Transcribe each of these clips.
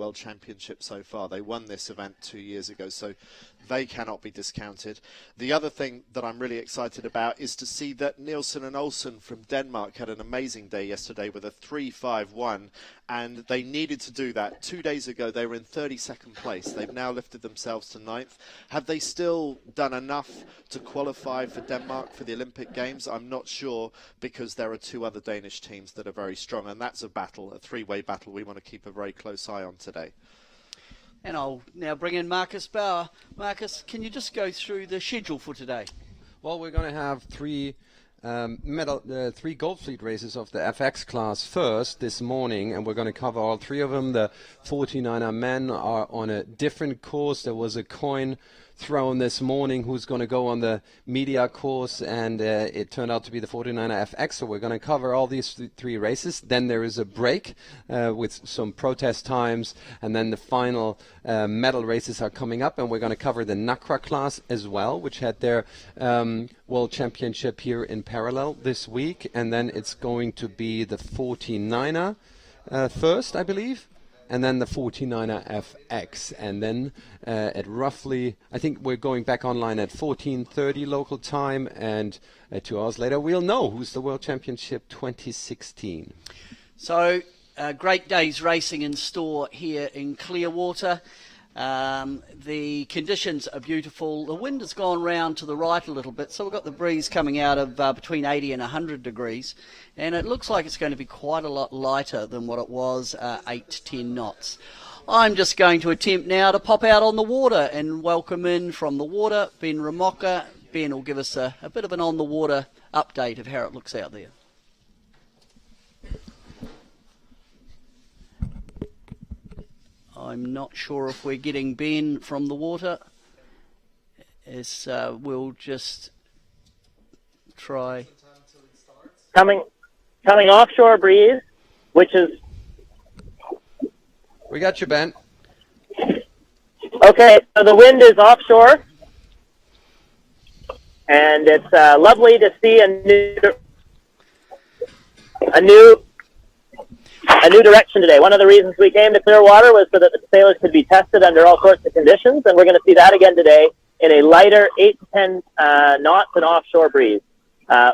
World Championship so far. They won this event 2 years ago, so they cannot be discounted. The other thing that I'm really excited about is to see that Nielsen and Olsen from Denmark had an amazing day yesterday with a 3-5-1, and they needed to do that. 2 days ago, they were in 32nd place. They've now lifted themselves to 9th. Have they still done enough to qualify for Denmark for the Olympic Games? I'm not sure, because there are 2 other Danish teams that are very strong, and that's a battle, a 3-way battle we want to keep a very close eye on today. And I'll now bring in Marcus Bauer. Marcus, can you just go through the schedule for today? Well, we're going to have three Gold Fleet races of the FX class first this morning, and we're going to cover all 3 of them. The 49er men are on a different course. There was a coin thrown this morning who's going to go on the media course, and it turned out to be the 49er FX, so we're going to cover all these 3 races. Then there is a break with some protest times, and then the final medal races are coming up, and we're going to cover the NACRA class as well, which had their World Championship here in parallel this week, and then it's going to be the 49er first, I believe, and then the 49er FX, and then at roughly, I think we're going back online at 14:30 local time, and 2 hours later we'll know who's the World Championship 2016. So, great day's racing in store here in Clearwater. The conditions are beautiful. The wind has gone round to the right a little bit, so we've got the breeze coming out of between 80 and 100 degrees, and it looks like it's going to be quite a lot lighter than what it was, 8 to 10 knots. I'm just going to attempt now to pop out on the water and welcome in from the water Ben Ramoka. Ben will give us a bit of an on-the-water update of how it looks out there. I'm not sure if we're getting Ben from the water. We'll just try. Coming offshore breeze, which is... We got you, Ben. Okay, so the wind is offshore, and it's lovely to see a new direction today. One of the reasons we came to Clearwater was so that the sailors could be tested under all sorts of conditions, and we're going to see that again today in a lighter 8 to 10 knots and offshore breeze.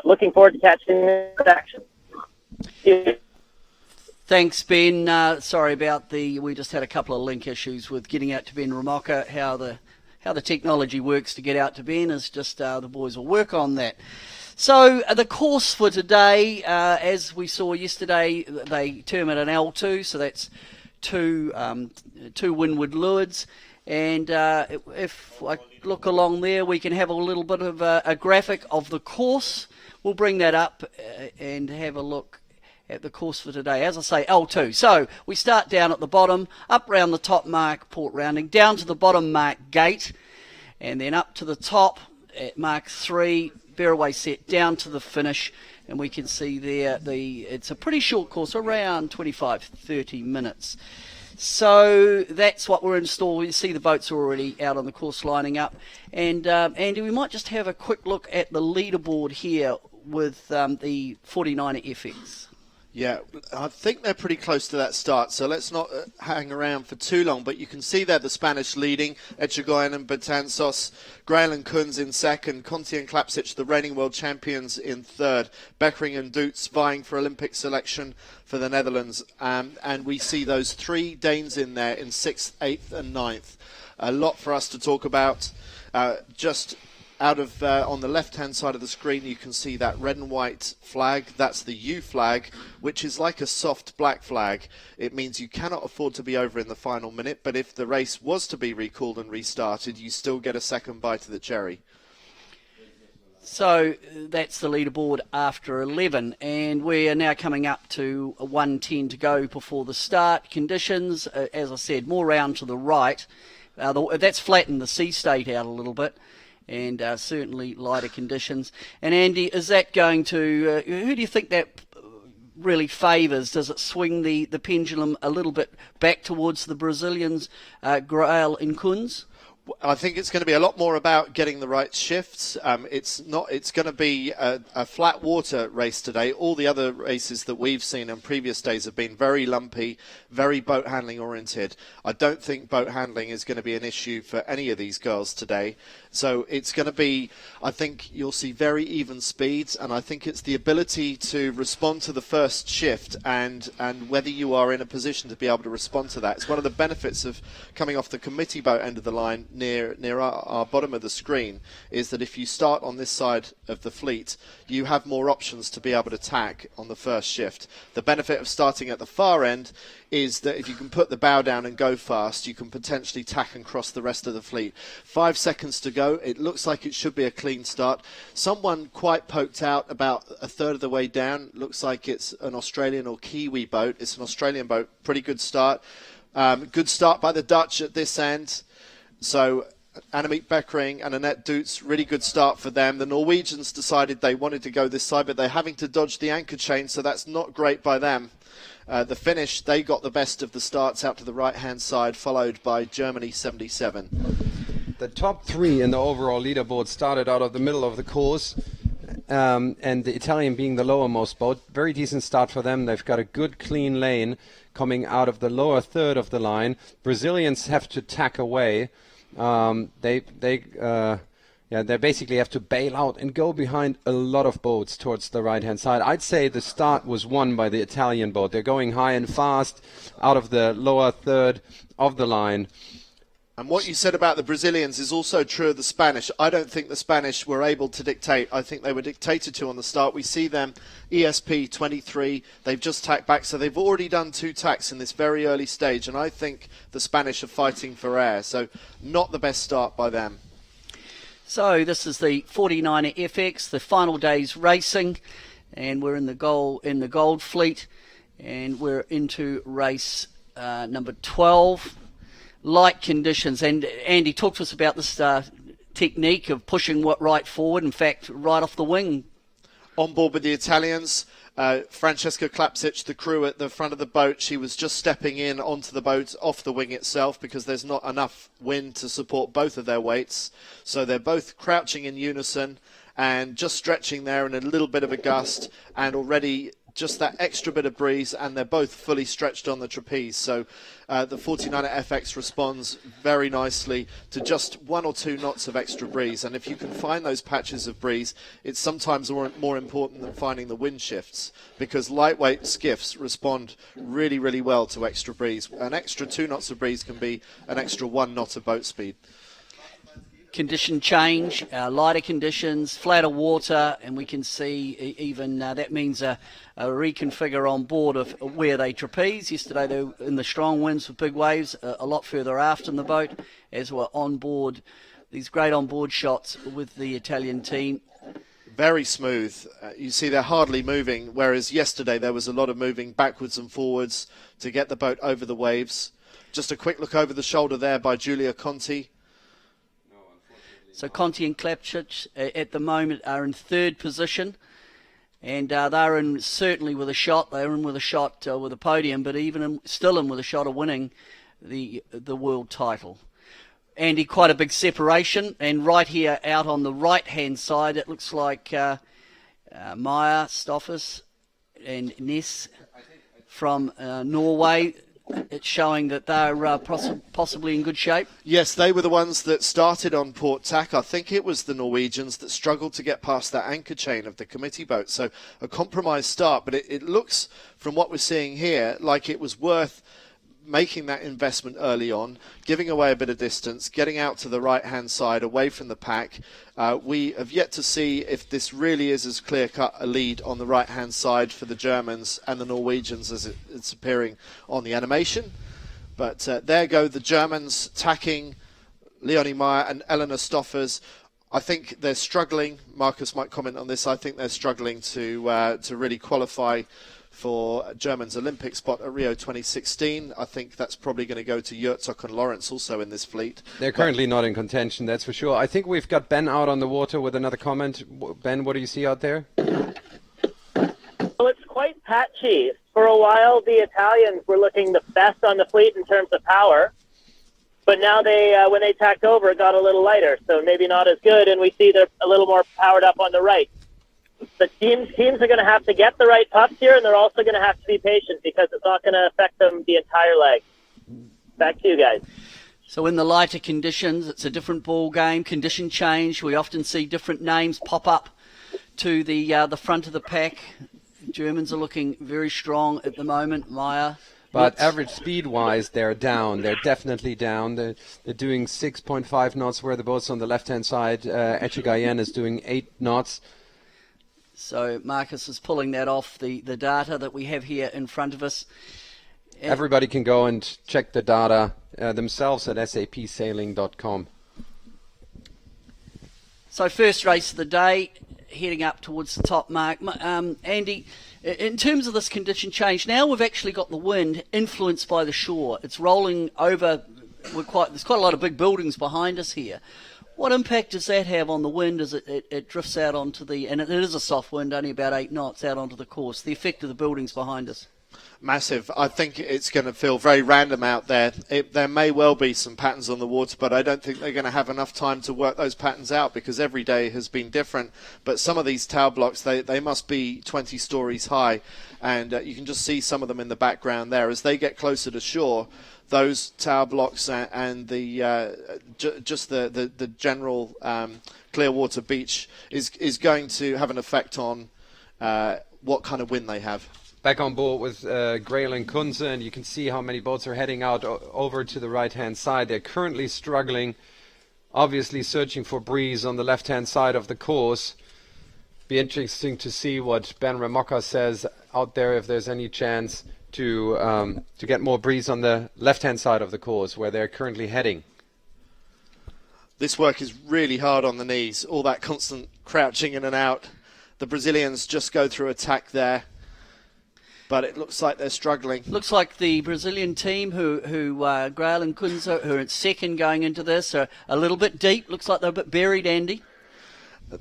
Looking forward to catching this action. Thanks, Ben. Sorry about we just had a couple of link issues with getting out to Ben Ramoka. How the technology works to get out to Ben is just the boys will work on that. So the course for today, as we saw yesterday, they term it an L2, so that's two windward lewards. And if I look along there, we can have a little bit of a graphic of the course. We'll bring that up and have a look at the course for today. As I say, L2. So we start down at the bottom, up round the top mark, port rounding, down to the bottom mark, gate, and then up to the top at mark 3, Bearaway set, down to the finish. And we can see there, it's a pretty short course, around 25-30 minutes. So that's what we're in store. You see the boats are already out on the course lining up. And Andy, we might just have a quick look at the leaderboard here with the 49er FX. Yeah, I think they're pretty close to that start, so let's not hang around for too long. But you can see there the Spanish leading, Echegoyen and Betanzos, Grail and Kunz in second, Conti and Klapsich, the reigning world champions, in third, Beckering and Doets vying for Olympic selection for the Netherlands. And we see those 3 Danes in there in 6th, 8th and 9th. A lot for us to talk about. Just out of on the left-hand side of the screen, you can see that red and white flag. That's the U flag, which is like a soft black flag. It means you cannot afford to be over in the final minute, but if the race was to be recalled and restarted, you still get a second bite of the cherry. So that's the leaderboard after 11, and we are now coming up to 1:10 to go before the start. Conditions, as I said, more round to the right. That's flattened the sea state out a little bit, and certainly lighter conditions. And Andy, is that going to, who do you think that really favours? Does it swing the pendulum a little bit back towards the Brazilians, Grail and Kunz? I think it's going to be a lot more about getting the right shifts. It's going to be a flat water race today. All the other races that we've seen in previous days have been very lumpy, very boat handling oriented. I don't think boat handling is going to be an issue for any of these girls today. So it's going to be, I think you'll see very even speeds, and I think it's the ability to respond to the first shift and whether you are in a position to be able to respond to that. It's one of the benefits of coming off the committee boat end of the line near our bottom of the screen, is that if you start on this side of the fleet, you have more options to be able to tack on the first shift. The benefit of starting at the far end is that if you can put the bow down and go fast, you can potentially tack and cross the rest of the fleet. 5 seconds to go. It looks like it should be a clean start. Someone quite poked out about a third of the way down. Looks like it's an Australian or Kiwi boat. It's an Australian boat. Pretty good start. Good start by the Dutch at this end. So Annemiek Beckering and Annette Doets, really good start for them. The Norwegians decided they wanted to go this side, but they're having to dodge the anchor chain, so that's not great by them. The Finnish, they got the best of the starts out to the right-hand side, followed by Germany 77. The top three in the overall leaderboard started out of the middle of the course, and the Italian being the lowermost boat. Very decent start for them. They've got a good, clean lane coming out of the lower third of the line. Brazilians have to tack away. They basically have to bail out and go behind a lot of boats towards the right-hand side. I'd say the start was won by the Italian boat. They're going high and fast out of the lower third of the line. And what you said about the Brazilians is also true of the Spanish. I don't think the Spanish were able to dictate. I think they were dictated to on the start. We see them, ESP 23, they've just tacked back. So they've already done 2 tacks in this very early stage. And I think the Spanish are fighting for air. So not the best start by them. So this is the 49er FX, the final day's racing. And we're in the gold fleet. And we're into race number 12. Light conditions, and Andy, talk to us about this technique of pushing right forward, in fact right off the wing. On board with the Italians, Francesca Klapsic, the crew at the front of the boat, she was just stepping in onto the boat off the wing itself because there's not enough wind to support both of their weights, so they're both crouching in unison and just stretching there in a little bit of a gust, and already just that extra bit of breeze, and they're both fully stretched on the trapeze. So the 49er FX responds very nicely to just 1 or 2 knots of extra breeze. And if you can find those patches of breeze, it's sometimes more important than finding the wind shifts, because lightweight skiffs respond really, really well to extra breeze. An extra 2 knots of breeze can be an extra 1 knot of boat speed. Condition change, lighter conditions, flatter water, and we can see even that means a reconfigure on board of where they trapeze. Yesterday they were in the strong winds with big waves, a lot further aft in the boat, as we're on board. These great on board shots with the Italian team. Very smooth. You see they're hardly moving, whereas yesterday there was a lot of moving backwards and forwards to get the boat over the waves. Just a quick look over the shoulder there by Giulia Conti. So Conti and Klapsic at the moment are in third position, and they're in certainly with a shot. They're in with a shot with a podium, but still in with a shot of winning the world title. Andy, quite a big separation, and right here out on the right-hand side, it looks like Maya Stoffers and Ness from Norway. It's showing that they're possibly in good shape. Yes, they were the ones that started on port tack. I think it was the Norwegians that struggled to get past that anchor chain of the committee boat. So a compromised start, but it looks from what we're seeing here like it was worth making that investment early on, giving away a bit of distance, getting out to the right-hand side away from the pack. We have yet to see if this really is as clear-cut a lead on the right-hand side for the Germans and the Norwegians as it's appearing on the animation. But there go the Germans tacking Leonie Meyer and Eleanor Stoffers. I think they're struggling. Marcus might comment on this. I think they're struggling to really qualify for Germany's Olympic spot at Rio 2016. I think that's probably going to go to Yurtzok and Lawrence also in this fleet. They're currently not in contention, that's for sure. I think we've got Ben out on the water with another comment. Ben, what do you see out there? Well, it's quite patchy. For a while, the Italians were looking the best on the fleet in terms of power. But now when they tacked over, it got a little lighter, so maybe not as good, and we see they're a little more powered up on the right. The teams are going to have to get the right pups here, and they're also going to have to be patient because it's not going to affect them the entire leg. Back to you guys. So in the lighter conditions, it's a different ball game. Condition change. We often see different names pop up to the front of the pack. Germans are looking very strong at the moment. Maya. But average speed-wise, they're down. They're definitely down. They're doing 6.5 knots where the boat's on the left-hand side. Echegayen is doing 8 knots. So Marcus is pulling that off the data that we have here in front of us. Everybody can go and check the data themselves at sapsailing.com. So first race of the day, heading up towards the top mark. Andy, in terms of this condition change, now we've actually got the wind influenced by the shore. It's rolling over. There's quite a lot of big buildings behind us here. What impact does that have on the wind as it drifts out onto and it is a soft wind, only about 8 knots out onto the course, the effect of the buildings behind us? Massive. I think it's going to feel very random out there. There may well be some patterns on the water, but I don't think they're going to have enough time to work those patterns out because every day has been different. But some of these tower blocks, they must be 20 stories high, and you can just see some of them in the background there. As they get closer to shore, those tower blocks and the general Clearwater beach is going to have an effect on what kind of wind they have. Back on board with Grail and Kunze, and you can see how many boats are heading out over to the right-hand side. They're currently struggling, obviously searching for breeze on the left-hand side of the course. Be interesting to see what Ben Ramoka says out there, if there's any chance to get more breeze on the left-hand side of the course where they're currently heading. This work is really hard on the knees, all that constant crouching in and out. The Brazilians just go through attack there. But it looks like they're struggling. Looks like the Brazilian team, who Grail and Kunze, who are at second going into this, are a little bit deep. Looks like they're a bit buried, Andy.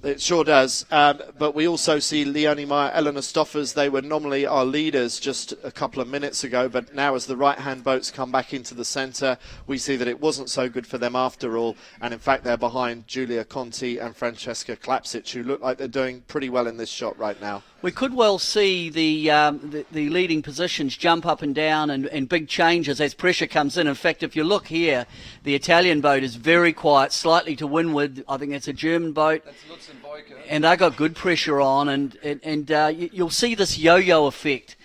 It sure does. But we also see Leonie Meyer, Eleanor Stoffers. They were nominally our leaders just a couple of minutes ago, but now as the right-hand boats come back into the centre, we see that it wasn't so good for them after all. And in fact, they're behind Giulia Conti and Francesca Klapsic, who look like they're doing pretty well in this shot right now. We could well see the leading positions jump up and down and big changes as pressure comes in. In fact, if you look here, the Italian boat is very quiet, slightly to windward. I think that's a German boat. And they got good pressure on, and you'll see this yo-yo effect.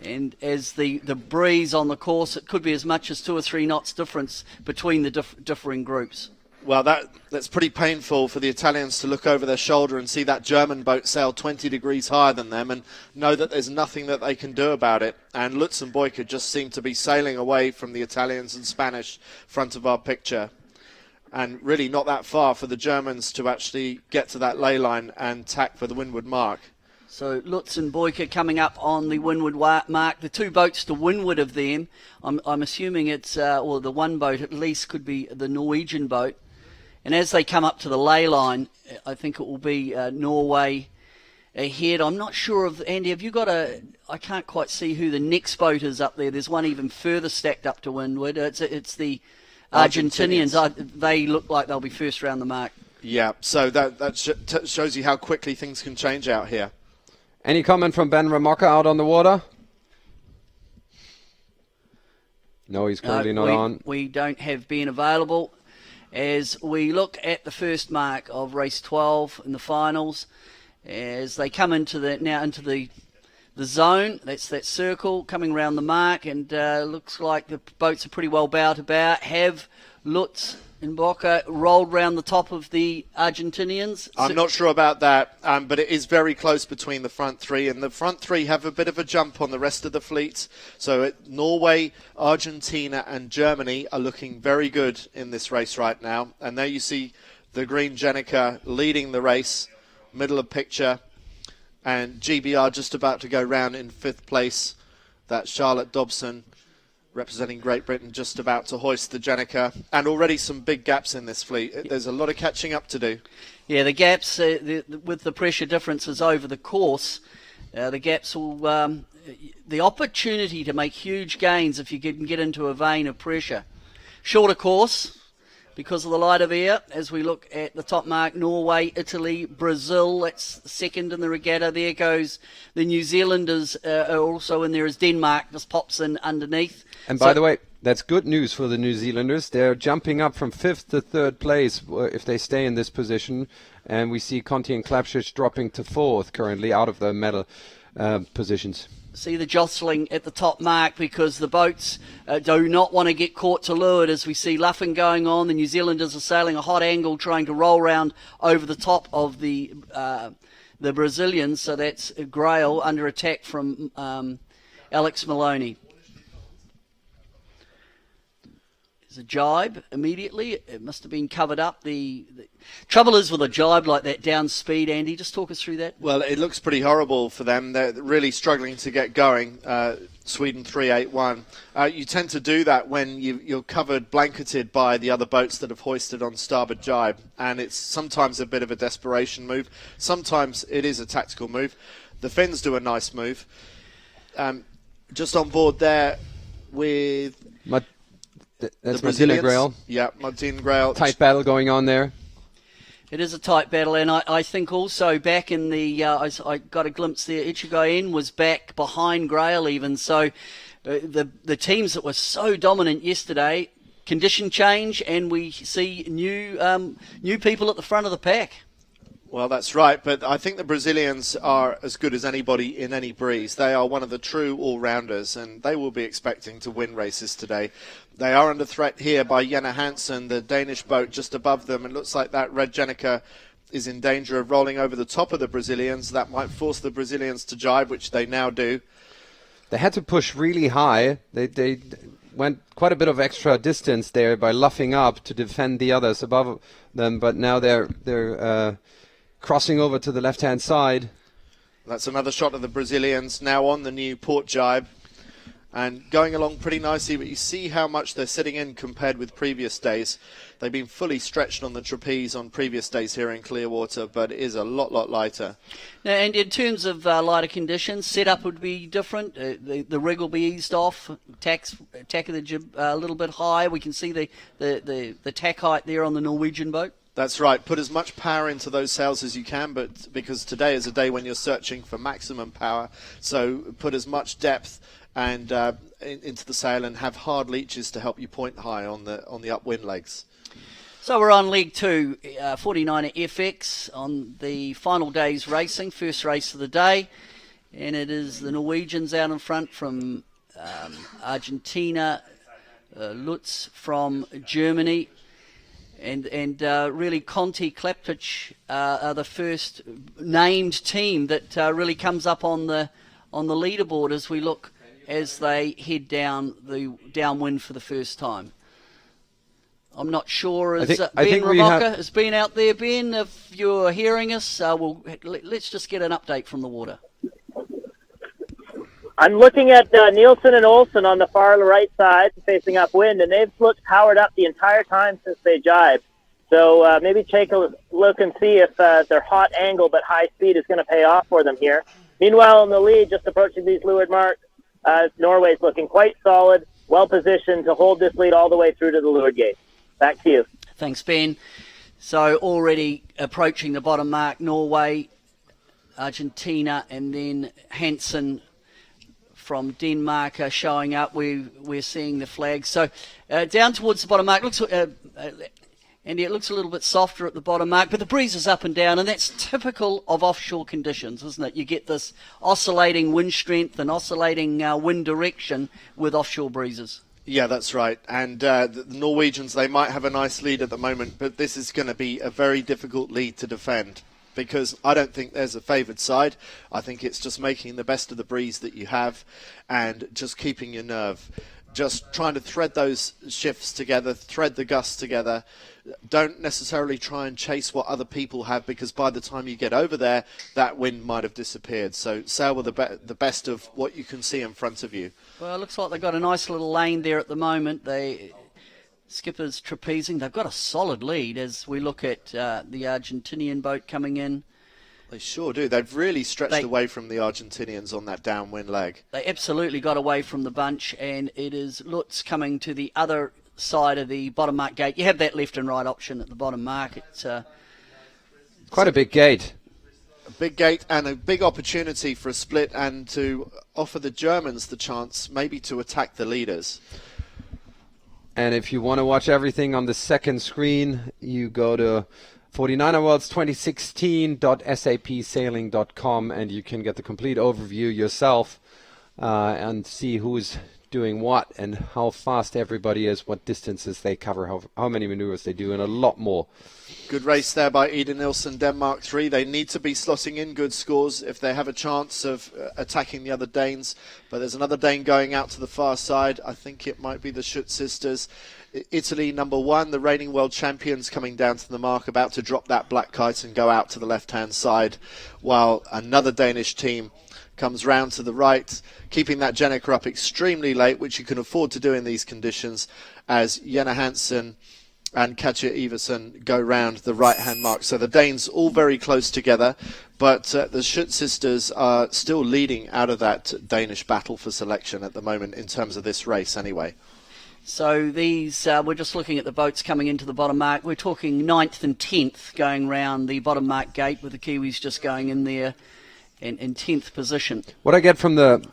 And as the breeze on the course, it could be as much as 2 or 3 knots difference between the differing groups. Well, that's pretty painful for the Italians to look over their shoulder and see that German boat sail 20 degrees higher than them and know that there's nothing that they can do about it. And Lutz and Boyka just seem to be sailing away from the Italians and Spanish front of our picture. And really not that far for the Germans to actually get to that ley line and tack for the windward mark. So Lutz and Boyka coming up on the windward mark. The 2 boats to windward of them, I'm assuming it's, or the one boat at least could be the Norwegian boat. And as they come up to the ley line, I think it will be Norway ahead. I'm not sure of, Andy, have you got I can't quite see who the next boat is up there. There's one even further stacked up to windward. It's the Argentinians. They look like they'll be first round the mark. Yeah, so that shows you how quickly things can change out here. Any comment from Ben Ramoka out on the water? No, he's currently not on. We don't have Ben available. As we look at the first mark of race 12 in the finals, as they come into the zone, that's that circle coming around the mark, and looks like the boats are pretty well bow to bow. Have Lutz and Boyka rolled round the top of the Argentinians? I'm not sure about that, but it is very close between the front 3, and the front 3 have a bit of a jump on the rest of the fleet. So Norway, Argentina and Germany are looking very good in this race right now. And there you see the green Jenica leading the race, middle of picture, and GBR just about to go round in 5th place. That's Charlotte Dobson, representing Great Britain, just about to hoist the Jenica, and already some big gaps in this fleet. There's a lot of catching up to do. Yeah, the gaps, with the pressure differences over the course, the gaps will, the opportunity to make huge gains if you can get into a vein of pressure. shorter course because of the lighter there. As we look at the top mark, Norway, Italy, Brazil, that's second in the regatta. There goes the New Zealanders are also in there as Denmark just pops in underneath. And by the way, that's good news for the New Zealanders. They're jumping up from 5th to 3rd place if they stay in this position. And we see Conti and Klapšić dropping to 4th currently out of the medal positions. See the jostling at the top mark because the boats do not want to get caught to leeward as we see luffing going on. The New Zealanders are sailing a hot angle trying to roll round over the top of the Brazilians. So that's Grail under attack from Alex Maloney. There's a jibe immediately. It must have been covered up. The trouble is with a jibe like that down speed, Andy, just talk us through that. Well, it looks pretty horrible for them. They're really struggling to get going. Sweden 381. You tend to do that when you're covered, blanketed by the other boats that have hoisted on starboard jibe, and it's sometimes a bit of a desperation move. Sometimes it is a tactical move. The Finns do a nice move. Just on board there with... That's Martina Grail. Yeah, Martina Grail. Tight battle going on there. It is a tight battle, and I think also back in the... I got a glimpse there, Ichigoyen was back behind Grail even, so the teams that were so dominant yesterday, condition change, and we see new people at the front of the pack. Well, that's right, but I think the Brazilians are as good as anybody in any breeze. They are one of the true all-rounders, and they will be expecting to win races today. They are under threat here by Jenna Hansen, the Danish boat just above them. It looks like that Red Jenica is in danger of rolling over the top of the Brazilians. That might force the Brazilians to jibe, which they now do. They had to push really high. They went quite a bit of extra distance there by luffing up to defend the others above them, but now they're crossing over to the left-hand side. That's another shot of the Brazilians now on the new port jibe and going along pretty nicely, but you see how much they're sitting in compared with previous days. They've been fully stretched on the trapeze on previous days here in Clearwater, but it is a lot lighter. Now, and in terms of lighter conditions, setup would be different. The rig will be eased off, tack of the jib a little bit high. We can see the tack height there on the Norwegian boat. That's right. Put as much power into those sails as you can, but because today is a day when you're searching for maximum power, so put as much depth and into the sail and have hard leeches to help you point high on the upwind legs. So we're on leg 2, 49er FX on the final day's racing, first race of the day, and it is the Norwegians out in front from Argentina, Lutz from Germany. And really, Conti, Klapšić are the first named team that really comes up on the leaderboard as we look as they head down the downwind for the first time. I'm not sure as Ben Ramoka has been out there. Ben, if you're hearing us, let's just get an update from the water. I'm looking at Nielsen and Olsen on the far right side facing upwind, and they've looked powered up the entire time since they jibed. So maybe take a look and see if their hot angle but high speed is going to pay off for them here. Meanwhile, in the lead, just approaching these leeward marks, Norway's looking quite solid, well-positioned to hold this lead all the way through to the leeward gate. Back to you. Thanks, Ben. So already approaching the bottom mark, Norway, Argentina, and then Hansen from Denmark are showing up. We're seeing the flags. So down towards the bottom mark. Andy, it looks a little bit softer at the bottom mark, but the breeze is up and down, and that's typical of offshore conditions, isn't it? You get this oscillating wind strength and oscillating wind direction with offshore breezes. Yeah, that's right. And the Norwegians, they might have a nice lead at the moment, but this is going to be a very difficult lead to defend because I don't think there's a favoured side. I think it's just making the best of the breeze that you have and just keeping your nerve. Just trying to thread those shifts together, thread the gusts together. Don't necessarily try and chase what other people have because by the time you get over there, that wind might have disappeared. So sail with the best of what you can see in front of you. Well, it looks like they've got a nice little lane there at the moment. Skipper's trapezing. They've got a solid lead as we look at the Argentinian boat coming in. They sure do. They've really stretched away from the Argentinians on that downwind leg. They absolutely got away from the bunch, and it is Lutz coming to the other side of the bottom mark gate. You have that left and right option at the bottom mark. It's Quite a big gate. A big gate and a big opportunity for a split and to offer the Germans the chance maybe to attack the leaders. And if you want to watch everything on the second screen, you go to 49erworlds2016.sapsailing.com and you can get the complete overview yourself and see who's doing what and how fast everybody is, what distances they cover, how many maneuvers they do, and a lot more. Good race there by Ida Nilsson, Denmark 3. They need to be slotting in good scores if they have a chance of attacking the other Danes. But there's another Dane going out to the far side. I think it might be the Schutt sisters. Italy number 1, the reigning world champions, coming down to the mark, about to drop that black kite and go out to the left-hand side, while another Danish team comes round to the right, keeping that Jenneker up extremely late, which you can afford to do in these conditions, as Jenna Hansen and Katja Iversen go round the right-hand mark. So the Danes all very close together, but the Schutt sisters are still leading out of that Danish battle for selection at the moment in terms of this race anyway. So these, we're just looking at the boats coming into the bottom mark. We're talking 9th and 10th going round the bottom mark gate, with the Kiwis just going in there in 10th position. What I get from the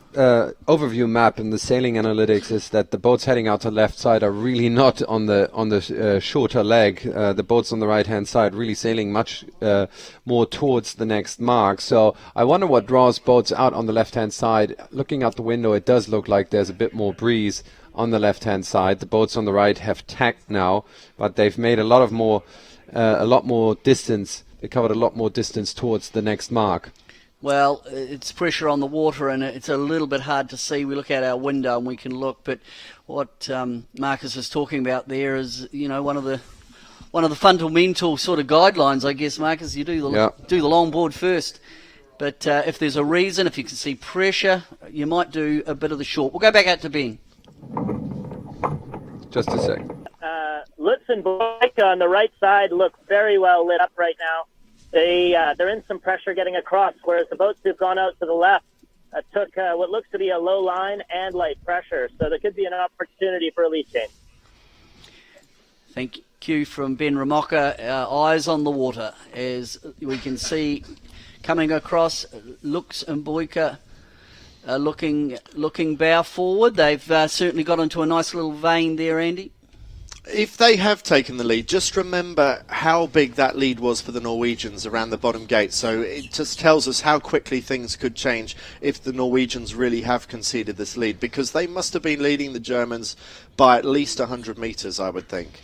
overview map and the sailing analytics is that the boats heading out to the left side are really not on the shorter leg. The boats on the right hand side really sailing much more towards the next mark. So I wonder what draws boats out on the left hand side. Looking out the window, it does look like there's a bit more breeze on the left hand side. The boats on the right have tacked now, but they've made a lot more distance. They covered a lot more distance towards the next mark. Well, it's pressure on the water, and it's a little bit hard to see. We look out our window and we can look, but what Marcus is talking about there is, one of the fundamental sort of guidelines, I guess, Marcus. You do the longboard first, but if there's a reason, if you can see pressure, you might do a bit of the short. We'll go back out to Ben. Just a sec. Lutz and Boyka on the right side look very well lit up right now. They're in some pressure getting across, whereas the boats who've gone out to the left took what looks to be a low line and light pressure. So there could be an opportunity for a lead change. Thank you from Ben Ramoka. Eyes on the water as we can see coming across. Lutz and Boyka looking bow forward. They've certainly got into a nice little vein there, Andy. If they have taken the lead, just remember how big that lead was for the Norwegians around the bottom gate. So it just tells us how quickly things could change if the Norwegians really have conceded this lead, because they must have been leading the Germans by at least 100 metres, I would think.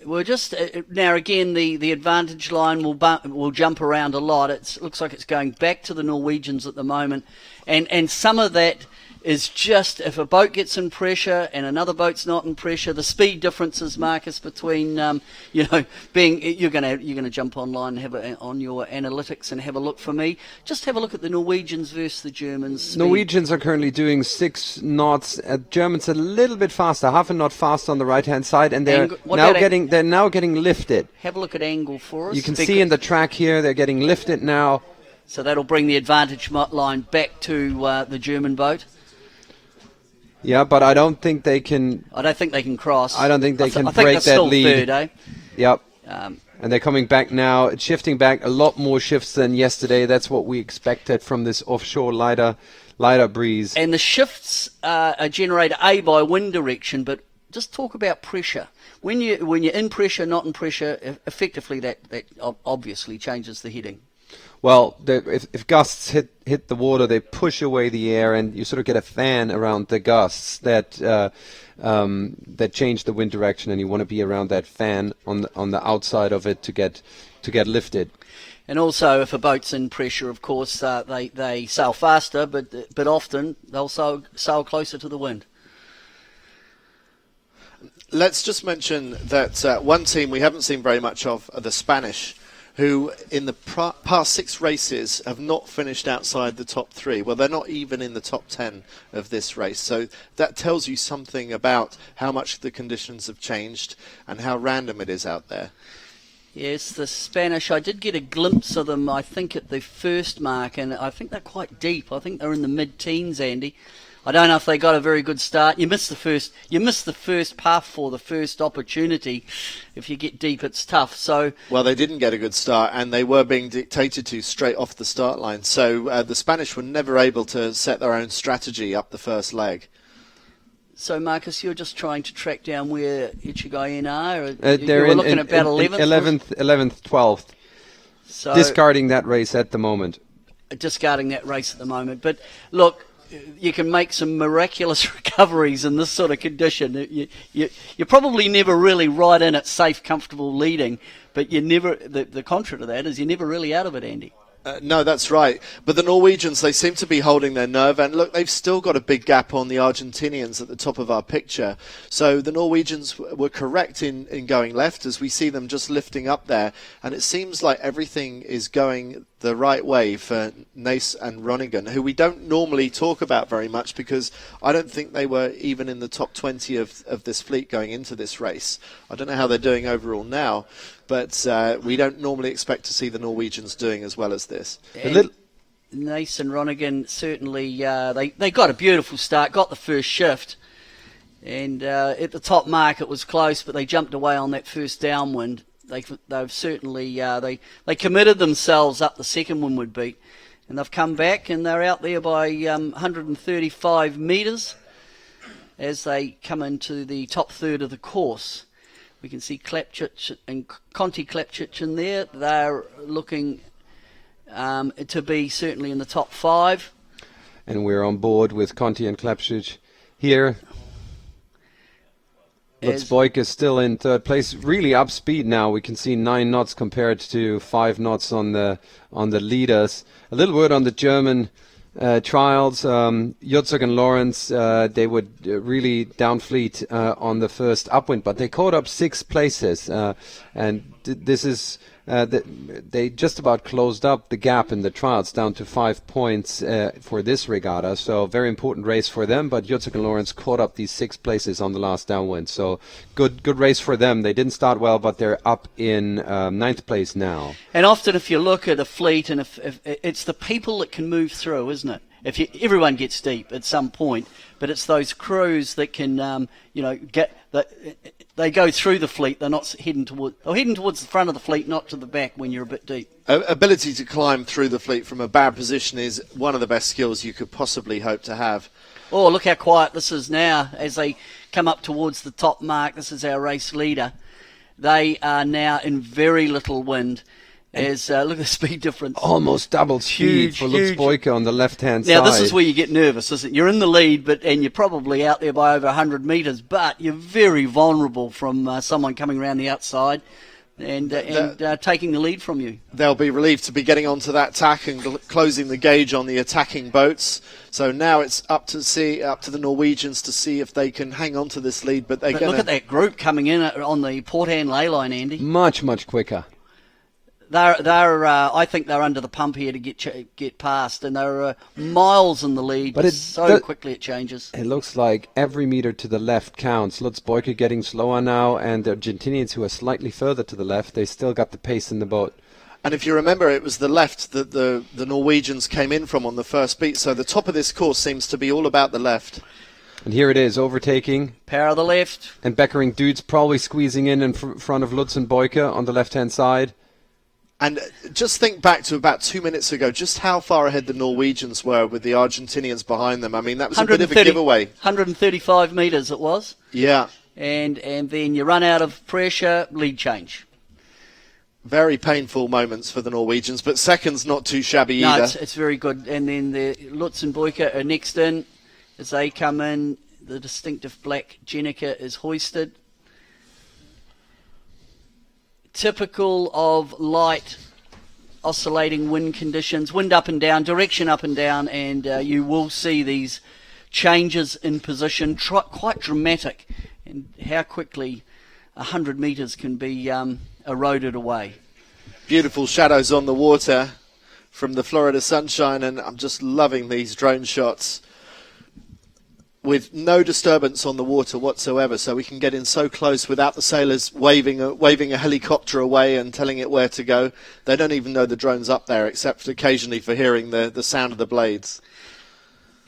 Well, just now again, the advantage line will jump around a lot. It looks like it's going back to the Norwegians at the moment, and some of that is just if a boat gets in pressure and another boat's not in pressure, the speed differences, Marcus, between you're gonna jump online and have on your analytics and have a look for me. Just have a look at the Norwegians versus the Germans. Speed. Norwegians are currently doing 6 knots. Germans a little bit faster, half a knot faster on the right hand side, and they're now getting lifted. Have a look at angle for us. You can see in the track here they're getting lifted now. So that'll bring the advantage line back to the German boat. Yeah, but I don't think they can. I don't think they can cross. I don't think they can I think break they're that still lead. Third, eh? Yep. And they're coming back now. It's shifting back a lot more shifts than yesterday. That's what we expected from this offshore lighter breeze. And the shifts are generated by wind direction, but just talk about pressure. When you're in pressure, not in pressure, effectively that obviously changes the heading. Well, if gusts hit the water, they push away the air, and you sort of get a fan around the gusts that change the wind direction, and you want to be around that fan on the outside of it to get lifted. And also, if a boat's in pressure, of course, they sail faster, but often they'll sail closer to the wind. Let's just mention that one team we haven't seen very much of are the Spanish, who in the past 6 races have not finished outside the top 3. Well, they're not even in the top 10 of this race. So that tells you something about how much the conditions have changed and how random it is out there. Yes, the Spanish, I did get a glimpse of them, I think, at the first mark, and I think they're quite deep. I think they're in the mid-teens, Andy. I don't know if they got a very good start. You miss the first puff for the first opportunity. If you get deep, it's tough. So well, they didn't get a good start, and they were being dictated to straight off the start line. So the Spanish were never able to set their own strategy up the first leg. So, Marcus, you're just trying to track down where Ichigayen are? They're you were looking at about 11th? 11th, 12th. So, Discarding that race at the moment. Discarding that race at the moment. But, look, you can make some miraculous recoveries in this sort of condition. You're probably never really right in it, safe, comfortable leading, but you never. The contrary to that is you're never really out of it, Andy. No, that's right. But the Norwegians, they seem to be holding their nerve. And look, they've still got a big gap on the Argentinians at the top of our picture. So the Norwegians were correct in going left as we see them just lifting up there. And it seems like everything is going the right way for Nace and Ronigan, who we don't normally talk about very much because I don't think they were even in the top 20 of this fleet going into this race. I don't know how they're doing overall now, but we don't normally expect to see the Norwegians doing as well as this. Nace and Ronigan certainly, they got a beautiful start, got the first shift, and at the top mark it was close, but they jumped away on that first downwind. They've certainly they committed themselves up the second windward beat, and they've come back and they're out there by 135 metres as they come into the top third of the course. We can see Klapchich and Conti Klapchich in there. They're looking to be certainly in the top 5. And we're on board with Conti and Klapchich here. Lutz Boyk is still in third place. Really up speed now. We can see 9 knots compared to 5 knots on the leaders. A little word on the German trials. Jutzak and Lawrence, they were really down fleet on the first upwind, but they caught up 6 places. And this is they just about closed up the gap in the trials down to 5 points for this regatta. So very important race for them. But Jutzak and Lawrence caught up these 6 places on the last downwind. So good race for them. They didn't start well, but they're up in 9th place now. And often if you look at a fleet, and if it's the people that can move through, isn't it? Everyone gets deep at some point, but it's those crews that can, get that. They go through the fleet. They're not heading towards the front of the fleet, not to the back when you're a bit deep. Ability to climb through the fleet from a bad position is one of the best skills you could possibly hope to have. Oh, look how quiet this is now as they come up towards the top mark. This is our race leader. They are now in very little wind. Look at the speed difference. Almost double speed for Lutz Boyk on the left-hand side. Now, this is where you get nervous, isn't it? You're in the lead, and you're probably out there by over 100 metres, but you're very vulnerable from someone coming around the outside and taking the lead from you. They'll be relieved to be getting onto that tack and closing the gauge on the attacking boats. So now it's up to the Norwegians to see if they can hang on to this lead. But look at that group coming in on the port-hand ley line, Andy. Much quicker. I think they're under the pump here to get past, and they're miles in the lead. But quickly it changes. It looks like every meter to the left counts. Lutz Boyk getting slower now, and the Argentinians, who are slightly further to the left, they still got the pace in the boat. And if you remember, it was the left that the Norwegians came in from on the first beat. So the top of this course seems to be all about the left. And here it is, overtaking. Power of the left. And Beckering Dudes probably squeezing in front of Lutz and Boyk on the left-hand side. And just think back to about 2 minutes ago, just how far ahead the Norwegians were with the Argentinians behind them. I mean, that was a bit of a giveaway. 135 metres it was. Yeah. And then you run out of pressure, lead change. Very painful moments for the Norwegians, but second's not too shabby either. No, it's very good. And then the Lutz and Boyk are next in. As they come in, the distinctive black Jenica is hoisted. Typical of light oscillating wind conditions, wind up and down, direction up and down, and you will see these changes in position, quite dramatic, and how quickly 100 metres can be eroded away. Beautiful shadows on the water from the Florida sunshine, and I'm just loving these drone shots with no disturbance on the water whatsoever, so we can get in so close without the sailors waving a helicopter away and telling it where to go. They don't even know the drone's up there, except occasionally for hearing the sound of the blades.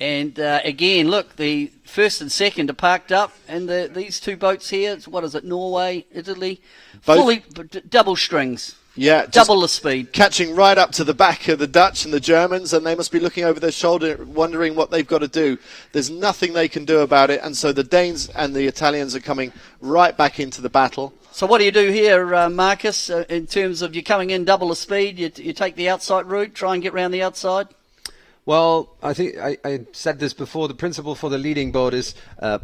And again, look, the first and second are parked up, and these two boats here, what is it, Norway, Italy, fully double strings. Yeah, double the speed. Catching right up to the back of the Dutch and the Germans, and they must be looking over their shoulder, wondering what they've got to do. There's nothing they can do about it, and so the Danes and the Italians are coming right back into the battle. So what do you do here, Marcus, in terms of you're coming in double the speed, you take the outside route, try and get round the outside? Well, I think I said this before. The principle for the leading boat is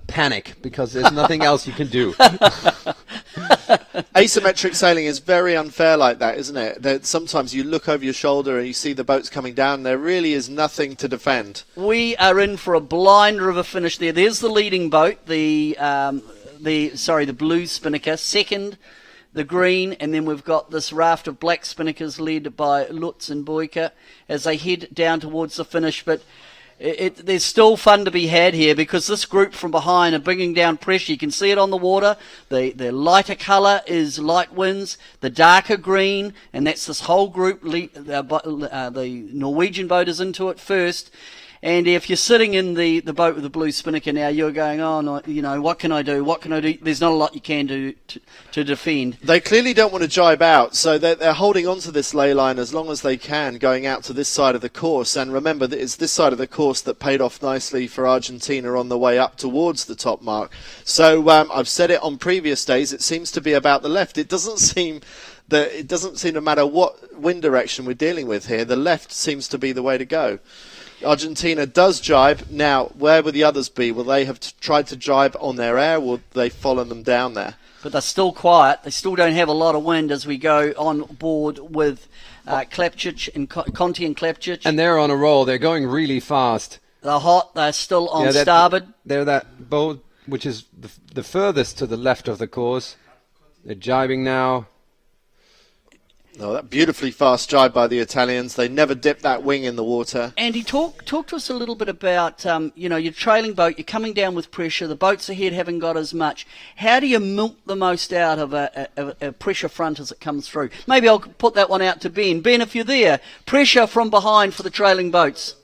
panic, because there's nothing else you can do. Asymmetric sailing is very unfair like that, isn't it? That sometimes you look over your shoulder and you see the boats coming down. There really is nothing to defend. We are in for a blind river finish there. There's the leading boat, the blue spinnaker. Second, the green, and then we've got this raft of black spinnakers led by Lutz and Boyka as they head down towards the finish. But there's still fun to be had here, because this group from behind are bringing down pressure. You can see it on the water. The lighter colour is light winds, the darker green, and that's this whole group. The Norwegian boat is into it first. And if you're sitting in the boat with the blue spinnaker now, you're going, oh, no, what can I do? What can I do? There's not a lot you can do to defend. They clearly don't want to jibe out, so they're holding on to this ley line as long as they can, going out to this side of the course. And remember, that it's this side of the course that paid off nicely for Argentina on the way up towards the top mark. So I've said it on previous days, it seems to be about the left. It doesn't seem to matter what wind direction we're dealing with here. The left seems to be the way to go. Argentina does jibe. Now, where will the others be? Will they have tried to jibe on their air? Will they follow them down there? But they're still quiet. They still don't have a lot of wind as we go on board with Klapčić and Conti and Klapčić. And they're on a roll. They're going really fast. They're hot. They're still on starboard. They're that boat which is the furthest to the left of the course. They're jibing now. Oh, that beautifully fast jibe by the Italians. They never dip that wing in the water. Andy, talk to us a little bit about, your trailing boat. You're coming down with pressure. The boats ahead haven't got as much. How do you milk the most out of a pressure front as it comes through? Maybe I'll put that one out to Ben. Ben, if you're there, pressure from behind for the trailing boats.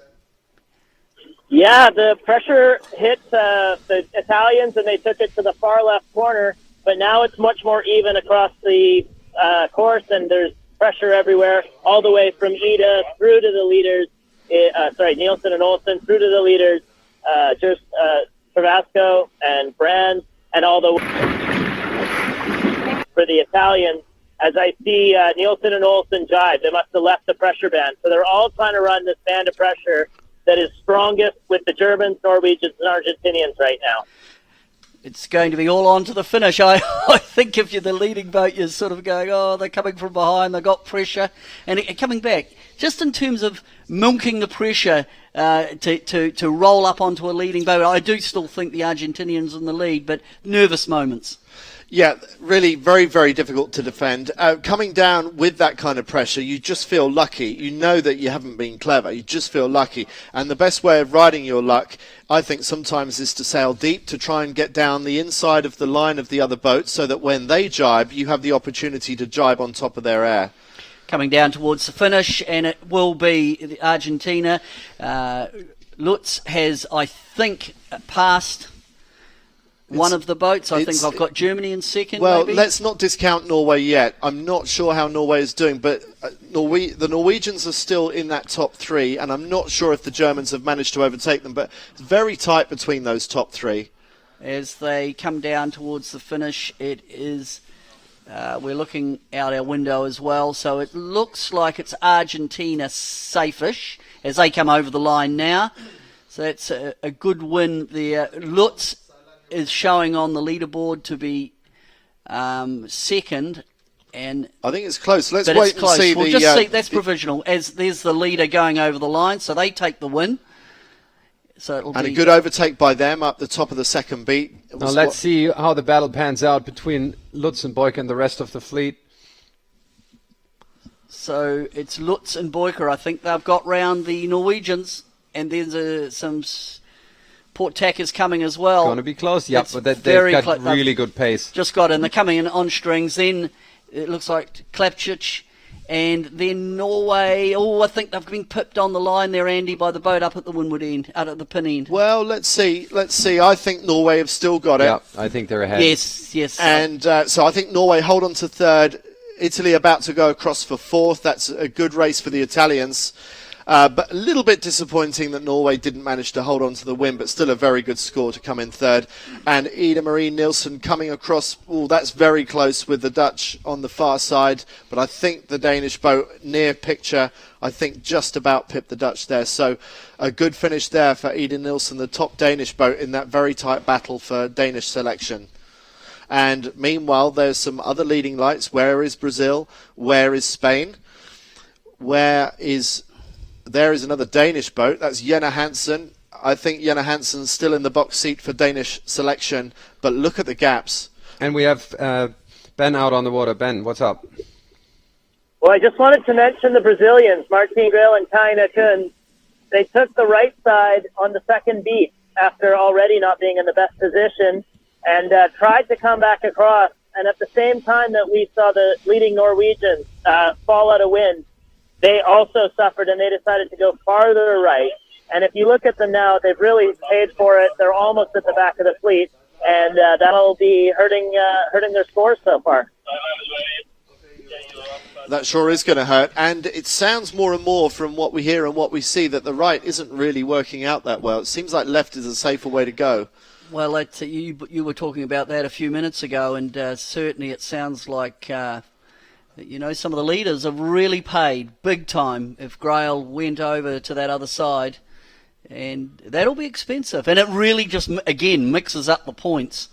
Yeah, the pressure hit the Italians, and they took it to the far left corner. But now it's much more even across the course, and there's pressure everywhere, all the way from Ida through to the leaders, Nielsen and Olsen, through to the leaders, just Travasco and Brand, and all the for the Italians. As I see Nielsen and Olsen jibe, they must have left the pressure band. So they're all trying to run this band of pressure that is strongest with the Germans, Norwegians, and Argentinians right now. It's going to be all on to the finish. I think if you're the leading boat, you're sort of going, oh, they're coming from behind, they've got pressure. And coming back, just in terms of milking the pressure to roll up onto a leading boat, I do still think the Argentinians in the lead, but nervous moments. Yeah, really very, very difficult to defend. Coming down with that kind of pressure, you just feel lucky. You know that you haven't been clever. You just feel lucky. And the best way of riding your luck, I think, sometimes is to sail deep, to try and get down the inside of the line of the other boat so that when they jibe, you have the opportunity to jibe on top of their air. Coming down towards the finish, and it will be Argentina. Lutz has, I think, passed one of the boats. I think I've got Germany in second. Well, maybe. Let's not discount Norway yet. I'm not sure how Norway is doing, but the Norwegians are still in that top three, and I'm not sure if the Germans have managed to overtake them, but it's very tight between those top three. As they come down towards the finish, it is... we're looking out our window as well, so it looks like it's Argentina safe-ish as they come over the line now. So that's a good win there. Lutz is showing on the leaderboard to be second, and I think it's close. Let's but wait it's close. and see. We'll just see. That's provisional. As there's the leader going over the line, so they take the win. So it'll and be a good overtake by them up the top of the second beat. Now let's see how the battle pans out between Lutz and Boyka and the rest of the fleet. So it's Lutz and Boyka. I think they've got round the Norwegians, and there's some Port Tack is coming as well. Going to be close, yep, It's but they've got really good pace. Just got in. They're coming in on strings. Then it looks like Klapčić And then Norway, I think they've been pipped on the line there, Andy, by the boat up at the windward end, out at the pin end. Well, let's see. I think Norway have still got it. Yeah, I think they're ahead. Yes. And so I think Norway hold on to third. Italy about to go across for fourth. That's a good race for the Italians. But a little bit disappointing that Norway didn't manage to hold on to the win, but still a very good score to come in third. And Ida Marie Nielsen coming across, that's very close with the Dutch on the far side. But I think the Danish boat near picture, I think just about pipped the Dutch there. So a good finish there for Ida Nielsen, the top Danish boat in that very tight battle for Danish selection. And meanwhile, there's some other leading lights. Where is Brazil? Where is Spain? There is another Danish boat. That's Jenna Hansen. I think Jenna Hansen's still in the box seat for Danish selection. But look at the gaps. And we have Ben out on the water. Ben, what's up? Well, I just wanted to mention the Brazilians, Martin Grill and Kaina Kun. They took the right side on the second beat after already not being in the best position and tried to come back across. And at the same time that we saw the leading Norwegians fall out of wind, they also suffered, and they decided to go farther right. And if you look at them now, they've really paid for it. They're almost at the back of the fleet, and that'll be hurting their scores so far. That sure is going to hurt. And it sounds more and more from what we hear and what we see that the right isn't really working out that well. It seems like left is a safer way to go. Well, you were talking about that a few minutes ago, and certainly it sounds like... some of the leaders have really paid big time if Grail went over to that other side, and that'll be expensive. And it really just, again, mixes up the points.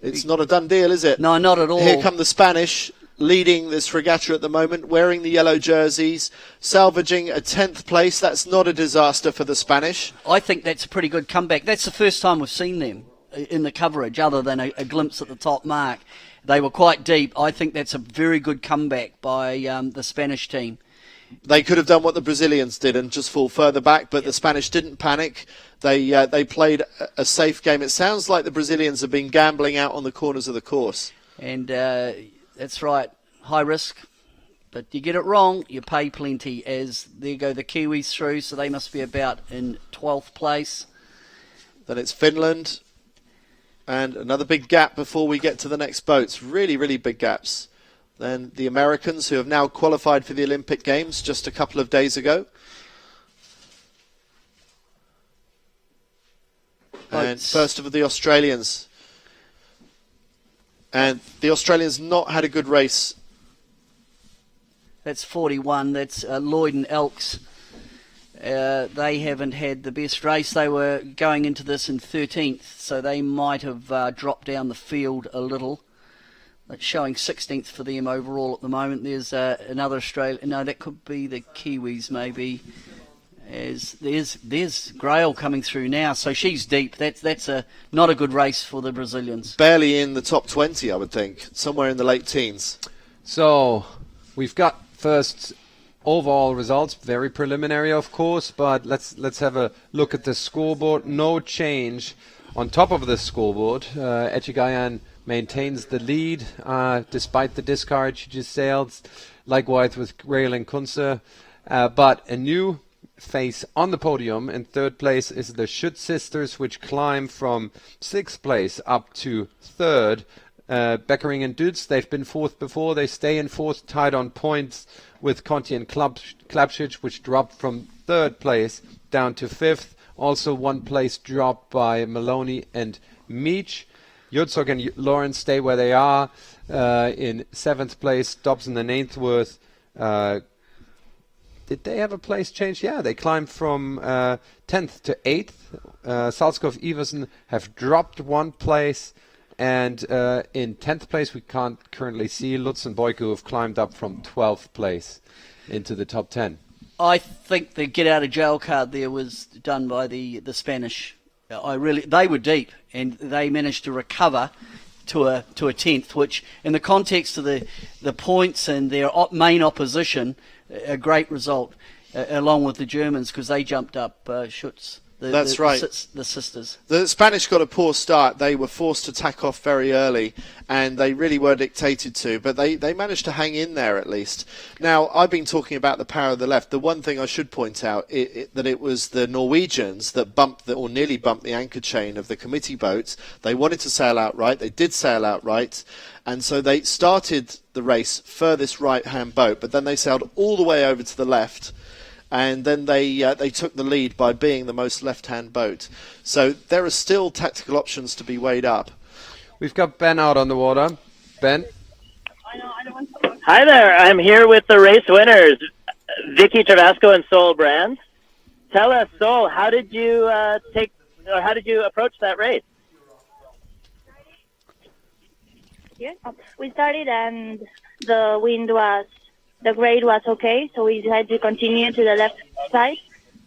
It's not a done deal, is it? No, not at all. Here come the Spanish leading this regatta at the moment, wearing the yellow jerseys, salvaging a 10th place. That's not a disaster for the Spanish. I think that's a pretty good comeback. That's the first time we've seen them in the coverage, other than a glimpse at the top mark. They were quite deep. I think that's a very good comeback by the Spanish team. They could have done what the Brazilians did and just fall further back, but the Spanish didn't panic. They played a safe game. It sounds like the Brazilians have been gambling out on the corners of the course. And that's right, high risk. But you get it wrong, you pay plenty. As there go the Kiwis through, so they must be about in 12th place. Then it's Finland. And another big gap before we get to the next boats. Really, really big gaps. Then the Americans, who have now qualified for the Olympic Games just a couple of days ago. And first of all, the Australians. And the Australians not had a good race. That's 41. That's Lloyd and Elks. They haven't had the best race. They were going into this in 13th, so they might have dropped down the field a little. It's showing 16th for them overall at the moment. There's another Australian. No, that could be the Kiwis maybe. There's Grail coming through now, so she's deep. That's not a good race for the Brazilians. Barely in the top 20, I would think. Somewhere in the late teens. So we've got first overall results, very preliminary of course, but let's have a look at the scoreboard. No change on top of the scoreboard. Echigayan maintains the lead despite the discard she just sailed, likewise with Grail and Kunze, but a new face on the podium. In third place is the Schütz sisters, which climb from 6th place up to 3rd. Beckering and Dutz, they've been 4th before, they stay in 4th, tied on points with Conti and Klapschich, which dropped from 3rd place down to 5th. Also 1 place dropped by Maloney and Meach. Jutzok and Lawrence stay where they are in 7th place. Dobson and Ainsworth, did they have a place change? Yeah, they climbed from 10th to 8th. Salskov Iversen have dropped 1 place. And in 10th place, we can't currently see Lutz and Boyko, who have climbed up from 12th place into the top 10. I think the get out of jail card there was done by the Spanish. They were deep, and they managed to recover to a 10th, which in the context of the points and their main opposition, a great result, along with the Germans, because they jumped up. Schütz That's right. The sisters. The Spanish got a poor start. They were forced to tack off very early, and they really were dictated to, but they managed to hang in there at least. Now, I've been talking about the power of the left. The one thing I should point out that it was the Norwegians that or nearly bumped the anchor chain of the committee boats. They wanted to sail outright. They did sail outright, and so they started the race furthest right-hand boat, but then they sailed all the way over to the left, and then they took the lead by being the most left-hand boat. So there are still tactical options to be weighed up. We've got Ben out on the water. Ben? Hi there. I'm here with the race winners, Vicky Travasco and Sol Brands. Tell us, Sol, how did you approach that race? We started and the grade was okay, so we decided to continue to the left side.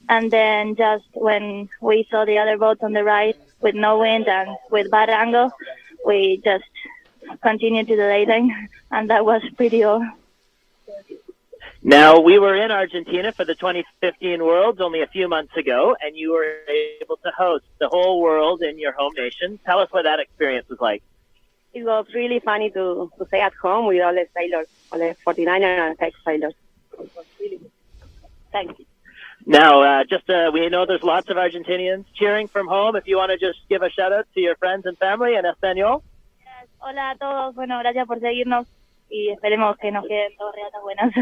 And then just when we saw the other boats on the right with no wind and with bad angle, we just continued to the lay line, and that was pretty all. Now, we were in Argentina for the 2015 Worlds only a few months ago, and you were able to host the whole world in your home nation. Tell us what that experience was like. It was really funny to stay at home with all the sailors, all the 49 and FX sailors. Thank you. Now, we know there's lots of Argentinians cheering from home. If you want to just give a shout-out to your friends and family in Español. Yes. Hola a todos. Bueno, gracias por seguirnos y esperemos que nos queden todas regatas buenas.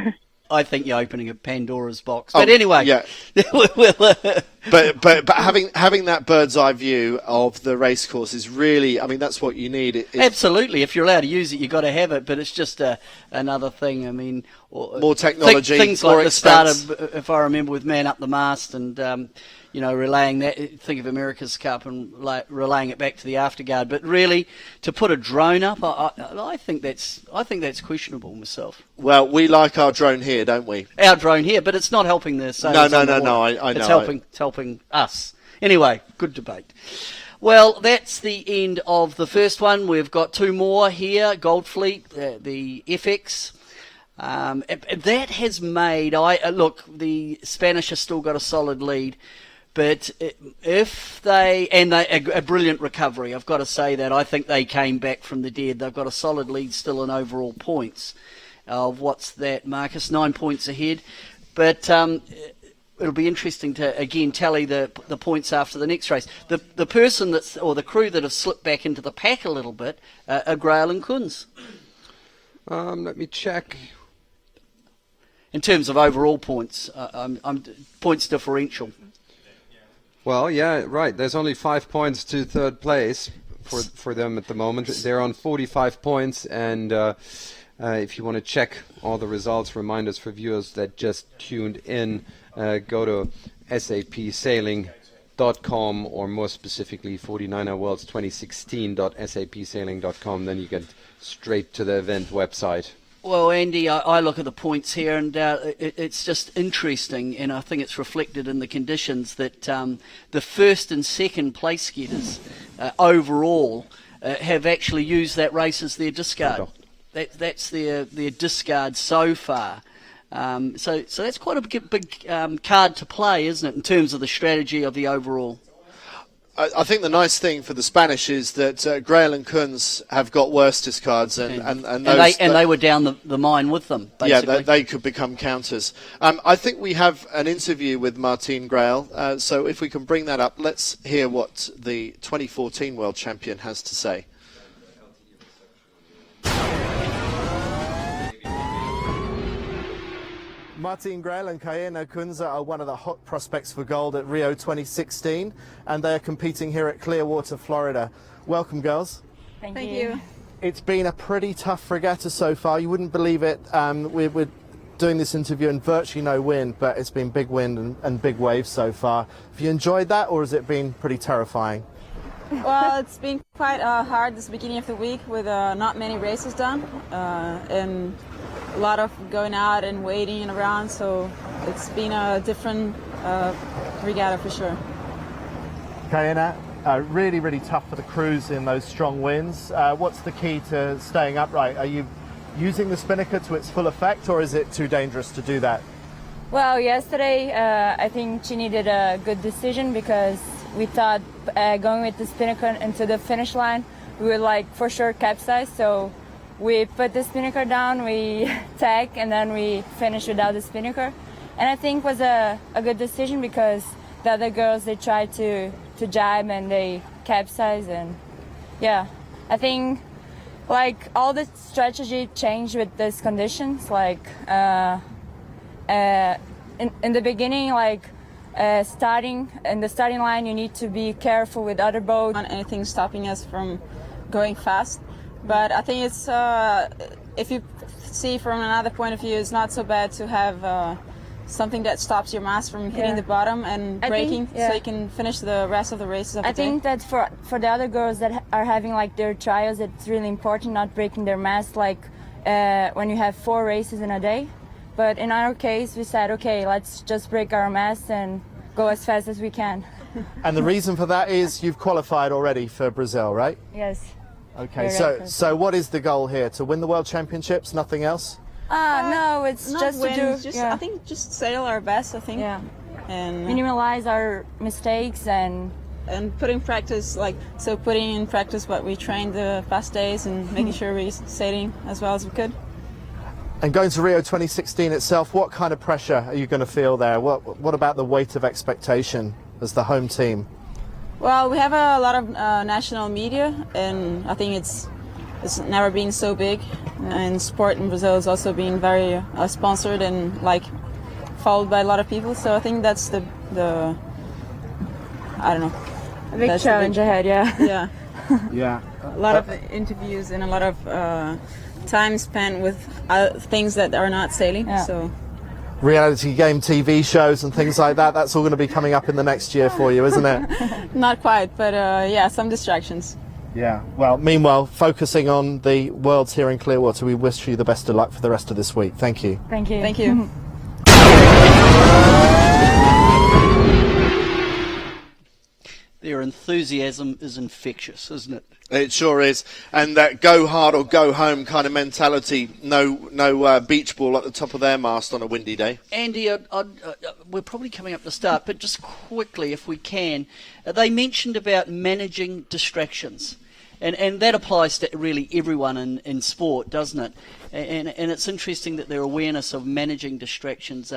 I think you're opening a Pandora's box. But anyway, yeah. but having that bird's eye view of the race course is really, I mean, that's what you need. Absolutely. If you're allowed to use it, you've got to have it. But it's just another thing. I mean, more technology, things more like expense. the start of, if I remember, with Man Up the Mast and relaying that. Think of America's Cup and relaying it back to the afterguard. But really, to put a drone up, I think that's questionable myself. Well, we like our drone here, don't we? Our drone here, but it's not helping the sailors. No. I know. It's helping us. Anyway, good debate. Well, that's the end of the first one. We've got two more here. Goldfleet, the FX. That has made... look, the Spanish have still got a solid lead. But if they... And a brilliant recovery, I've got to say that. I think they came back from the dead. They've got a solid lead still in overall points. What's that, Marcus? 9 points ahead. But... it'll be interesting to, again, tally the points after the next race. The person or the crew that have slipped back into the pack a little bit are Grail and Kunz. Let me check. In terms of overall points, I'm points differential. Well, yeah, right. There's only 5 points to third place for them at the moment. They're on 45 points, and if you want to check all the results, reminders for viewers that just tuned in, go to sapsailing.com, or more specifically 49erworlds2016.sapsailing.com. Then you get straight to the event website. Well, Andy, I look at the points here, and it's just interesting, and I think it's reflected in the conditions that the first and second place getters overall have actually used that race as their discard. That's their discard so far. So that's quite a big card to play, isn't it, in terms of the strategy of the overall? I think the nice thing for the Spanish is that Grail and Kunz have got worse discards, and they were down the mine with them, basically. Yeah, they could become counters. I think we have an interview with Martine Grail, so if we can bring that up, let's hear what the 2014 World Champion has to say. Martine Grail and Cayena Kunze are one of the hot prospects for gold at Rio 2016, and they are competing here at Clearwater, Florida. Welcome, girls. Thank you. It's been a pretty tough regatta so far. You wouldn't believe it. We're doing this interview in virtually no wind, but it's been big wind and big waves so far. Have you enjoyed that, or has it been pretty terrifying? Well, it's been quite hard this beginning of the week with not many races done and a lot of going out and waiting around, so it's been a different regatta for sure. Cayena, really, really tough for the crews in those strong winds. What's the key to staying upright? Are you using the spinnaker to its full effect, or is it too dangerous to do that? Well, yesterday I think she needed a good decision because we thought going with the spinnaker into the finish line, we would like for sure capsize. So we put the spinnaker down, we tag, and then we finish without the spinnaker. And I think it was a good decision because the other girls, they tried to jibe and they capsize. And yeah, I think like all the strategy changed with these conditions. Like in the beginning, like starting in the starting line, you need to be careful with other boats. Not anything stopping us from going fast. But I think it's, if you see from another point of view, it's not so bad to have something that stops your mast from hitting the bottom and breaking, so you can finish the rest of the races of the day. I think that for the other girls that are having like their trials, it's really important not breaking their mast like when you have 4 races in a day. But in our case, we said, okay, let's just break our mast and go as fast as we can. And the reason for that is you've qualified already for Brazil, right? Yes. Okay, so what is the goal here? To win the World Championships, nothing else? No, it's just win, to do. I think just sail our best. I think. Yeah. And minimize our mistakes and put in practice, putting in practice what we trained the past days and making sure we're sailing as well as we could. And going to Rio 2016 itself, what kind of pressure are you going to feel there? What about the weight of expectation as the home team? Well, we have a lot of national media, and I think it's never been so big. And sport in Brazil has also been very sponsored and followed by a lot of people. So I think that's the I don't know. A big challenge ahead, yeah. Yeah. Yeah. A lot of interviews and a lot of time spent with things that are not sailing. Yeah. So. Reality game TV shows and things like that, that's all going to be coming up in the next year for you, isn't it? Not quite, but yeah, some distractions. Yeah. Well, meanwhile, focusing on the Worlds here in Clearwater, we wish you the best of luck for the rest of this week. Thank you. Thank you. Thank you. Their enthusiasm is infectious, isn't it? It sure is, and that go hard or go home kind of mentality. No beach ball at the top of their mast on a windy day. Andy, we're probably coming up to start, but just quickly, if we can, they mentioned about managing distractions, and that applies to really everyone in sport, doesn't it? And it's interesting that their awareness of managing distractions.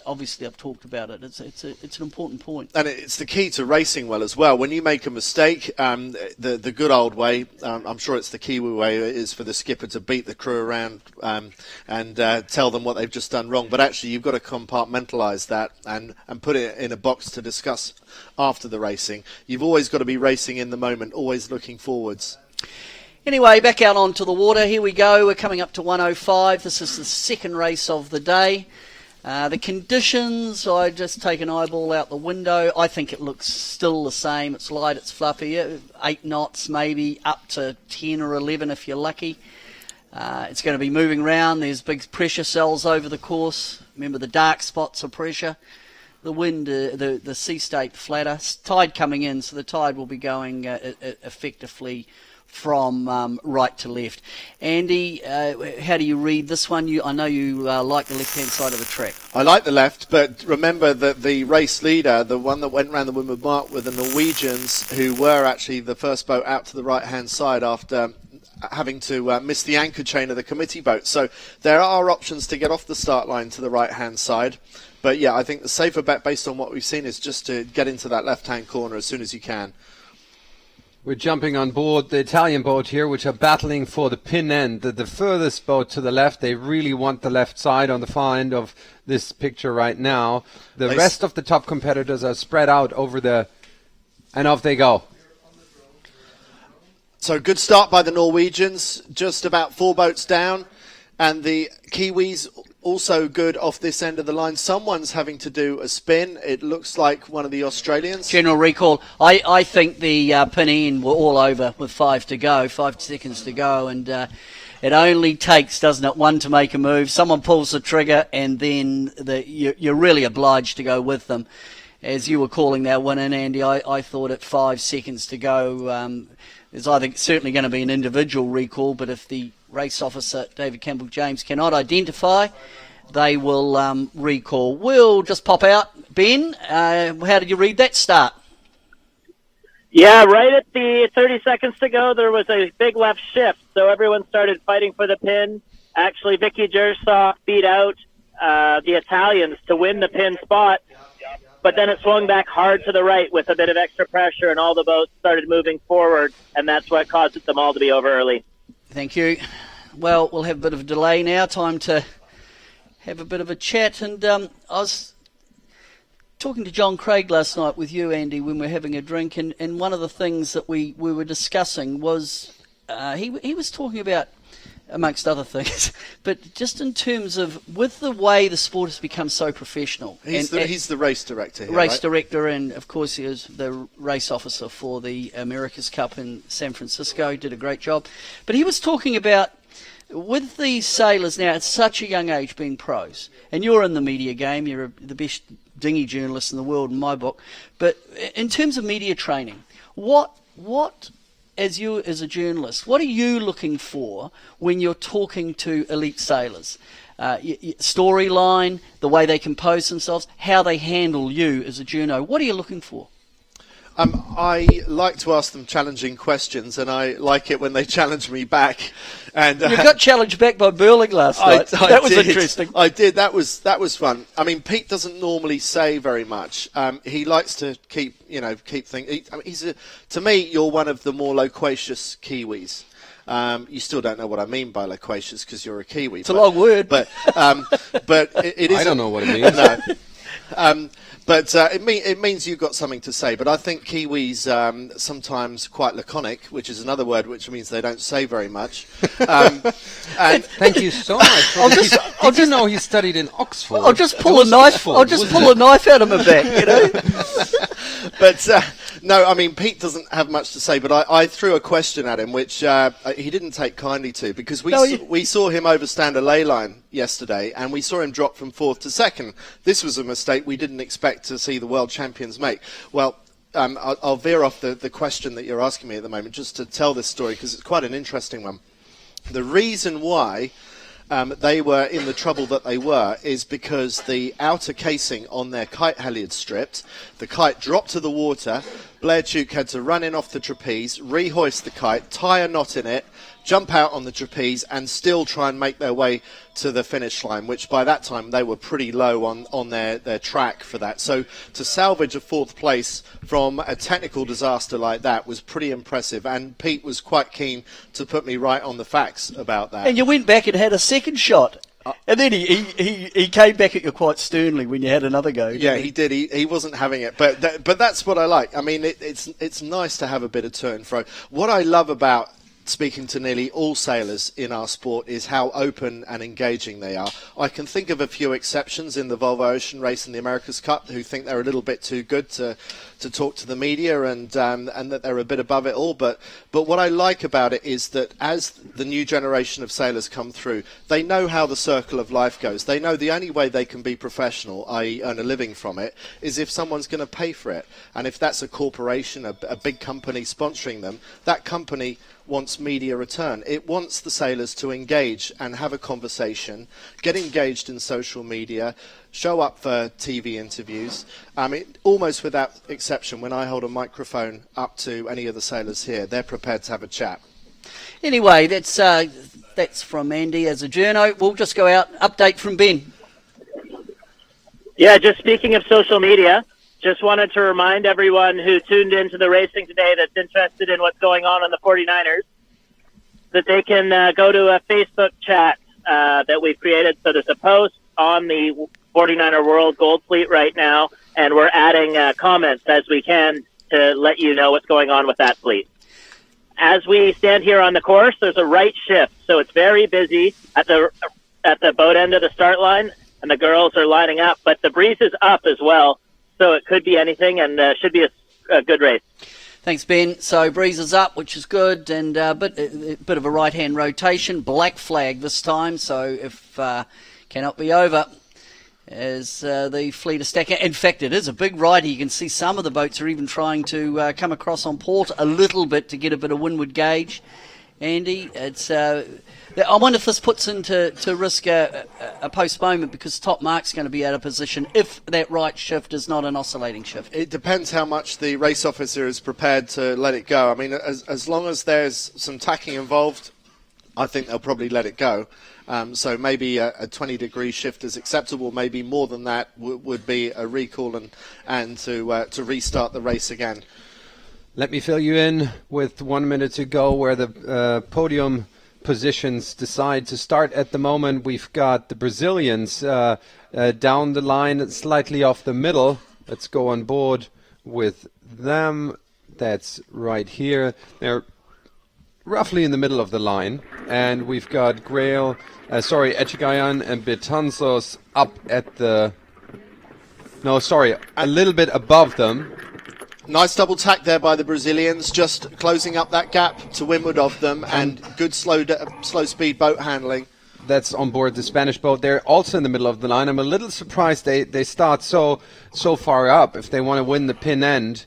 Obviously, I've talked about it. It's an important point, and it's the key to racing well as well. When you make a mistake, the good old way, I'm sure it's the Kiwi way, is for the skipper to beat the crew around and tell them what they've just done wrong. But actually, you've got to compartmentalise that and put it in a box to discuss after the racing. You've always got to be racing in the moment, always looking forwards. Anyway, back out onto the water. Here we go. We're coming up to 105. This is the second race of the day. The conditions, I just take an eyeball out the window. I think it looks still the same. It's light, it's fluffy. 8 knots maybe, up to 10 or 11 if you're lucky. It's going to be moving around. There's big pressure cells over the course. Remember, the dark spots are pressure. The wind, the sea state flatter. Tide coming in, so the tide will be going effectively from right to left. Andy, how do you read this one? I know you like the left-hand side of the track. I like the left, but remember that the race leader, the one that went round the windward mark, were the Norwegians, who were actually the first boat out to the right-hand side after having to miss the anchor chain of the committee boat. So there are options to get off the start line to the right-hand side. But yeah, I think the safer bet based on what we've seen is just to get into that left-hand corner as soon as you can. We're jumping on board the Italian boat here, which are battling for the pin end. The furthest boat to the left, they really want the left side on the far end of this picture right now. The rest of the top competitors are spread out over and off they go. So good start by the Norwegians, just about 4 boats down. And the Kiwis also good off this end of the line. Someone's having to do a spin. It looks like one of the Australians. General recall. I think the pin end were all over with 5 seconds to go. And it only takes, doesn't it, one to make a move. Someone pulls the trigger and then you're really obliged to go with them. As you were calling that one in, Andy, I thought at 5 seconds to go, there's certainly going to be an individual recall, but if the race officer, David Campbell-James, cannot identify they will recall. We'll just pop out. Ben, how did you read that start? Yeah, right at the 30 seconds to go, there was a big left shift, so everyone started fighting for the pin. Actually, Vicky Jersoff beat out the Italians to win the pin spot, but then it swung back hard to the right with a bit of extra pressure, and all the boats started moving forward, and that's what caused them all to be over early. Thank you. Well, we'll have a bit of a delay now. Time to have a bit of a chat. And I was talking to John Craig last night with you, Andy, when we were having a drink, and one of the things that we were discussing was he was talking about, amongst other things, but just in terms of with the way the sport has become so professional. He's the race director here, race right? director, and of course he is the race officer for the America's Cup in San Francisco. He did a great job. But he was talking about with these sailors now at such a young age being pros, and you're in the media game, you're the best dinghy journalist in the world in my book, but in terms of media training, what as a journalist, what are you looking for when you're talking to elite sailors? Storyline, the way they compose themselves, how they handle you as a journo. What are you looking for? I like to ask them challenging questions, and I like it when they challenge me back. And you got challenged back by Burling last night. That was interesting. I did. That was fun. I mean, Pete doesn't normally say very much. He likes to keep things. To me, you're one of the more loquacious Kiwis. You still don't know what I mean by loquacious because you're a Kiwi. It's a long word, but it is. I don't know what it means. No. But it means you've got something to say. But I think Kiwis sometimes quite laconic, which is another word which means they don't say very much. And thank you so much. Did you know he studied in Oxford? I'll just pull a knife. I'll just pull a knife out of my back, But no, I mean Pete doesn't have much to say. But I threw a question at him, which he didn't take kindly to, because we saw him overstand a ley line yesterday, and we saw him drop from 4th to 2nd. This was a mistake we didn't expect to see the world champions make. Well, I'll veer off the question that you're asking me at the moment just to tell this story, because it's quite an interesting one. The reason why they were in the trouble that they were is because the outer casing on their kite halyard stripped. The kite dropped to the water. Blair Tuke had to run in off the trapeze, rehoist the kite, tie a knot in it, jump out on the trapeze, and still try and make their way to the finish line, which by that time they were pretty low on their track for that. So to salvage a 4th place from a technical disaster like that was pretty impressive, and Pete was quite keen to put me right on the facts about that. And you went back and had a second shot. And then he came back at you quite sternly when you had another go. Yeah, he did. He wasn't having it, but that's what I like. I mean, it's nice to have a bit of to and fro. What I love about speaking to nearly all sailors in our sport is how open and engaging they are. I can think of a few exceptions in the Volvo Ocean Race and the America's Cup who think they're a little bit too good to talk to the media and that they're a bit above it all. But what I like about it is that as the new generation of sailors come through, they know how the circle of life goes. They know the only way they can be professional, i.e. earn a living from it, is if someone's going to pay for it. And if that's a corporation, a big company sponsoring them, that company wants media return. It wants the sailors to engage and have a conversation, get engaged in social media, show up for TV interviews. Almost without exception, when I hold a microphone up to any of the sailors here, they're prepared to have a chat. Anyway, that's from Andy as a journo. We'll just go out. Update from Ben. Yeah, just speaking of social media, just wanted to remind everyone who tuned into the racing today that's interested in what's going on the 49ers that they can go to a Facebook chat that we've created. So there's a post on the 49er World Gold Fleet right now, and we're adding comments as we can to let you know what's going on with that fleet. As we stand here on the course, there's a right shift, so it's very busy at the boat end of the start line, and the girls are lining up, but the breeze is up as well. So it could be anything, and should be a good race. Thanks, Ben. So breeze is up, which is good, and a bit of a right-hand rotation. Black flag this time, so if cannot be over as the fleet is stacking. In fact, it is a big ride. You can see some of the boats are even trying to come across on port a little bit to get a bit of windward gauge. Andy. It's I wonder if this puts into risk a postponement, because Top Mark's going to be out of position if that right shift is not an oscillating shift. It depends how much the race officer is prepared to let it go. I mean, as long as there's some tacking involved, I think they'll probably let it go. So maybe a 20-degree shift is acceptable. Maybe more than that would be a recall and to restart the race again. Let me fill you in with 1 minute to go where the podium positions decide to start at the moment. We've got the Brazilians down the line, slightly off the middle. Let's go on board with them. That's right here. They're roughly in the middle of the line. And we've got Echegayan and Betanzos up at a little bit above them. Nice double tack there by the Brazilians, just closing up that gap to windward of them, and good slow speed boat handling. That's on board the Spanish boat. They're also in the middle of the line. I'm a little surprised they start so far up if they want to win the pin end.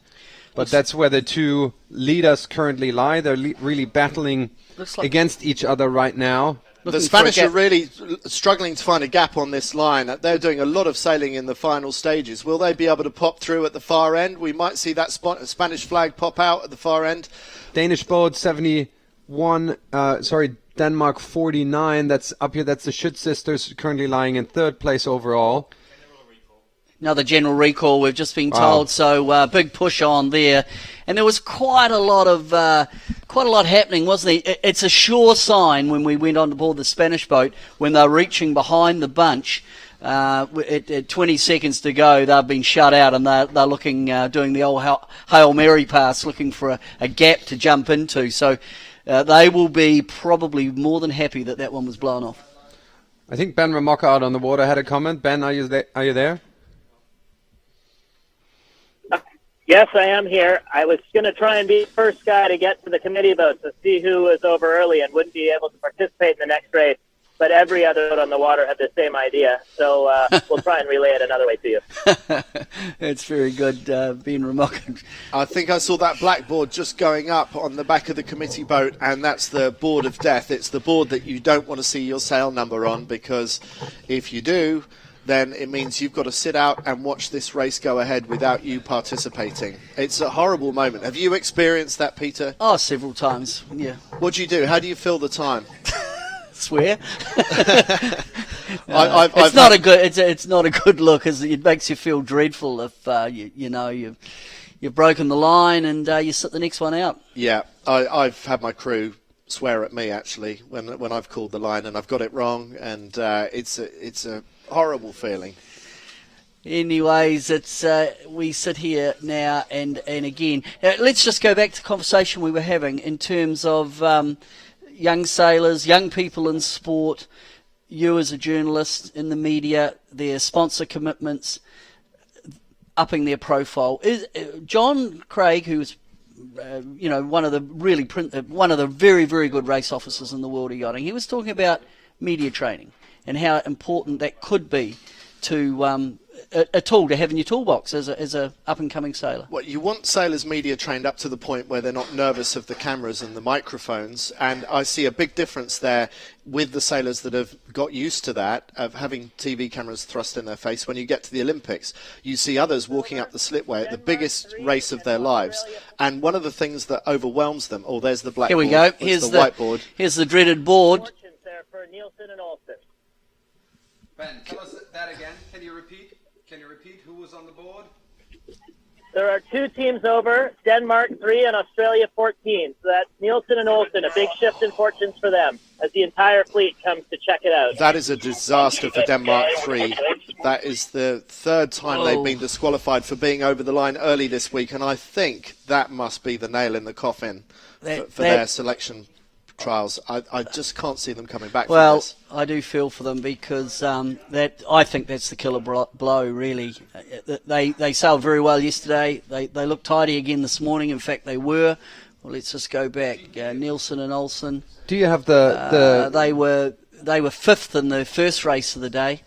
But that's where the two leaders currently lie. They're really battling against each other right now. The Spanish are really struggling to find a gap on this line. They're doing a lot of sailing in the final stages. Will they be able to pop through at the far end? We might see that Spanish flag pop out at the far end. Danish boat 71, Denmark 49. That's up here. That's the Schutt sisters currently lying in third place overall. Another general recall, we've just been told. So big push on there, and there was quite a lot happening, wasn't there? It's a sure sign when we went on board the Spanish boat, when they're reaching behind the bunch at 20 seconds to go, they've been shut out, and they're looking, doing the old Hail Mary pass, looking for a gap to jump into. So they will be probably more than happy that one was blown off. I think Ben Ramoka out on the water had a comment. Ben, are you there? Yes, I am here. I was going to try and be the first guy to get to the committee boat to see who was over early and wouldn't be able to participate in the next race. But every other boat on the water had the same idea. So we'll try and relay it another way to you. It's very good, being remarkable. I think I saw that blackboard just going up on the back of the committee boat, and that's the board of death. It's the board that you don't want to see your sail number on, because if you do, then it means you've got to sit out and watch this race go ahead without you participating. It's a horrible moment. Have you experienced that, Peter? Oh, several times, yeah. What do you do? How do you fill the time? Swear. It's not a good look. It makes you feel dreadful if you've broken the line and you sit the next one out. Yeah, I've had my crew swear at me actually when I've called the line and I've got it wrong, and it's a horrible feeling. Anyways, it's we sit here now and again. Let's just go back to the conversation we were having in terms of young sailors, young people in sport, you as a journalist in the media, their sponsor commitments, upping their profile. Is John Craig, who's one of the very, very good race officers in the world of yachting, he was talking about media training and how important that could be to a tool to have in your toolbox as a up-and-coming sailor. Well, you want sailors media trained up to the point where they're not nervous of the cameras and the microphones, and I see a big difference there with the sailors that have got used to that, of having TV cameras thrust in their face. When you get to the Olympics, you see others walking up the slipway at the biggest race of their lives, and one of the things that overwhelms them, there's the blackboard. Here we go. Here's the whiteboard. Here's the dreaded board. There for Nielsen and Olsen. Ben, tell us that again. Can you repeat who was on the board? There are two teams over, Denmark 3 and Australia 14. So that's Nielsen and Olsen, a big shift in fortunes for them as the entire fleet comes to check it out. That is a disaster for Denmark 3. That is the third time they've been disqualified for being over the line early this week, and I think that must be the nail in the coffin for their selection trials. I just can't see them coming back from this. Well, I do feel for them because I think that's the killer blow, really. They sailed very well yesterday. They looked tidy again this morning. In fact, they were. Well, let's just go back. Nielsen and Olsen. Do you have the They were fifth in the first race of the day.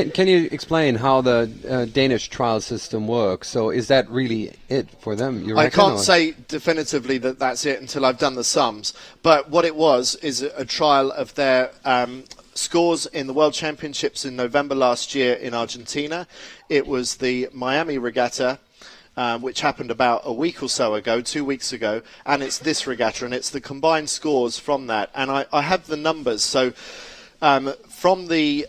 Can you explain how the Danish trial system works? So is that really it for them? You I reckon, can't or? say definitively that that's it until I've done the sums. But what it was is a trial of their scores in the World Championships in November last year in Argentina. It was the Miami Regatta, which happened about a week or so ago, 2 weeks ago, and it's this regatta, and it's the combined scores from that. And I have the numbers. So from the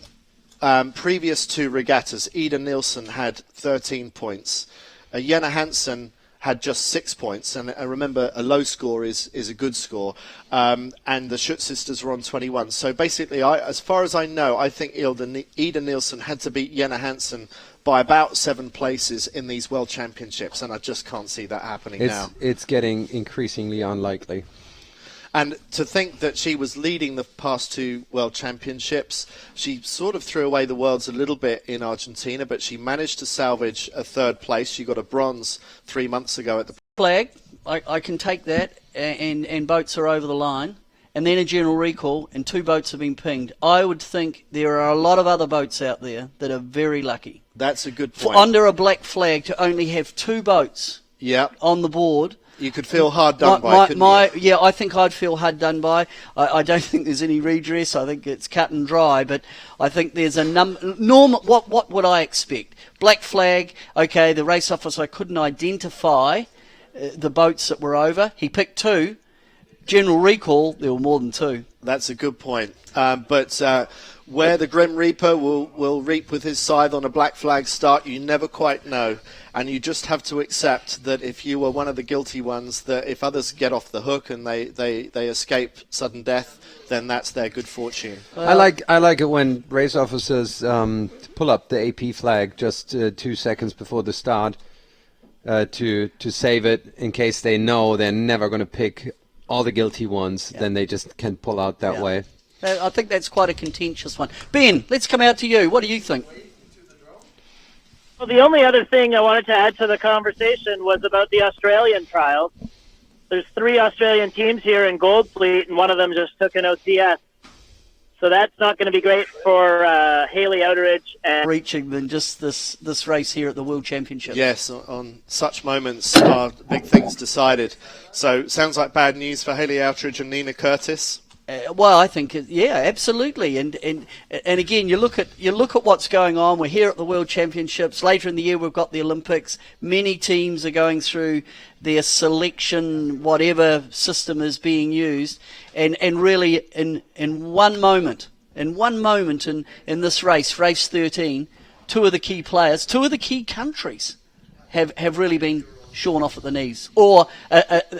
previous two regattas, Ida Nielsen had 13 points. Jenna Hansen had just 6 points, and remember, a low score is a good score. And the Schutt sisters were on 21. So basically, as far as I know, I think Ida Nielsen had to beat Jenna Hansen by about 7 places in these World Championships, and I just can't see that happening now. It's getting increasingly unlikely. And to think that she was leading the past 2 World Championships, she sort of threw away the worlds a little bit in Argentina, but she managed to salvage a 3rd place. She got a bronze 3 months ago at the Flag, I can take that, and boats are over the line, and then a general recall, and 2 boats have been pinged. I would think there are a lot of other boats out there that are very lucky. That's a good point. Under a black flag, to only have 2 boats on the board. You could feel hard done by, couldn't you? Yeah, I think I'd feel hard done by. I don't think there's any redress. I think it's cut and dry. But I think there's a normal. What would I expect? Black flag. Okay, the race officer couldn't identify the boats that were over. He picked 2. General recall, there were more than 2. That's a good point. But where the Grim Reaper will reap with his scythe on a black flag start, you never quite know. And you just have to accept that if you were one of the guilty ones, that if others get off the hook and they escape sudden death, then that's their good fortune. I like it when race officers pull up the AP flag just 2 seconds before the start to save it in case they know they're never going to pick all the guilty ones. Then they just can pull out that way. I think that's quite a contentious one. Ben, let's come out to you. What do you think? Well, the only other thing I wanted to add to the conversation was about the Australian trials. There's 3 Australian teams here in Gold Fleet, and one of them just took an OCS. So that's not going to be great for Haley Outteridge. And reaching than just this race here at the World Championship. Yes, on such moments are big things decided. So sounds like bad news for Haley Outteridge and Nina Curtis. Well, I think, absolutely, and again, you look at what's going on. We're here at the World Championships. Later in the year, we've got the Olympics. Many teams are going through their selection, whatever system is being used, and really in one moment in this race 13, 2 of the key players, 2 of the key countries have really been shorn off at the knees, or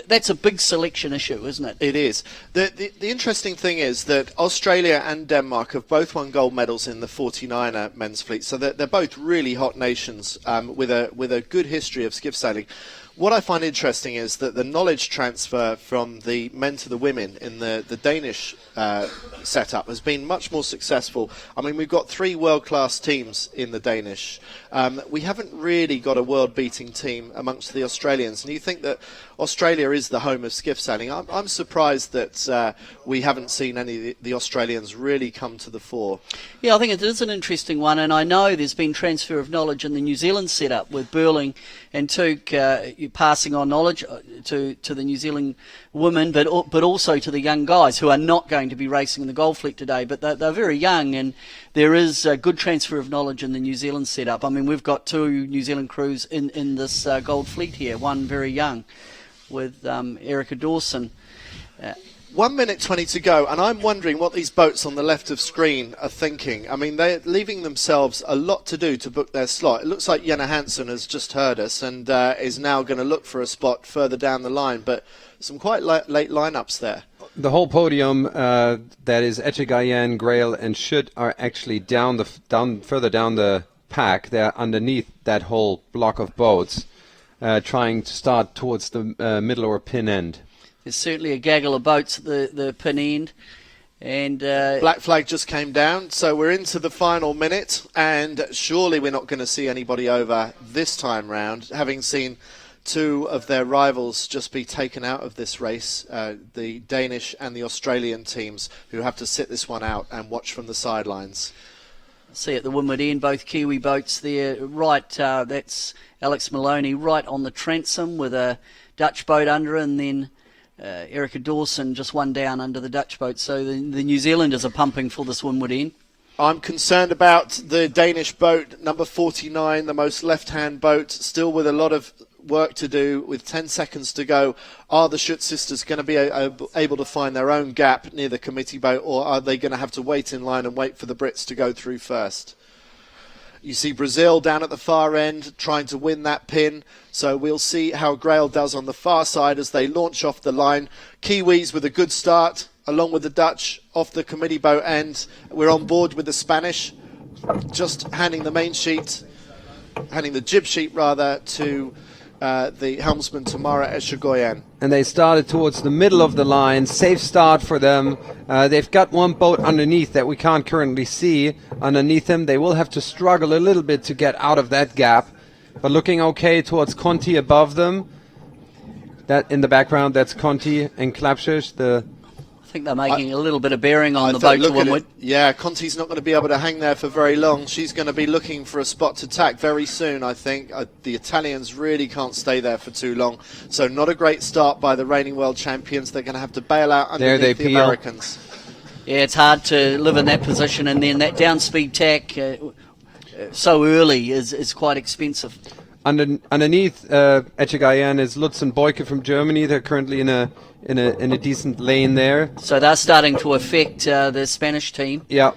that's a big selection issue, isn't it? It is. The interesting thing is that Australia and Denmark have both won gold medals in the 49er men's fleet, so they're both really hot nations with a good history of skiff sailing. What I find interesting is that the knowledge transfer from the men to the women in the Danish setup has been much more successful. I mean, we've got 3 world-class teams in the Danish. We haven't really got a world-beating team amongst the Australians, and you think that Australia is the home of skiff sailing. I'm surprised that we haven't seen any of the Australians really come to the fore. Yeah, I think it is an interesting one, and I know there's been transfer of knowledge in the New Zealand setup with Burling and Tuke passing on knowledge to the New Zealand women, but also to the young guys who are not going to be racing in the Gold Fleet today, but they're very young, and there is a good transfer of knowledge in the New Zealand setup. I mean, we've got 2 New Zealand crews in this Gold Fleet here, one very young with Erica Dawson. 1 minute 20 to go, and I'm wondering what these boats on the left of screen are thinking. I mean, they're leaving themselves a lot to do to book their slot. It looks like Jenna Hansen has just heard us and is now going to look for a spot further down the line, but some quite late lineups there. The whole podium, that is Etchegayen, Grail, and Schutt, are actually further down the pack. They're underneath that whole block of boats, trying to start towards the middle or pin end. There's certainly a gaggle of boats at the pin end. And black flag just came down, so we're into the final minute, and surely we're not going to see anybody over this time round, having seen 2 of their rivals just be taken out of this race, the Danish and the Australian teams, who have to sit this one out and watch from the sidelines. See at the windward end, both Kiwi boats there. Right, that's Alex Maloney right on the transom with a Dutch boat under her, and then Erica Dawson just one down under the Dutch boat. So the New Zealanders are pumping for this windward end. I'm concerned about the Danish boat, number 49, the most left-hand boat, still with a lot of work to do with 10 seconds to go. Are the Schutt sisters going to be able to find their own gap near the committee boat, or are they going to have to wait in line and wait for the Brits to go through first? You see Brazil down at the far end trying to win that pin, so we'll see how Grail does on the far side as they launch off the line. Kiwis with a good start along with the Dutch off the committee boat end. We're on board with the Spanish, just handing the jib sheet rather to the helmsman Tamara Echegoyen. And they started towards the middle of the line. Safe start for them. They've got one boat underneath that we can't currently see underneath them. They will have to struggle a little bit to get out of that gap, but looking okay towards Conti above them. That in the background, that's Conti and Klapschers, I think they're making a little bit of bearing on the boat to windward. Yeah, Conti's not going to be able to hang there for very long. She's going to be looking for a spot to tack very soon, I think. The Italians really can't stay there for too long. So not a great start by the reigning world champions. They're going to have to bail out underneath the Americans. Yeah, it's hard to live in that position, and then that downspeed tack so early is quite expensive. Underneath Echegayen is Lutz and Boyke from Germany. They're currently in a decent lane there. So they're starting to affect the Spanish team. Yeah,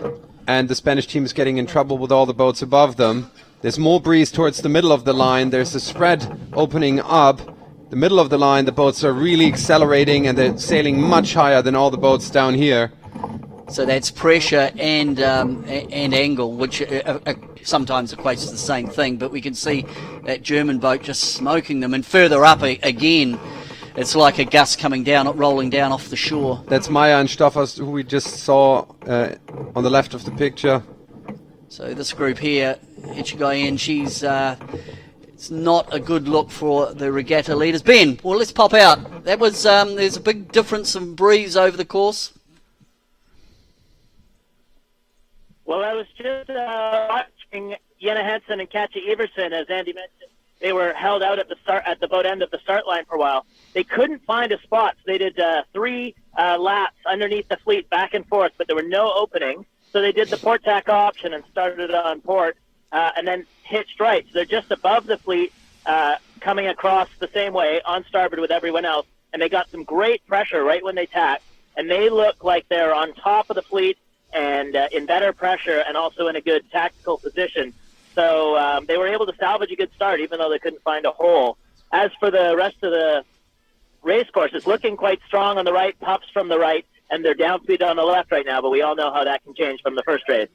and the Spanish team is getting in trouble with all the boats above them. There's more breeze towards the middle of the line. There's a spread opening up. The middle of the line, the boats are really accelerating, and they're sailing much higher than all the boats down here. So that's pressure and angle, which sometimes equates to the same thing. But we can see that German boat just smoking them. And further up again, it's like a gust coming down, rolling down off the shore. That's Maya and Stoffers, who we just saw on the left of the picture. So this group here, Echegayen, she's... it's not a good look for the regatta leaders. Ben, well, let's pop out. That was there's a big difference in breeze over the course. Well, I was just watching Jenna Hansen and Katja Everson, as Andy mentioned. They were held out at the boat end of the start line for a while. They couldn't find a spot. So they did 3 laps underneath the fleet back and forth, but there were no openings. So they did the port tack option and started on port, and then hitched right. So they're just above the fleet, coming across the same way on starboard with everyone else. And they got some great pressure right when they tacked. And they look like they're on top of the fleet and in better pressure and also in a good tactical position. So they were able to salvage a good start, even though they couldn't find a hole. As for the rest of the race course, it's looking quite strong on the right, puffs from the right, and they're downspeed on the left right now, but we all know how that can change from the first race.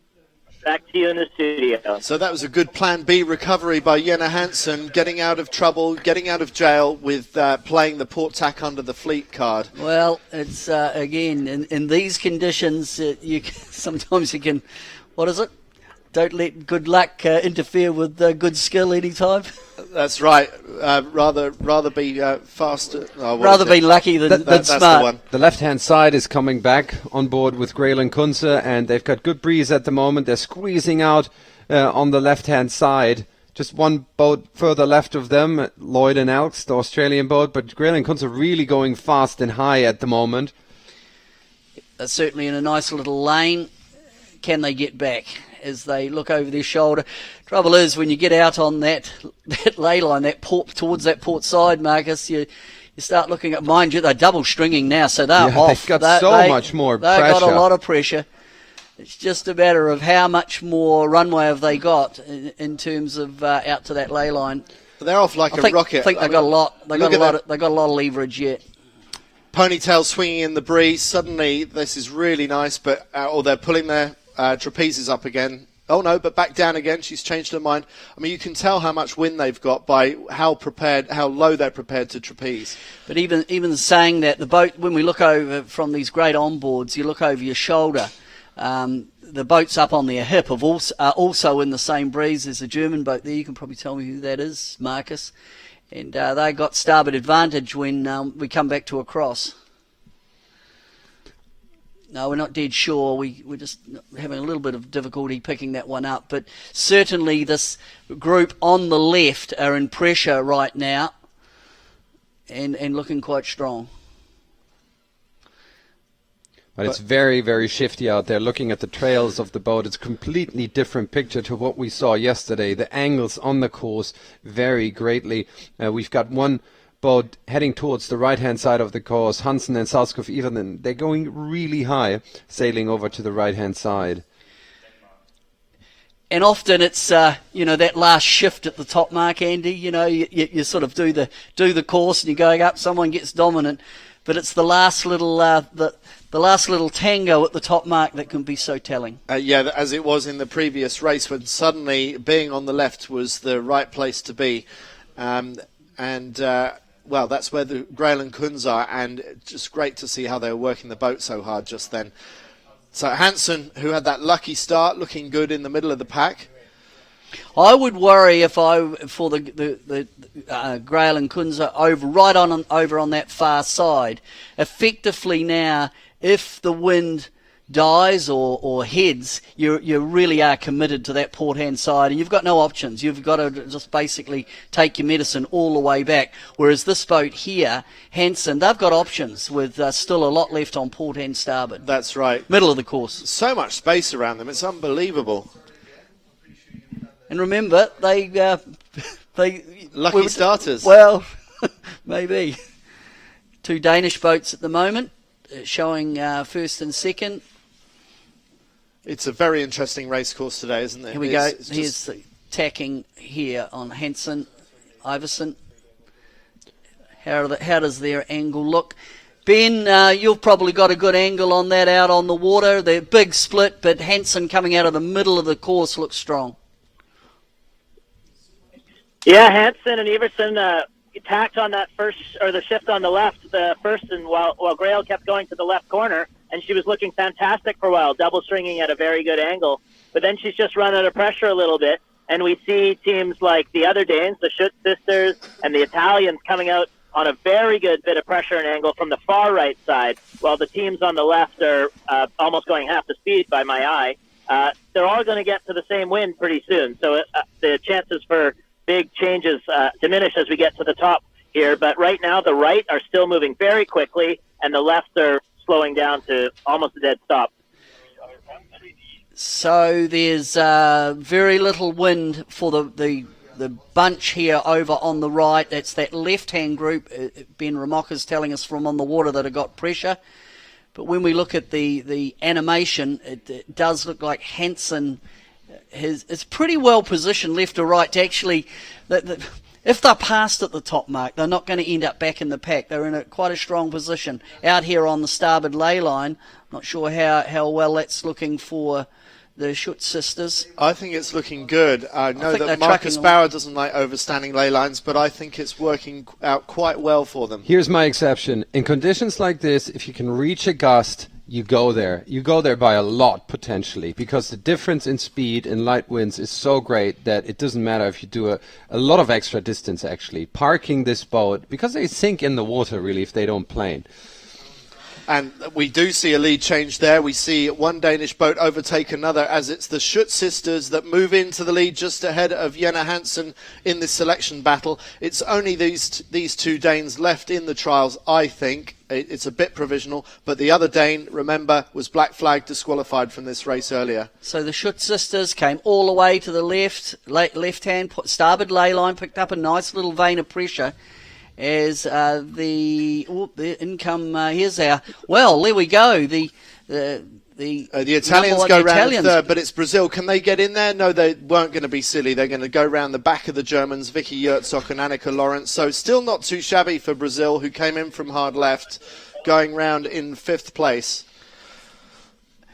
Back to you in the studio. So that was a good Plan B recovery by Jenna Hansen, getting out of trouble, getting out of jail with playing the port tack under the fleet card. Well, it's again in these conditions, sometimes you can, what is it? Don't let good luck interfere with good skill anytime. That's right. Rather be faster. Rather be lucky than smart. That's the one. The left-hand side is coming back on board with Grail and Kunze, and they've got good breeze at the moment. They're squeezing out on the left-hand side. Just one boat further left of them, Lloyd and Elks, the Australian boat, but Grail and Kunze really going fast and high at the moment. They're certainly in a nice little lane. Can they get back as they look over their shoulder? Trouble is, when you get out on that lay line, towards that port side, Marcus, you start looking at, mind you, they're double stringing now, so they're off. They've got much more pressure. They've got a lot of pressure. It's just a matter of how much more runway have they got in terms of out to that lay line. They're off like a rocket. I think they've got a lot. They've got a lot of leverage yet. Ponytail swinging in the breeze. Suddenly, this is really nice, but they're pulling their trapezes up again. Oh no, but back down again. She's changed her mind. I mean, you can tell how much wind they've got by how low they're prepared to trapeze. But even saying that, the boat, when we look over from these great onboards, you look over your shoulder. The boats up on their hip are also in the same breeze. There's a German boat there. You can probably tell me who that is, Marcus. And they got starboard advantage when we come back to a cross. No, we're not dead sure. We're just having a little bit of difficulty picking that one up. But certainly this group on the left are in pressure right now and looking quite strong. But it's very, very shifty out there. Looking at the trails of the boat, it's a completely different picture to what we saw yesterday. The angles on the course vary greatly. We've got one boat heading towards the right-hand side of the course. Hansen and Salskov even, they're going really high, sailing over to the right-hand side. And often it's that last shift at the top mark, Andy. You sort of do the course and you're going up. Someone gets dominant, but it's the last little the last little tango at the top mark that can be so telling. As it was in the previous race, when suddenly being on the left was the right place to be, well, that's where the Grail and Kunz are, and just great to see how they were working the boat so hard just then. So Hansen, who had that lucky start, looking good in the middle of the pack. I would worry if for the Grail and Kunz are over on that far side. Effectively now, if the wind dies or heads, you really are committed to that port-hand side, and you've got no options. You've got to just basically take your medicine all the way back. Whereas this boat here, Hansen, they've got options with still a lot left on port-hand starboard. That's right. Middle of the course. So much space around them. It's unbelievable. And remember, they lucky starters. Well, maybe. 2 Danish boats at the moment, showing first and second. It's a very interesting race course today, isn't it? Here we go. Here's the tacking here on Hansen, Iverson. How does their angle look? Ben, you've probably got a good angle on that out on the water. They're big split, but Hansen coming out of the middle of the course looks strong. Yeah, Hansen and Everson tacked on that first, or the shift on the left, and while Grail kept going to the left corner, and she was looking fantastic for a while, double stringing at a very good angle. But then she's just run out of pressure a little bit, and we see teams like the other Danes, the Schutz sisters, and the Italians coming out on a very good bit of pressure and angle from the far right side, while the teams on the left are almost going half the speed by my eye. They're all going to get to the same wind pretty soon, so the chances for big changes diminish as we get to the top here. But right now, the right are still moving very quickly, and the left are slowing down to almost a dead stop. So there's very little wind for the bunch here over on the right. That's that left-hand group. Ben Ramoka's telling us from on the water that have got pressure. But when we look at the animation, it does look like Hansen is pretty well positioned left to right to actually... If they're past at the top mark, they're not going to end up back in the pack. They're in quite a strong position out here on the starboard ley line. Not sure how well that's looking for the Schutz sisters. I think it's looking good. I know that Marcus Bauer doesn't like overstanding ley lines, but I think it's working out quite well for them. Here's my exception. In conditions like this, if you can reach a gust, you go there. You go there by a lot, potentially, because the difference in speed in light winds is so great that it doesn't matter if you do a lot of extra distance, actually. Parking this boat, because they sink in the water, really, if they don't plane. And we do see a lead change there. We see one Danish boat overtake another as it's the Schutz sisters that move into the lead just ahead of Jenna Hansen in this selection battle. It's only these 2 Danes left in the trials, I think. It's a bit provisional, but the other Dane, remember, was black flag disqualified from this race earlier. So the Schutz sisters came all the way to the left-hand starboard ley line, picked up a nice little vein of pressure. As the income, here's our, well, there we go. The Italians go round third, but it's Brazil. Can they get in there? No, they weren't going to be silly. They're going to go round the back of the Germans, Vicky Yurtzok and Annika Lawrence. So still not too shabby for Brazil, who came in from hard left, going round in 5th place.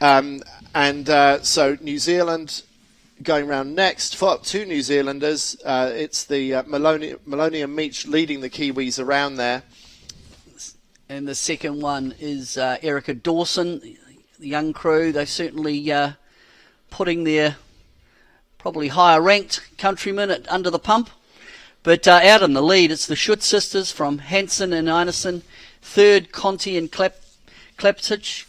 So New Zealand going round next. 2 New Zealanders. It's the Maloney and Meach leading the Kiwis around there. And the second one is Erica Dawson, the young crew. They're certainly putting their probably higher ranked countrymen under the pump. But out in the lead, it's the Schutz sisters from Hansen and Einarson. Third, Conti and Klaptich.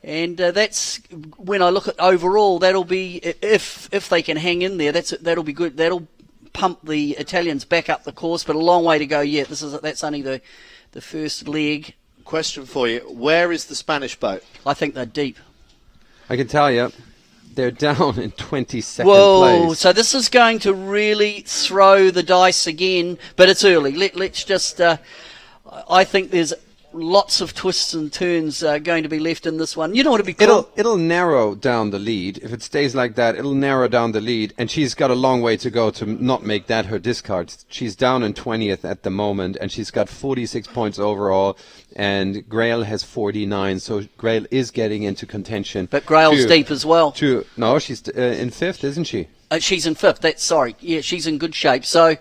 And that's when I look at overall. That'll be if they can hang in there. That'll be good. That'll pump the Italians back up the course, but a long way to go yet. That's only the first leg. Question for you: where is the Spanish boat? I think they're deep. I can tell you, they're down in 22nd Whoa! place. So this is going to really throw the dice again, but it's early. Let's just. I think there's lots of twists and turns going to be left in this one. You know what would be cool? It'll narrow down the lead. If it stays like that, it'll narrow down the lead, and she's got a long way to go to not make that her discard. She's down in 20th at the moment, and she's got 46 points overall, and Grail has 49, so Grail is getting into contention. But Grail's deep as well. No, she's in 5th, isn't she? She's in 5th. Yeah, she's in good shape. So.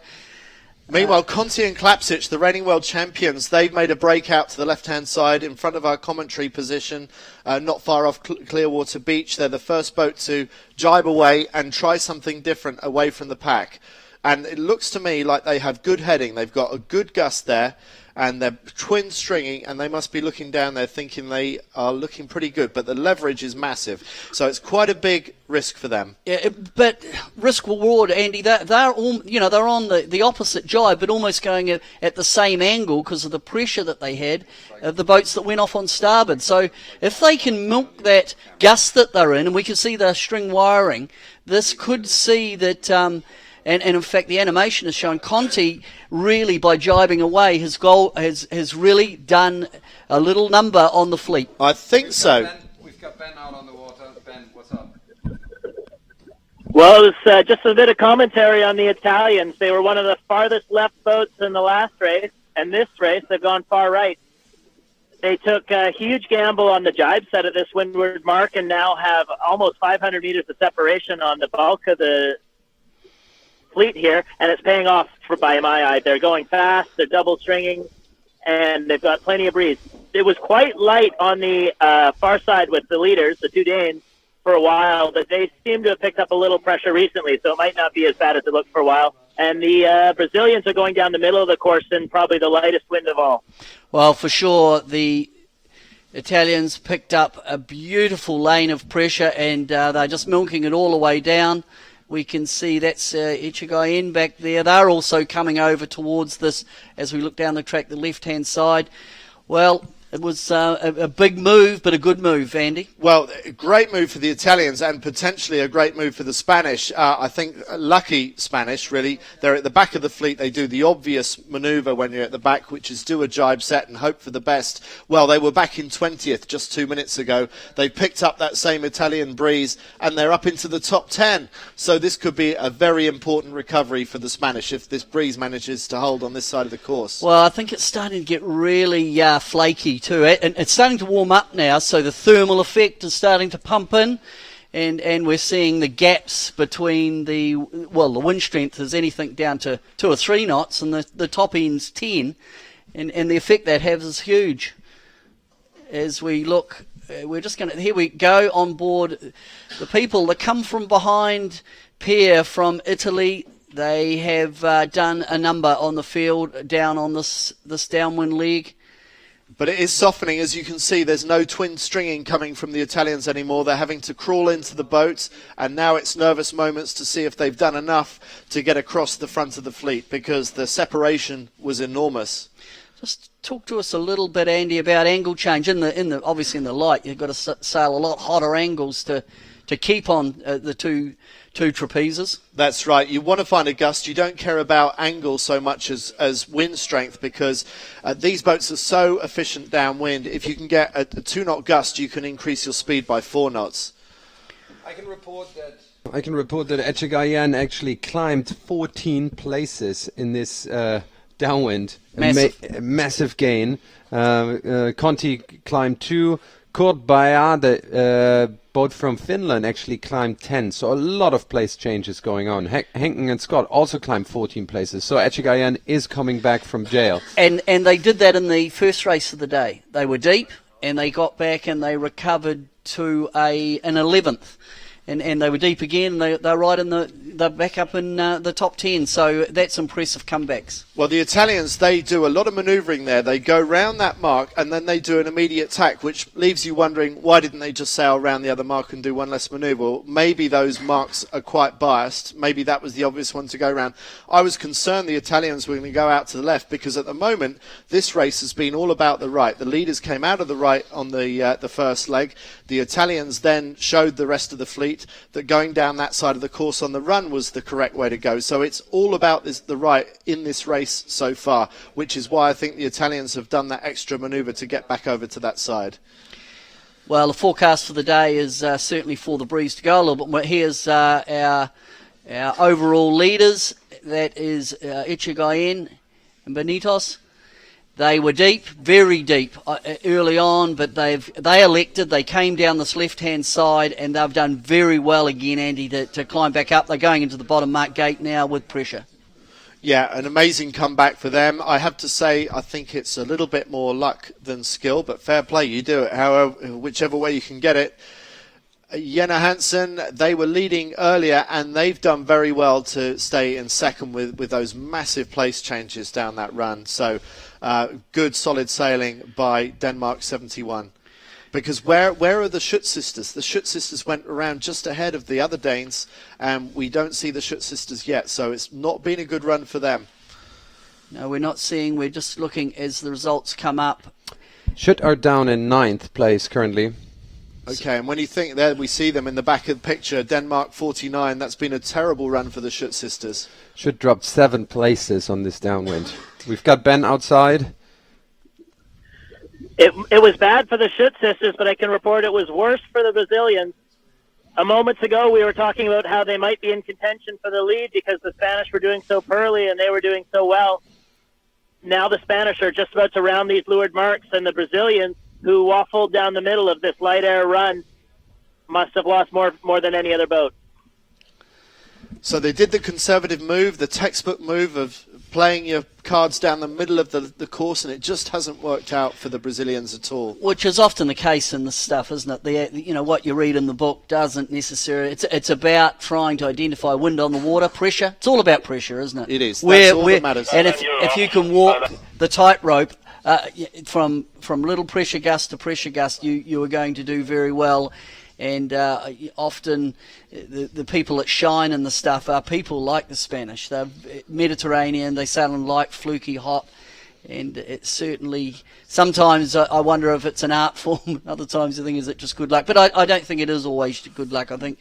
Meanwhile, Conti and Klapsic, the reigning world champions, they've made a breakout to the left-hand side in front of our commentary position, not far off Clearwater Beach. They're the first boat to jibe away and try something different away from the pack. And it looks to me like they have good heading. They've got a good gust there, and they're twin stringing, and they must be looking down there thinking they are looking pretty good. But the leverage is massive, so it's quite a big risk for them. Yeah, but risk reward, Andy. They're all, they're on the opposite jibe, but almost going at the same angle because of the pressure that they had of the boats that went off on starboard. So if they can milk that gust that they're in, and we can see their string wiring, this could see that. And in fact, the animation has shown Conti really, by jibing away, has really done a little number on the fleet. I think so. We've got Ben out on the water. Ben, what's up? Well, it's just a bit of commentary on the Italians. They were one of the farthest left boats in the last race, and this race they've gone far right. They took a huge gamble on the jibe set of this windward mark and now have almost 500 meters of separation on the bulk of the fleet here, and it's paying off by my eye. They're going fast, they're double stringing, and they've got plenty of breeze. It was quite light on the far side with the leaders, the two Danes, for a while, but they seem to have picked up a little pressure recently, so it might not be as bad as it looked for a while. And the Brazilians are going down the middle of the course in probably the lightest wind of all. Well, for sure, the Italians picked up a beautiful lane of pressure, and they're just milking it all the way down. We can see that's Ichigai back there. They're also coming over towards this as we look down the track, the left-hand side. Well, it was a big move, but a good move, Andy. Well, a great move for the Italians and potentially a great move for the Spanish. I think lucky Spanish, really. They're at the back of the fleet. They do the obvious manoeuvre when you're at the back, which is do a jibe set and hope for the best. Well, they were back in 20th just 2 minutes ago. They picked up that same Italian breeze, and they're up into the top 10. So this could be a very important recovery for the Spanish if this breeze manages to hold on this side of the course. Well, I think it's starting to get really flaky too, and it's starting to warm up now, so the thermal effect is starting to pump in, and we're seeing the gaps between the wind strength is anything down to 2 or 3 knots, and the top end's 10, and the effect that has is huge. As we look, we're just going to, here we go on board the people that come from behind. Pierre from Italy, they have done a number on the field down on this downwind leg. But it is softening. As you can see, there's no twin stringing coming from the Italians anymore. They're having to crawl into the boat, and now it's nervous moments to see if they've done enough to get across the front of the fleet, because the separation was enormous. Just talk to us a little bit, Andy, about angle change. Obviously in the light, you've got to sail a lot hotter angles to keep on the two trapezes. That's right. You want to find a gust. You don't care about angle so much as wind strength, because these boats are so efficient downwind. If you can get a 2-knot gust, you can increase your speed by 4 knots. I can report that Echegayan actually climbed 14 places in this downwind. Massive gain. Conti climbed 2. Kurt Bayer, the boat from Finland, actually climbed 10. So a lot of place changes going on. Henken and Scott also climbed 14 places. So Echegayan is coming back from jail. And they did that in the first race of the day. They were deep, and they got back and they recovered to an 11th. And they were deep again, and they're right in the they're back up in the top 10. So that's impressive comebacks. Well, the Italians, they do a lot of manoeuvring there. They go round that mark and then they do an immediate tack, which leaves you wondering, why didn't they just sail around the other mark and do one less manoeuvre? Well, maybe those marks are quite biased. Maybe that was the obvious one to go round. I was concerned the Italians were going to go out to the left because at the moment, this race has been all about the right. The leaders came out of the right on the first leg. The Italians then showed the rest of the fleet that going down that side of the course on the run was the correct way to go. So it's all about the right in this race so far, which is why I think the Italians have done that extra manoeuvre to get back over to that side. Well, the forecast for the day is certainly for the breeze to go a little bit more. Here's our overall leaders. That is Echegayen and Benitez. They were deep, very deep early on, but they came down this left-hand side, and they've done very well again, Andy, to climb back up. They're going into the bottom mark gate now with pressure. Yeah, an amazing comeback for them. I have to say, I think it's a little bit more luck than skill, but fair play, you do it whichever way you can get it. Jenna Hansen, they were leading earlier, and they've done very well to stay in second with those massive place changes down that run. So good, solid sailing by Denmark 71. Because where are the Schutt sisters? The Schutt sisters went around just ahead of the other Danes, and we don't see the Schutt sisters yet. So it's not been a good run for them. No, we're not seeing. We're just looking as the results come up. Schutt are down in 9th place currently. Okay, and when you think there, we see them in the back of the picture, Denmark 49. That's been a terrible run for the Schutt sisters. Schutt dropped 7 places on this downwind. We've got Ben outside. It was bad for the Schutt sisters, but I can report it was worse for the Brazilians. A moment ago, we were talking about how they might be in contention for the lead because the Spanish were doing so poorly and they were doing so well. Now the Spanish are just about to round these leeward marks, and the Brazilians, who waffled down the middle of this light air run, must have lost more than any other boat. So they did the conservative move, the textbook move of playing your cards down the middle of the course, and it just hasn't worked out for the Brazilians at all. Which is often the case in this stuff, isn't it? What you read in the book doesn't necessarily. It's about trying to identify wind on the water, pressure. It's all about pressure, isn't it? It is. That's all that matters. And if you can walk the tightrope from little pressure gust to pressure gust, you are going to do very well. And often the people that shine in the stuff are people like the Spanish. They're Mediterranean, they sail in light, fluky, hot, and it's certainly, sometimes I wonder if it's an art form, other times I think is it just good luck. But I don't think it is always good luck. I think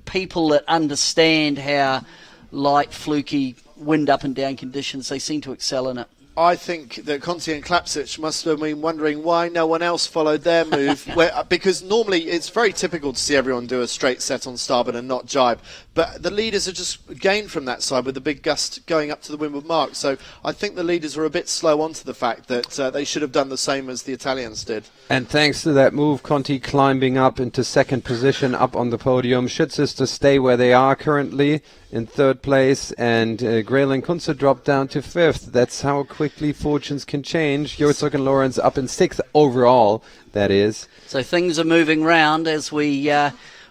people that understand how light, fluky, wind up and down conditions, they seem to excel in it. I think that Conti and Klapsic must have been wondering why no one else followed their move, because normally it's very typical to see everyone do a straight set on starboard and not jibe. But the leaders are just gained from that side with the big gust going up to the windward mark. So I think the leaders were a bit slow onto the fact that they should have done the same as the Italians did. And thanks to that move, Conti climbing up into second position up on the podium. Schutt sisters stay where they are currently in third place, and Grail and Kunze dropped down to fifth. That's how quickly fortunes can change. Jozek and Lawrence up in sixth overall, that is. So things are moving round as we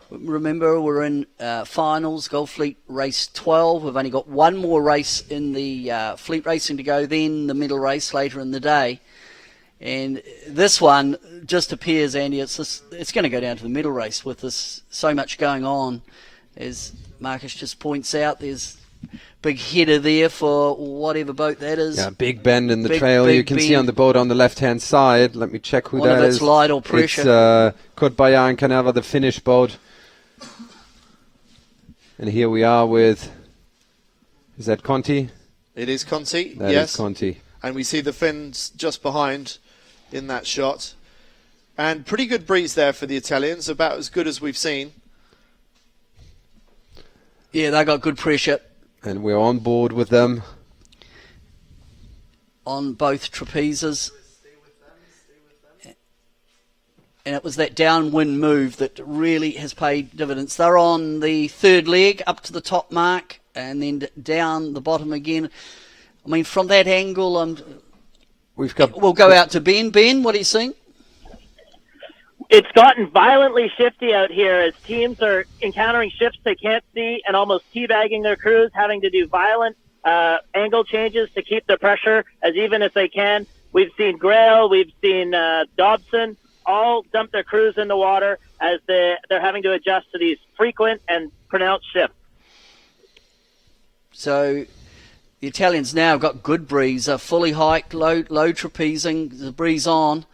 remember we're in finals, Gulf Fleet Race 12. We've only got one more race in the fleet racing to go, then the middle race later in the day. And this one just appears, Andy, it's going to go down to the middle race with this so much going on. As Marcus just points out, there's big header there for whatever boat that is. Yeah, big bend in the trail. You can see on the boat on the left-hand side. Let me check who that is. One of it's light or pressure. It's Kurt and Canava, the Finnish boat. And here we are with, is that Conti? It is Conti, That yes. is Conti. And we see the Finns just behind in that shot. And pretty good breeze there for the Italians, about as good as we've seen. Yeah, they got good pressure. And we're on board with them. On both trapezes. And it was that downwind move that really has paid dividends. They're on the third leg up to the top mark and then down the bottom again. I mean, from that angle, we'll go out to Ben. Ben, what are you seeing? It's gotten violently shifty out here as teams are encountering shifts they can't see and almost teabagging their crews, having to do violent angle changes to keep the pressure as even as they can. We've seen Grail, we've seen Dobson all dump their crews in the water as they're having to adjust to these frequent and pronounced shifts. So the Italians now have got good breeze, fully hiked, low trapezing, the breeze on.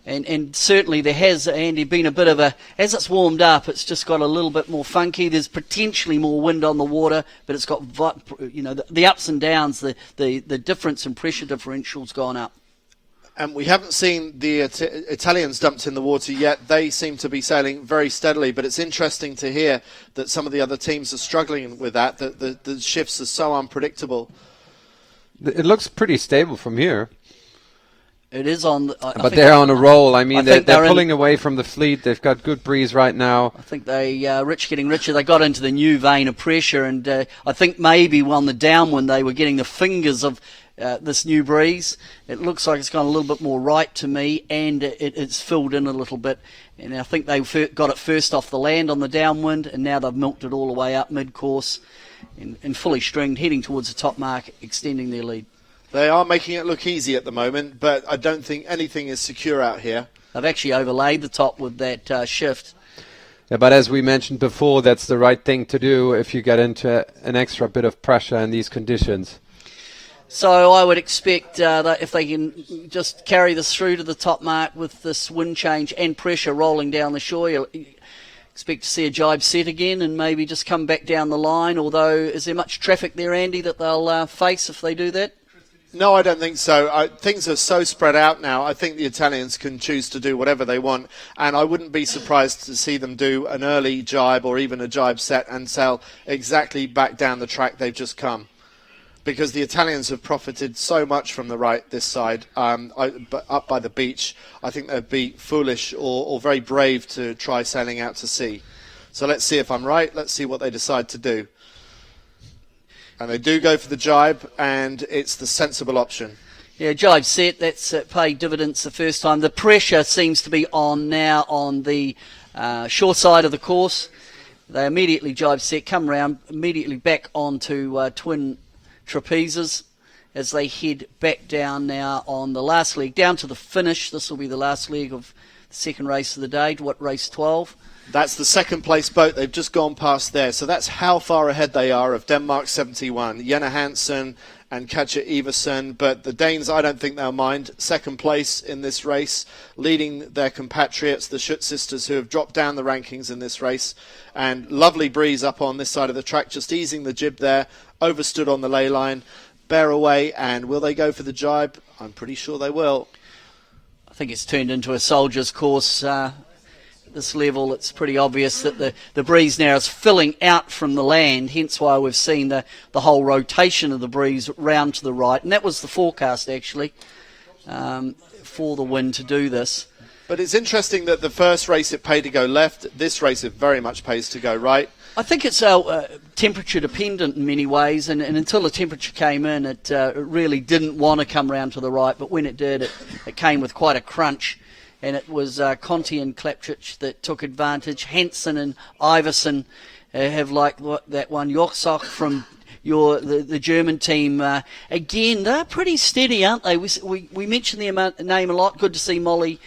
And certainly there has, Andy, been a bit of a, as it's warmed up, it's just got a little bit more funky. There's potentially more wind on the water, but it's got, the ups and downs, the difference in pressure differential's gone up. And we haven't seen the Italians dumped in the water yet. They seem to be sailing very steadily, but it's interesting to hear that some of the other teams are struggling with that the shifts are so unpredictable. It looks pretty stable from here. It is on, but they're on a roll. I mean, they're pulling away from the fleet. They've got good breeze right now. I think they, getting richer, they got into the new vein of pressure, and I think maybe on the downwind they were getting the fingers of this new breeze. It looks like it's gone a little bit more right to me, and it's filled in a little bit. And I think they got it first off the land on the downwind, and now they've milked it all the way up mid-course and fully stringed, heading towards the top mark, extending their lead. They are making it look easy at the moment, but I don't think anything is secure out here. They've actually overlaid the top with that shift. Yeah, but as we mentioned before, that's the right thing to do if you get into an extra bit of pressure in these conditions. So I would expect that if they can just carry this through to the top mark with this wind change and pressure rolling down the shore, you'll expect to see a jibe set again and maybe just come back down the line. Although, is there much traffic there, Andy, that they'll face if they do that? No, I don't think so. Things are so spread out now. I think the Italians can choose to do whatever they want, and I wouldn't be surprised to see them do an early jibe or even a jibe set and sail exactly back down the track they've just come, because the Italians have profited so much from the right this side. But up by the beach, I think they'd be foolish or very brave to try sailing out to sea. So let's see if I'm right. Let's see what they decide to do. And they do go for the jibe, and it's the sensible option. Yeah, jibe set, that's paid dividends the first time. The pressure seems to be on now on the short side of the course. They immediately jibe set, come round, immediately back onto twin trapezes as they head back down now on the last leg, down to the finish. This will be the last leg of the second race of the day, race 12. That's the second place boat. They've just gone past there. So that's how far ahead they are of Denmark 71. Jenna Hansen and Katja Iversen. But the Danes, I don't think they'll mind. Second place in this race, leading their compatriots, the Schutt sisters, who have dropped down the rankings in this race. And lovely breeze up on this side of the track, just easing the jib there, overstood on the ley line, bear away. And will they go for the jibe? I'm pretty sure they will. I think it's turned into a soldier's course. This level, it's pretty obvious that the breeze now is filling out from the land, hence why we've seen the whole rotation of the breeze round to the right, and that was the forecast actually for the wind to do this. But it's interesting that the first race it paid to go left, this race it very much pays to go right. I think it's temperature dependent in many ways, and until the temperature came in, it really didn't want to come round to the right, but when it did, it came with quite a crunch. And it was Conti and Klapchich that took advantage. Hansen and Iversen have like that one. Yorksock from the German team. Again, they're pretty steady, aren't they? We mentioned their name a lot. Good to see Molly,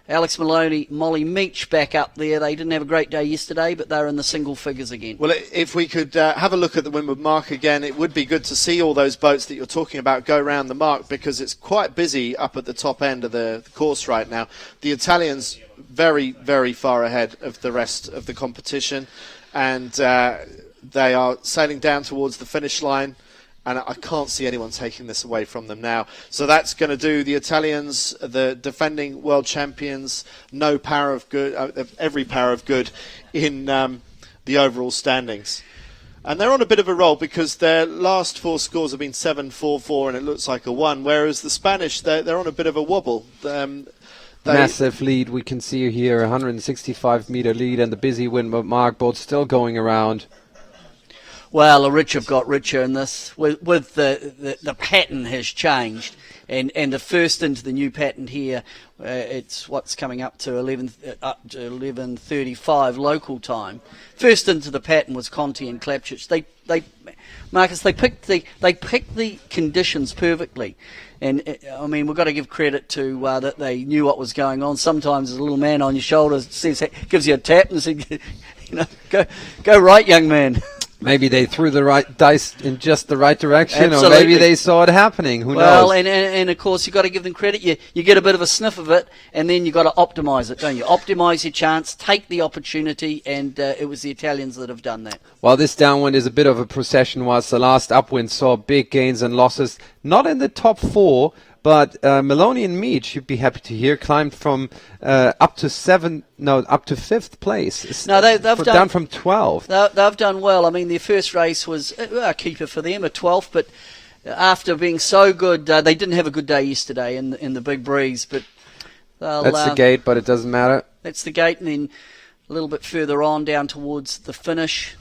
Alex Maloney, Molly Meach back up there. They didn't have a great day yesterday, but they're in the single figures again. Well, if we could have a look at the Windward Mark again, it would be good to see all those boats that you're talking about go around the mark, because it's quite busy up at the top end of the course right now. The Italians very, very far ahead of the rest of the competition, and they are sailing down towards the finish line. And I can't see anyone taking this away from them now. So that's going to do the Italians, the defending world champions, no power of good, every power of good in the overall standings. And they're on a bit of a roll because their last four scores have been 7-4-4, and it looks like a 1. Whereas the Spanish, they're on a bit of a wobble. Massive lead we can see here, 165 meter lead, and the busy Windward Mark boat still going around. Well, the rich have got richer in this. With the pattern has changed, and the first into the new pattern here, it's what's coming up to 11:35 local time. First into the pattern was Conti and Klapchich. Marcus, they picked the conditions perfectly, and I mean we've got to give credit to that they knew what was going on. Sometimes a little man on your shoulder gives you a tap and says, go right, young man. Maybe they threw the right dice in just the right direction, Absolutely. or maybe they saw it happening. Who knows? Well, and of course you've got to give them credit. You get a bit of a sniff of it, and then you've got to optimise it, don't you? Optimise your chance, take the opportunity, and it was the Italians that have done that. Well, this downwind is a bit of a procession, whilst the last upwind saw big gains and losses. Not in the top 4, but Maloney and Meach, you'd be happy to hear, climbed from up to 5th place. No, they've done down from 12. They've done well. I mean, their first race was a keeper for them, a 12th, but after being so good, they didn't have a good day yesterday in the big breeze. But that's the gate, but it doesn't matter. That's the gate, and then a little bit further on down towards the finish.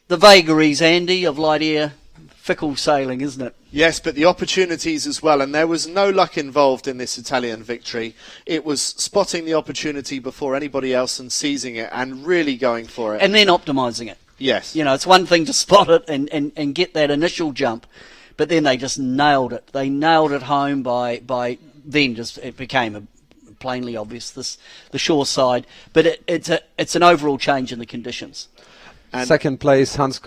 The vagaries, Andy, of light air, fickle sailing, isn't it? Yes, but the opportunities as well, and there was no luck involved in this Italian victory. It was spotting the opportunity before anybody else and seizing it and really going for it. And then optimising it. Yes. It's one thing to spot it and get that initial jump, but then they just nailed it. They nailed it home by then just it became plainly obvious, the shore side, but it's an overall change in the conditions. And second place, Hansen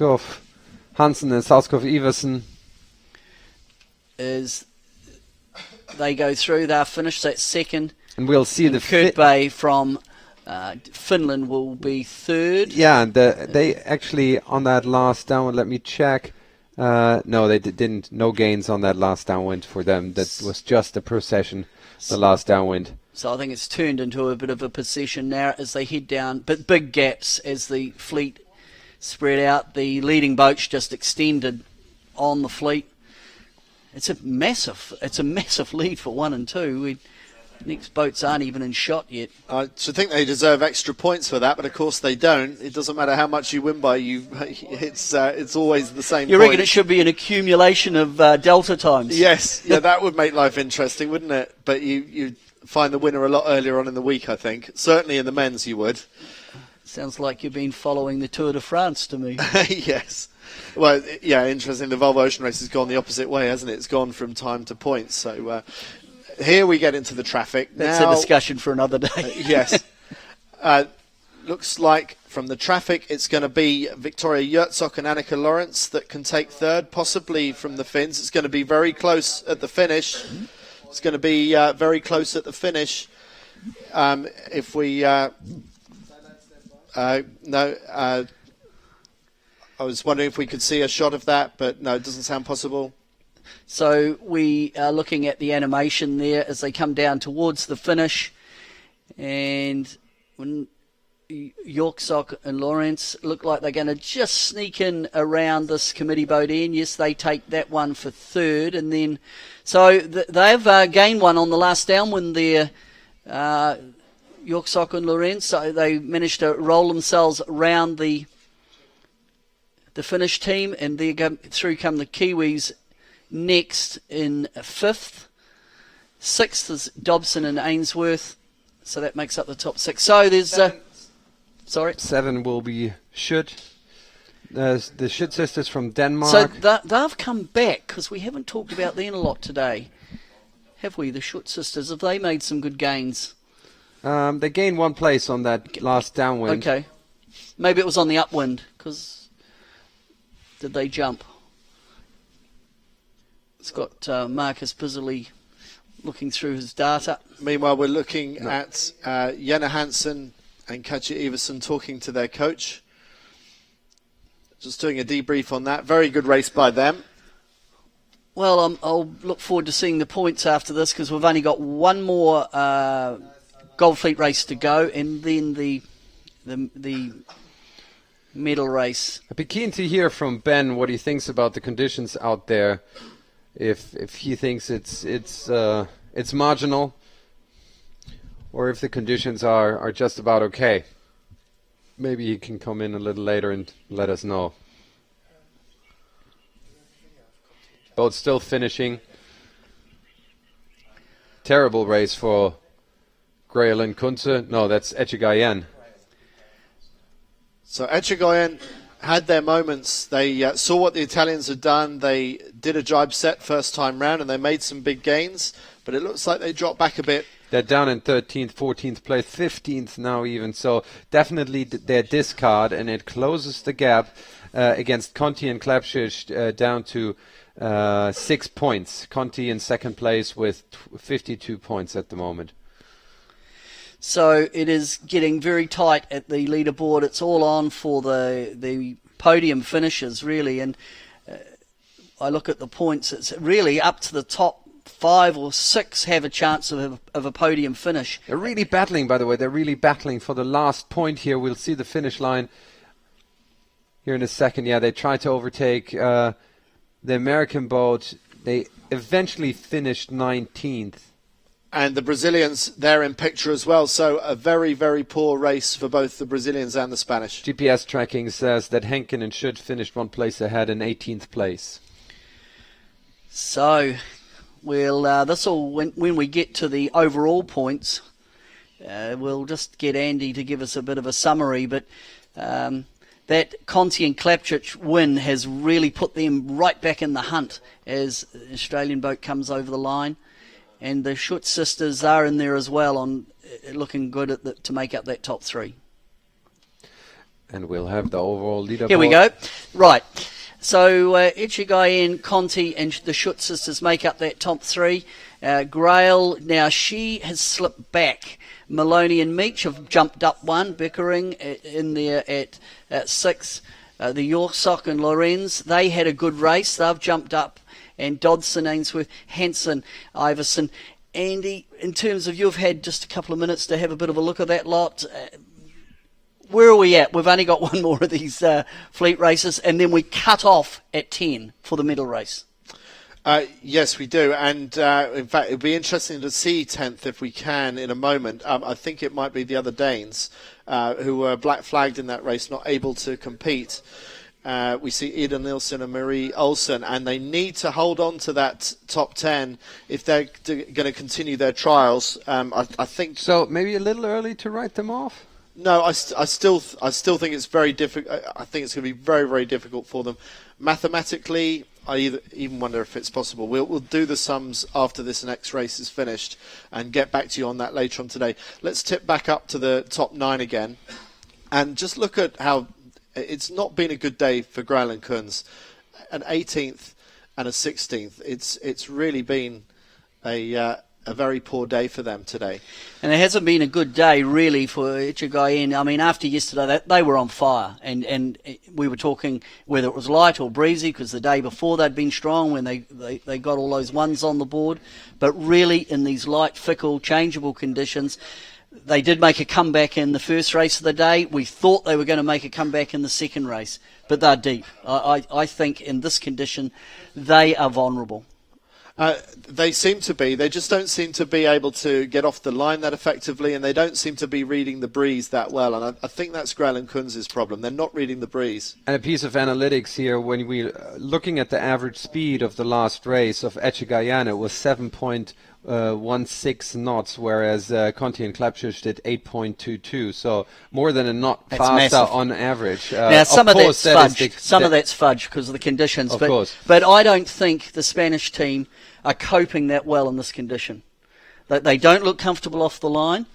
and Salskov Iversen. Is they go through, they're finished, that's second. And we'll see and the Kurt Bay from Finland will be third. Yeah, and they actually on that last downwind, let me check. No, they didn't. No gains on that last downwind for them. That was just a procession, the last downwind. So I think it's turned into a bit of a procession now as they head down, but big gaps as the fleet spread out. The leading boats just extended on the fleet. It's a massive lead for 1 and 2. Next boats aren't even in shot yet. I should think they deserve extra points for that, but of course they don't. It doesn't matter how much you win by. It's always the same. You reckon it should be an accumulation of delta times? Yes, yeah, that would make life interesting, wouldn't it? But you find the winner a lot earlier on in the week, I think. Certainly in the men's, you would. Sounds like you've been following the Tour de France to me. Yes. Well, yeah, interesting. The Volvo Ocean Race has gone the opposite way, hasn't it? It's gone from time to points. So here we get into the traffic. That's now, a discussion for another day. Yes. Looks like from the traffic it's going to be Victoria Yurtzok and Annika Lawrence that can take third, possibly from the Finns. It's going to be very close at the finish. It's going to be very close at the finish. If we... I was wondering if we could see a shot of that, but no, it doesn't sound possible. So we are looking at the animation there as they come down towards the finish. And when Yorksock and Lawrence look like they're going to just sneak in around this committee boat end. Yes, they take that one for third. And then, so they've gained one on the last downwind there, Yorksock and Lawrence. So they managed to roll themselves around the finish team, and through come the Kiwis next in 5th. 6th is Dobson and Ainsworth, so that makes up the top 6. So there's... 7 will be Schut. There's the Schut sisters from Denmark. So they've come back, because we haven't talked about them a lot today. Have we? The Schut sisters, have they made some good gains? They gained 1 place on that last downwind. Okay. Maybe it was on the upwind, because... Did they jump? It's got Marcus busily looking through his data. Meanwhile, we're looking at Jenna Hansen and Katja Iversen talking to their coach. Just doing a debrief on that. Very good race by them. Well, I'll look forward to seeing the points after this, because we've only got one more Goldfleet race to go, and then the medal race. I'd be keen to hear from Ben what he thinks about the conditions out there. If he thinks it's marginal, or if the conditions are just about okay. maybe he can come in a little later and let us know. Both still finishing. Terrible race for Grail and Kunze. No, that's Echegayen. So Echegayen had their moments. They saw what the Italians had done. They did a jibe set first time round and they made some big gains, but it looks like they dropped back a bit. They're down in 13th, 14th place, 15th now even. So definitely their discard, and it closes the gap against Conti and Klapšič down to 6 points. Conti in second place with 52 points at the moment. So it is getting very tight at the leaderboard. It's all on for the podium finishes, really. And I look at the points. It's really up to the top 5 or 6 have a chance of a podium finish. They're really battling, by the way. They're really battling for the last point here. We'll see the finish line here in a second. Yeah, they tried to overtake the American boat. They eventually finished 19th. And the Brazilians, they're in picture as well. So a very, very poor race for both the Brazilians and the Spanish. GPS tracking says that Henkin and Schütt finished 1 place ahead in 18th place. So, when we get to the overall points, we'll just get Andy to give us a bit of a summary. But that Conti and Klapšič win has really put them right back in the hunt as the Australian boat comes over the line. And the Schütt sisters are in there as well, on looking good to make up that top 3. And we'll have the overall leaderboard. Here we go. Right. So Echegayen, Conti and the Schütt sisters make up that top 3. Grail, now she has slipped back. Maloney and Meach have jumped up 1. Bickering in there at 6. The Yorsock and Lorenz, they had a good race. They've jumped up. And Dodson, Ainsworth, Hansen, Iverson. Andy, in terms of you've had just a couple of minutes to have a bit of a look at that lot, where are we at? We've only got one more of these fleet races, and then we cut off at 10 for the medal race. Yes, we do. And in fact, it'll be interesting to see 10th if we can in a moment. I think it might be the other Danes who were black flagged in that race, not able to compete. We see Ida Nilsson and Marie Olsen, and they need to hold on to that top 10 if they're going to continue their trials. I think so. Maybe a little early to write them off. No, I still think it's very difficult. I think it's going to be very, very difficult for them. Mathematically, I even wonder if it's possible. We'll do the sums after this next race is finished and get back to you on that later on today. Let's tip back up to the top 9 again and just look at how it's not been a good day for Grail and Kunz. An 18th and a 16th. It's really been a very poor day for them today. And it hasn't been a good day really for Echegayen. I mean, after yesterday, they were on fire. And we were talking whether it was light or breezy, because the day before they'd been strong when they got all those ones on the board. But really, in these light, fickle, changeable conditions, they did make a comeback in the first race of the day. We thought they were going to make a comeback in the second race, but they're deep. I think in this condition, they are vulnerable. They seem to be. They just don't seem to be able to get off the line that effectively, and they don't seem to be reading the breeze that well. And I think that's Grail and Kunz's problem. They're not reading the breeze. And a piece of analytics here, when we looking at the average speed of the last race of Echegayen, it was 7.16 knots, whereas Conti and Klapšič did 8.22, so more than a knot that's faster massive on average. Now, some of that's fudge. Some of that's fudge because of the conditions. Of course. But I don't think the Spanish team are coping that well in this condition. They don't look comfortable off the line.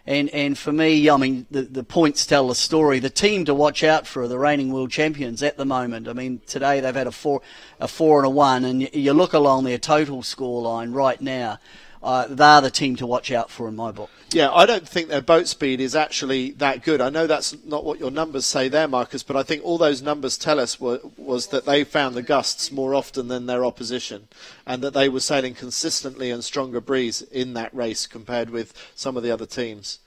And for me, I mean, the points tell the story. The team to watch out for are the reigning world champions at the moment. I mean, today they've had a 4 and a 1, and you look along their total score line right now. They're the team to watch out for in my book. Yeah, I don't think their boat speed is actually that good. I know that's not what your numbers say there, Marcus, but I think all those numbers tell us was that they found the gusts more often than their opposition, and that they were sailing consistently and stronger breeze in that race compared with some of the other teams.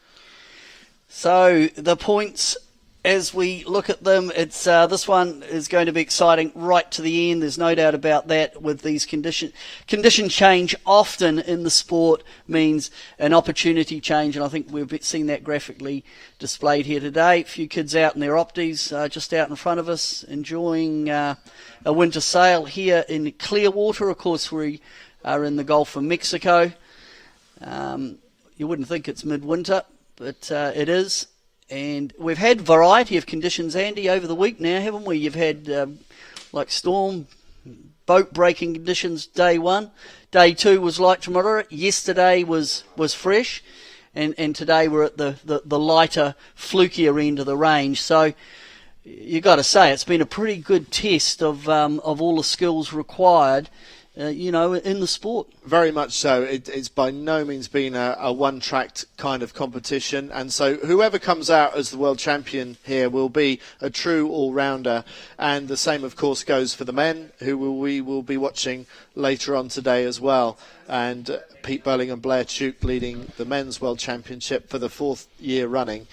So the points as we look at them, it's this one is going to be exciting right to the end. There's no doubt about that. With these condition change often in the sport means an opportunity change, and I think we've seen that graphically displayed here today. A few kids out in their opties, just out in front of us, enjoying a winter sail here in Clearwater. Of course, we are in the Gulf of Mexico. You wouldn't think it's midwinter, but it is. And we've had variety of conditions, Andy, over the week now, haven't we? You've had like storm, boat-breaking conditions day one. Day two was light to moderate. Yesterday was fresh. And today we're at the lighter, flukier end of the range. So you got to say it's been a pretty good test of all the skills required, in the sport. Very much so. It's by no means been a one-tracked kind of competition, and so whoever comes out as the world champion here will be a true all-rounder. And the same, of course, goes for the men, who we will be watching later on today as well. And Pete Burling and Blair Tuke leading the men's world championship for the 4th year running,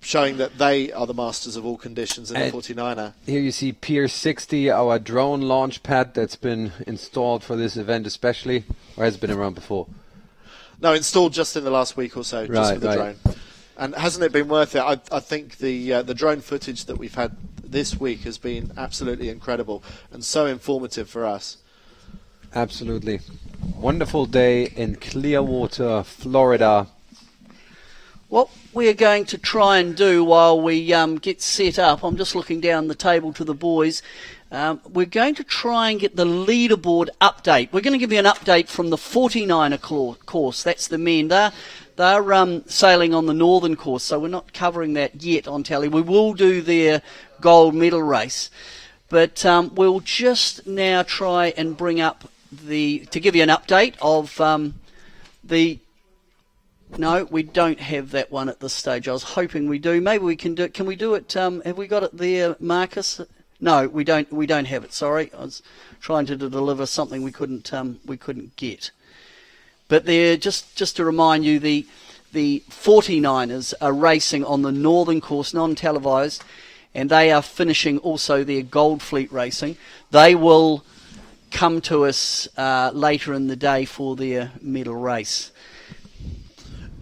showing that they are the masters of all conditions in the 49er. Here you see Pier 60, our drone launch pad that's been installed for this event especially, or has it been around before? No, installed just in the last week or so, just for the drone. And hasn't it been worth it? I think the drone footage that we've had this week has been absolutely incredible and so informative for us. Absolutely. Wonderful day in Clearwater, Florida. What we're going to try and do while we get set up, I'm just looking down the table to the boys, we're going to try and get the leaderboard update. We're going to give you an update from the 49er course. That's the men. They're sailing on the northern course, so we're not covering that yet on telly. We will do their gold medal race. But we'll just now try and bring up to give you an update of the... No, we don't have that one at this stage. I was hoping we do. Maybe we can do it. Can we do it? Have we got it there, Marcus? No, we don't. We don't have it. Sorry, I was trying to deliver something we couldn't get. But there, just to remind you, the 49ers are racing on the northern course, non-televised, and they are finishing also their Gold Fleet racing. They will come to us later in the day for their medal race.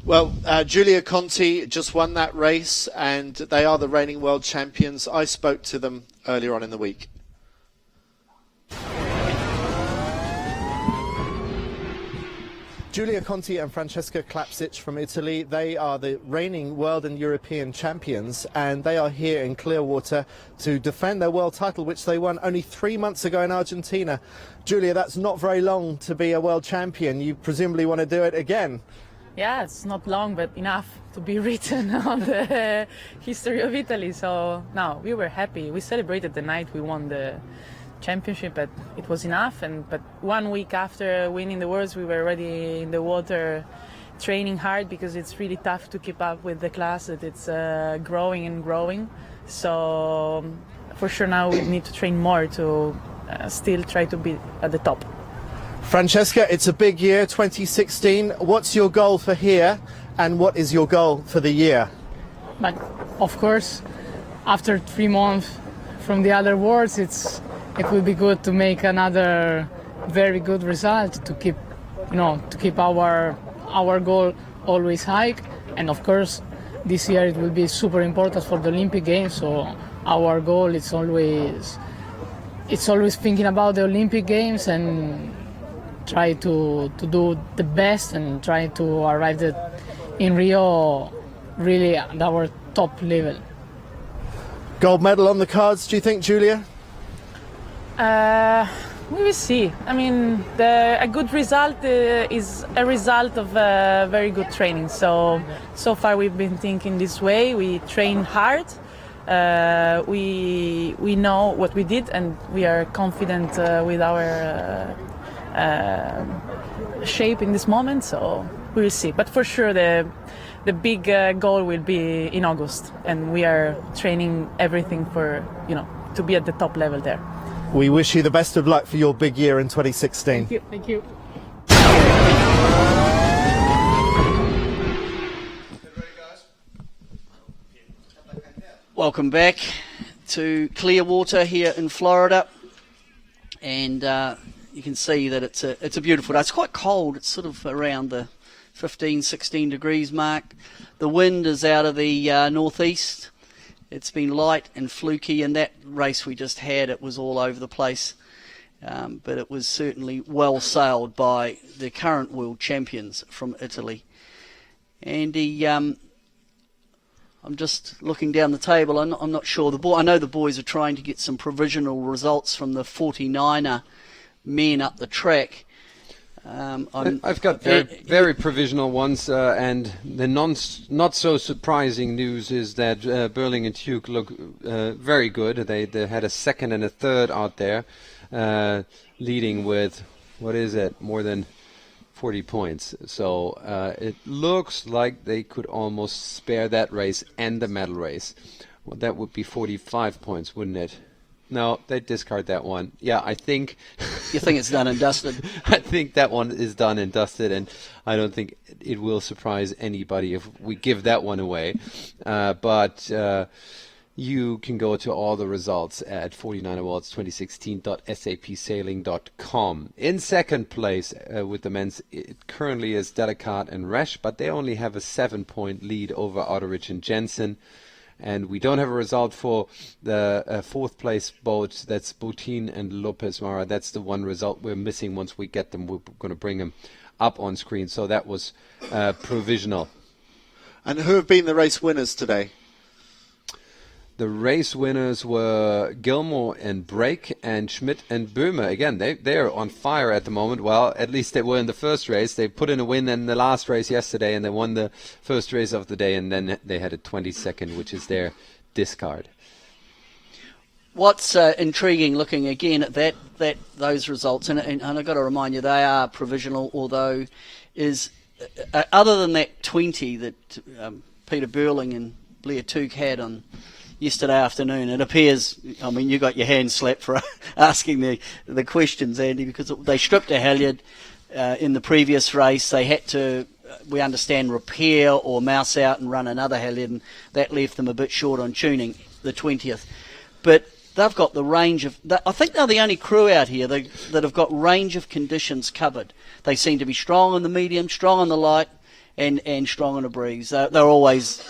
Well, Giulia Conti just won that race, and they are the reigning world champions. I spoke to them earlier on in the week. Giulia Conti and Francesca Klapsic from Italy, they are the reigning world and European champions, and they are here in Clearwater to defend their world title, which they won only 3 months ago in Argentina. Giulia, that's not very long to be a world champion. You presumably want to do it again. Yeah, it's not long, but enough to be written on the history of Italy. So, no, we were happy. We celebrated the night we won the championship, but it was enough. But 1 week after winning the Worlds, we were already in the water training hard, because it's really tough to keep up with the class that it's growing and growing. So, for sure now we need to train more to still try to be at the top. Francesca, it's a big year, 2016. What's your goal for here, and what is your goal for the year? But of course, after 3 months from the other Worlds, it will be good to make another very good result to keep our goal always high. And of course, this year it will be super important for the Olympic Games. So our goal is always thinking about the Olympic Games and try to do the best and try to arrive in Rio really at our top level. Gold medal on the cards, do you think, Giulia? We will see. I mean, a good result is a result of very good training. So far we've been thinking this way. We train hard. We know what we did, and we are confident with our shape in this moment, so we will see. But for sure the big goal will be in August, and we are training everything for to be at the top level there. We wish you the best of luck for your big year in 2016. Thank you. Welcome back to Clearwater here in Florida, and you can see that it's a beautiful day. It's quite cold. It's sort of around the 15, 16 degrees mark. The wind is out of the northeast. It's been light and fluky, and that race we just had, it was all over the place. But it was certainly well sailed by the current world champions from Italy. Andy, I'm just looking down the table. I'm not sure. I know the boys are trying to get some provisional results from the 49er men up the track. I've got very provisional ones, and the not so surprising news is that Burling and Tuke look very good. They had a second and a third out there, leading with, what is it, more than 40 points. So it looks like they could almost spare that race and the medal race. Well, that would be 45 points, wouldn't it? No, they discard that one. Yeah, I think... You think it's done and dusted? I think that one is done and dusted, and I don't think it will surprise anybody if we give that one away. But you can go to all the results at 49awards2016.sapsailing.com. In second place with the men's, it currently is Delicate and Resch, but they only have a 7-point lead over Otterich and Jensen. And we don't have a result for the fourth place boat. That's Boutin and Lopez Mara. That's the one result we're missing. Once we get them, we're going to bring them up on screen. So that was provisional. And who have been the race winners today? The race winners were Gilmore and Brake and Schmidt and Böhmer. Again, they're on fire at the moment. Well, at least they were in the first race. They put in a win in the last race yesterday, and they won the first race of the day, and then they had a 22nd, which is their discard. What's intriguing looking again at those results, and I've got to remind you, they are provisional, although is other than that 20 that Peter Burling and Blair Tuke had on yesterday afternoon, it appears, I mean, you got your hand slapped for asking the questions, Andy, because they stripped a halyard in the previous race. They had to, we understand, repair or mouse out and run another halyard, and that left them a bit short on tuning, the 20th. But they've got the range of, I think they're the only crew out here that have got range of conditions covered. They seem to be strong on the medium, strong on the light, and strong on a breeze. They're always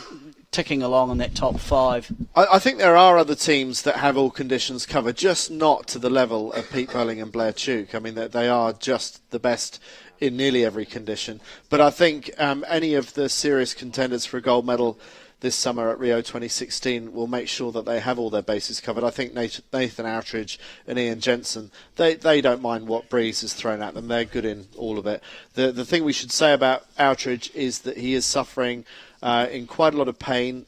ticking along on that top five. I think there are other teams that have all conditions covered, just not to the level of Pete Burling and Blair Tuke. I mean, they are just the best in nearly every condition. But I think any of the serious contenders for a gold medal this summer at Rio 2016 will make sure that they have all their bases covered. I think Nathan Outridge and Ian Jensen, they don't mind what breeze is thrown at them. They're good in all of it. The thing we should say about Outridge is that he is suffering in quite a lot of pain.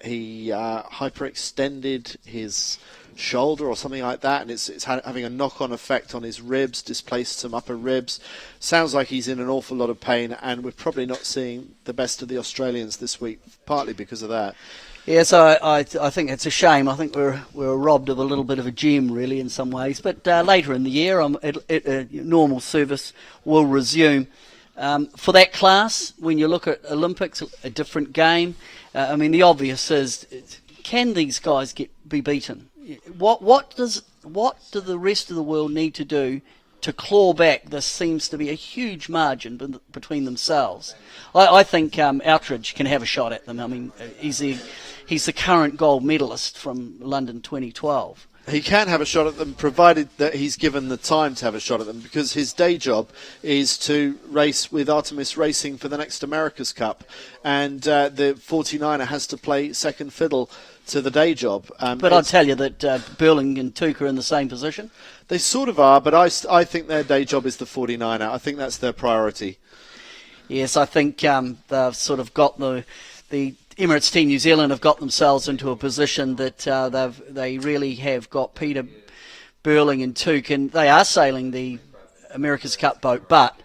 He hyperextended his shoulder or something like that, and it's having a knock-on effect on his ribs, displaced some upper ribs. Sounds like he's in an awful lot of pain, and we're probably not seeing the best of the Australians this week, partly because of that. Yes, I think it's a shame. I think we're robbed of a little bit of a gem, really, in some ways. But later in the year, normal service will resume. For that class, when you look at Olympics, a different game. I mean, the obvious is, can these guys be beaten? What do the rest of the world need to do to claw back? This seems to be a huge margin between themselves. I think Outridge can have a shot at them. I mean, he's the current gold medalist from London 2012. He can have a shot at them, provided that he's given the time to have a shot at them, because his day job is to race with Artemis Racing for the next America's Cup, and the 49er has to play second fiddle to the day job. But I'd tell you that Burling and Tuke are in the same position. They sort of are, but I think their day job is the 49er. I think that's their priority. Yes, I think they've sort of got the Emirates Team New Zealand have got themselves into a position that they really have got Peter Burling and Tuke, and they are sailing the America's Cup boat, but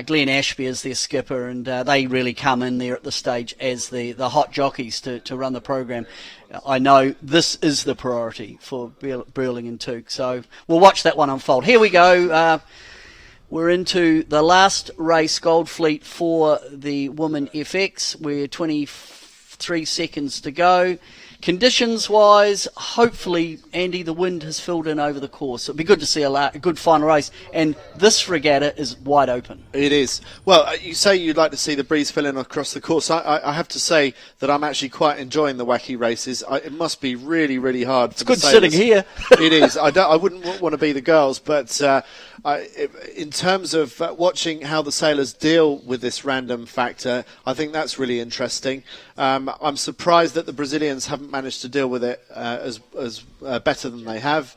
Glenn Ashby is their skipper, and they really come in there at this stage as the hot jockeys to run the program. I know this is the priority for Burling and Tuke, so we'll watch that one unfold. Here we go. We're into the last race, Gold Fleet, for the Women FX. We're 23 seconds to go, Conditions-wise, hopefully, Andy, the wind has filled in over the course. It'd be good to see a good final race, and this regatta is wide open. It is. Well, you say you'd like to see the breeze fill in across the course. I have to say that I'm actually quite enjoying the wacky races. It must be really, really hard. It's good sitting here. It is. I wouldn't want to be the girls, but in terms of watching how the sailors deal with this random factor, I think that's really interesting. I'm surprised that the Brazilians haven't managed to deal with it as better than they have.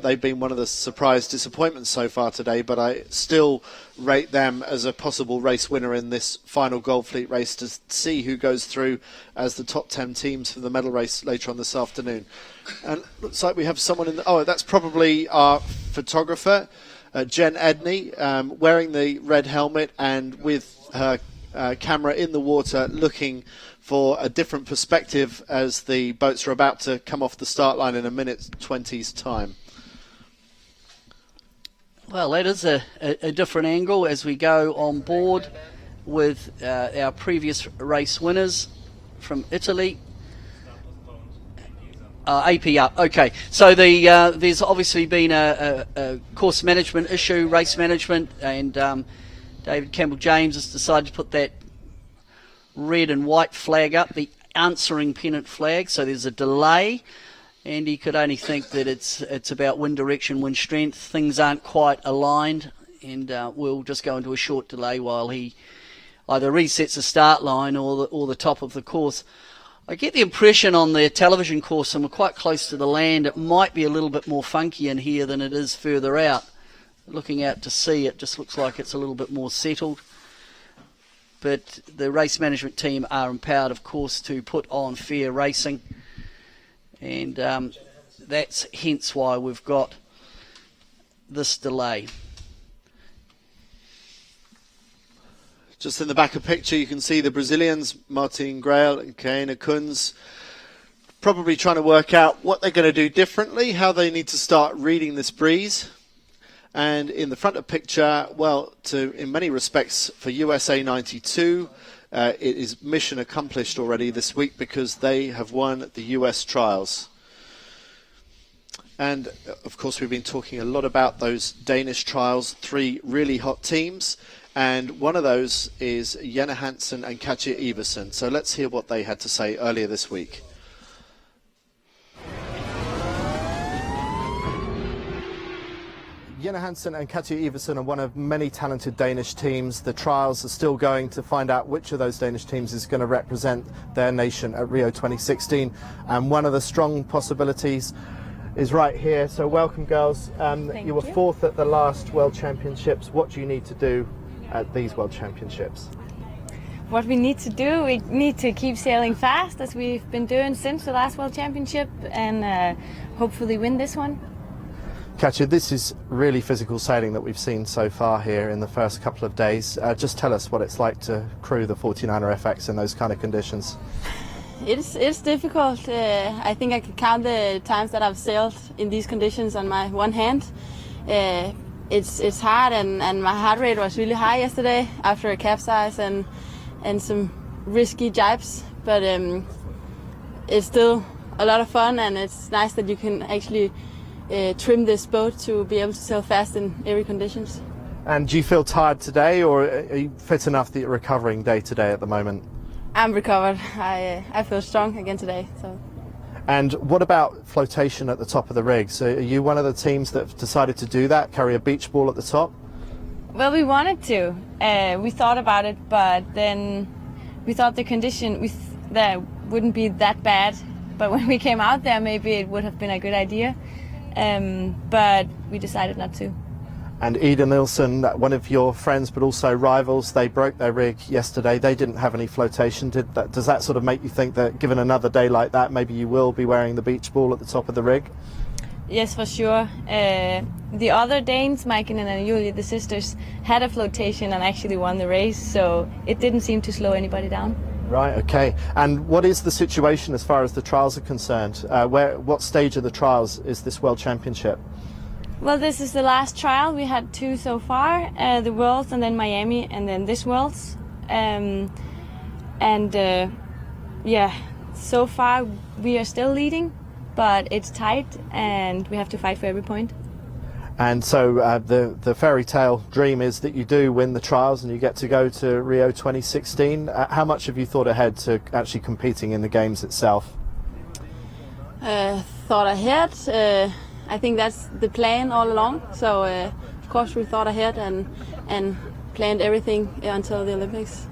They've been one of the surprise disappointments so far today, but I still rate them as a possible race winner in this final Gold Fleet race to see who goes through as the top 10 teams for the medal race later on this afternoon. And looks like we have someone in the... Oh, that's probably our photographer, Jen Edney, wearing the red helmet and with her camera in the water looking for a different perspective as the boats are about to come off the start line in a minute 20's time. Well, that is a different angle as we go on board with our previous race winners from Italy. AP up. Okay, so there's obviously been a course management issue, race management, and David Campbell-James has decided to put that red and white flag up, the answering pennant flag, so there's a delay, and he could only think that it's about wind direction, wind strength. Things aren't quite aligned, and we'll just go into a short delay while he either resets the start line or the top of the course. I get the impression on the television course, and we're quite close to the land, it might be a little bit more funky in here than it is further out. Looking out to sea, it just looks like it's a little bit more settled. But the race management team are empowered, of course, to put on fair racing. And that's hence why we've got this delay. Just in the back of the picture, you can see the Brazilians, Martin Grael and Kaena Kunz, probably trying to work out what they're going to do differently, how they need to start reading this breeze. And in the front of the picture, well, in many respects, for USA 92, it is mission accomplished already this week because they have won the US trials. And, of course, we've been talking a lot about those Danish trials, 3 really hot teams. And one of those is Jenna Hansen and Katja Iversen. So let's hear what they had to say earlier this week. Jenna Hansen and Katja Iversen are one of many talented Danish teams. The trials are still going to find out which of those Danish teams is going to represent their nation at Rio 2016. And one of the strong possibilities is right here. So welcome, girls. You were 4th at the last World Championships. What do you need to do at these World Championships? What we need to do, we need to keep sailing fast as we've been doing since the last World Championship, and hopefully win this one. Katja, this is really physical sailing that we've seen so far here in the first couple of days. Just tell us what it's like to crew the 49er FX in those kind of conditions. It's difficult. I think I could count the times that I've sailed in these conditions on my one hand. It's hard, and my heart rate was really high yesterday after a capsize and some risky jibes, but it's still a lot of fun, and it's nice that you can actually trim this boat to be able to sail fast in every conditions. And do you feel tired today, or are you fit enough that you're recovering day to day at the moment? I'm recovered. I feel strong again today. So. And what about flotation at the top of the rig? So are you one of the teams that have decided to do that, carry a beach ball at the top? Well, we wanted to. We thought about it, but then we thought the condition that wouldn't be that bad. But when we came out there, maybe it would have been a good idea. But we decided not to. And Ida Nilsson, one of your friends but also rivals, they broke their rig yesterday. They didn't have any flotation. Does that sort of make you think that given another day like that, maybe you will be wearing the beach ball at the top of the rig? Yes, for sure. The other Danes, Maiken and Julie, the sisters, had a flotation and actually won the race, so it didn't seem to slow anybody down. Right, okay. And what is the situation as far as the trials are concerned? What stage of the trials is this World Championship? Well, this is the last trial. We had 2 so far, the Worlds and then Miami and then this Worlds. Yeah, so far we are still leading, but it's tight and we have to fight for every point. And so the fairy tale dream is that you do win the trials and you get to go to Rio 2016. How much have you thought ahead to actually competing in the games itself? Thought ahead. I think that's the plan all along. So of course we thought ahead and planned everything until the Olympics.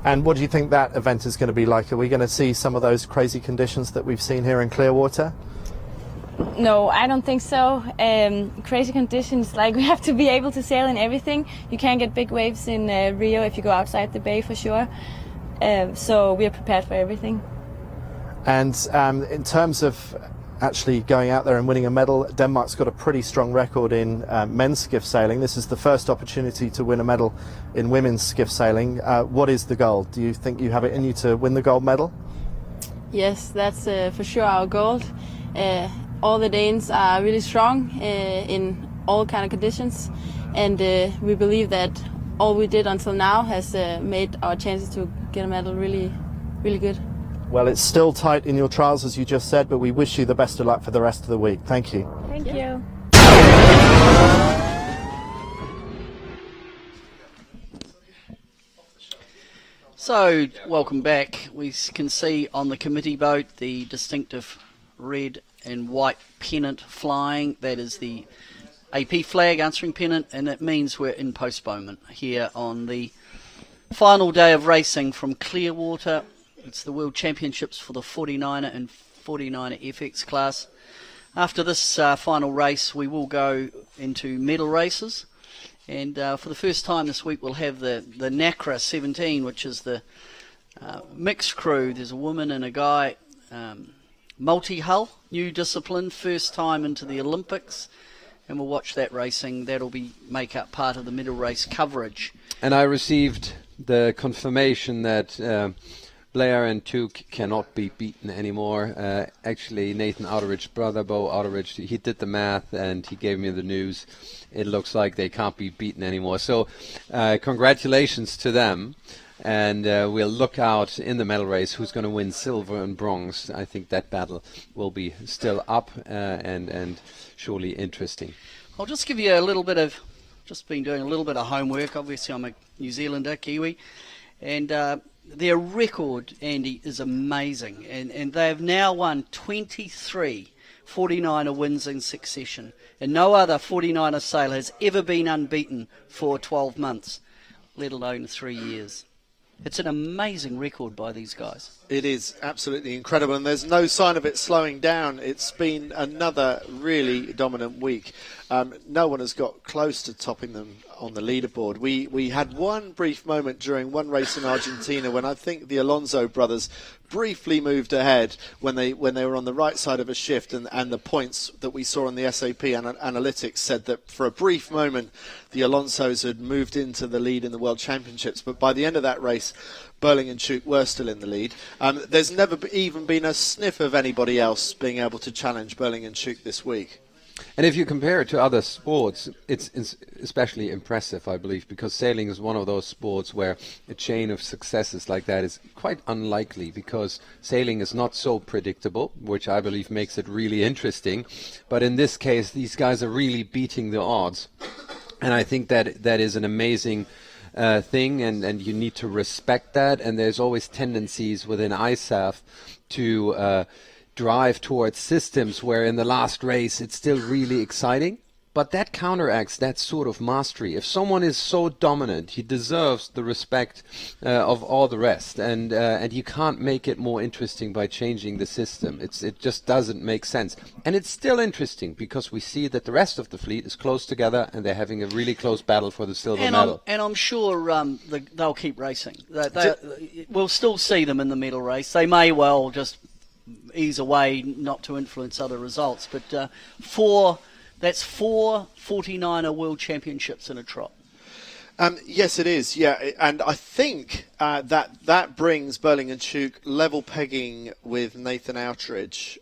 And what do you think that event is going to be like? Are we going to see some of those crazy conditions that we've seen here in Clearwater? No, I don't think so. Crazy conditions, like we have to be able to sail in everything. You can't get big waves in Rio if you go outside the bay for sure. So we are prepared for everything. And in terms of actually going out there and winning a medal, Denmark's got a pretty strong record in men's skiff sailing. This is the first opportunity to win a medal in women's skiff sailing. What is the goal? Do you think you have it in you to win the gold medal? Yes, that's for sure our goal. All the Danes are really strong in all kind of conditions, and we believe that all we did until now has made our chances to get a medal really, really good. Well, it's still tight in your trials, as you just said, but we wish you the best of luck for the rest of the week. Thank you. Thank you. So, welcome back. We can see on the committee boat the distinctive red and white pennant flying. That is the AP flag answering pennant, and it means we're in postponement here on the final day of racing from Clearwater. It's the World Championships for the 49er and 49er FX class. After this final race, we will go into medal races. And for the first time this week, we'll have the NACRA 17, which is the mixed crew. There's a woman and a guy, multi-hull, new discipline, first time into the Olympics. And we'll watch that racing. That'll make up part of the medal race coverage. And I received the confirmation that Blair and Tuke cannot be beaten anymore. Actually, Nathan Outeridge, brother Bo Outeridge, he did the math and he gave me the news. It looks like they can't be beaten anymore. So congratulations to them. And we'll look out in the medal race who's going to win silver and bronze. I think that battle will be still up and surely interesting. I'll just give you a little bit of, just been doing a little bit of homework. Obviously, I'm a New Zealander, Kiwi. And their record, Andy, is amazing. And they have now won 23 49er wins in succession. And no other 49er sailor has ever been unbeaten for 12 months, let alone 3 years. It's an amazing record by these guys. It is absolutely incredible, and there's no sign of it slowing down. It's been another really dominant week. No one has got close to topping them on the leaderboard. We had one brief moment during one race in Argentina when I think the Alonso brothers briefly moved ahead when they were on the right side of a shift, and the points that we saw on the SAP analytics said that for a brief moment the Alonsos had moved into the lead in the World Championships, but by the end of that race Burling and Chuk were still in the lead. There's never even been a sniff of anybody else being able to challenge Burling and Chuk this week. And if you compare it to other sports, it's especially impressive, I believe, because sailing is one of those sports where a chain of successes like that is quite unlikely, because sailing is not so predictable, which I believe makes it really interesting. But in this case, these guys are really beating the odds. And I think that is an amazing thing, and you need to respect that. And there's always tendencies within ISAF to drive towards systems where in the last race it's still really exciting, but that counteracts that sort of mastery. If someone is so dominant, he deserves the respect of all the rest, and you can't make it more interesting by changing the system. It just doesn't make sense. And it's still interesting because we see that the rest of the fleet is close together and they're having a really close battle for the silver medal. I'm sure they'll keep racing. We'll still see them in the medal race. They may well just ease away not to influence other results, but that's four 49er World Championships in a trot. Yes, it is. Yeah, and I think that brings Burling and Chuk level pegging with Nathan Outeridge.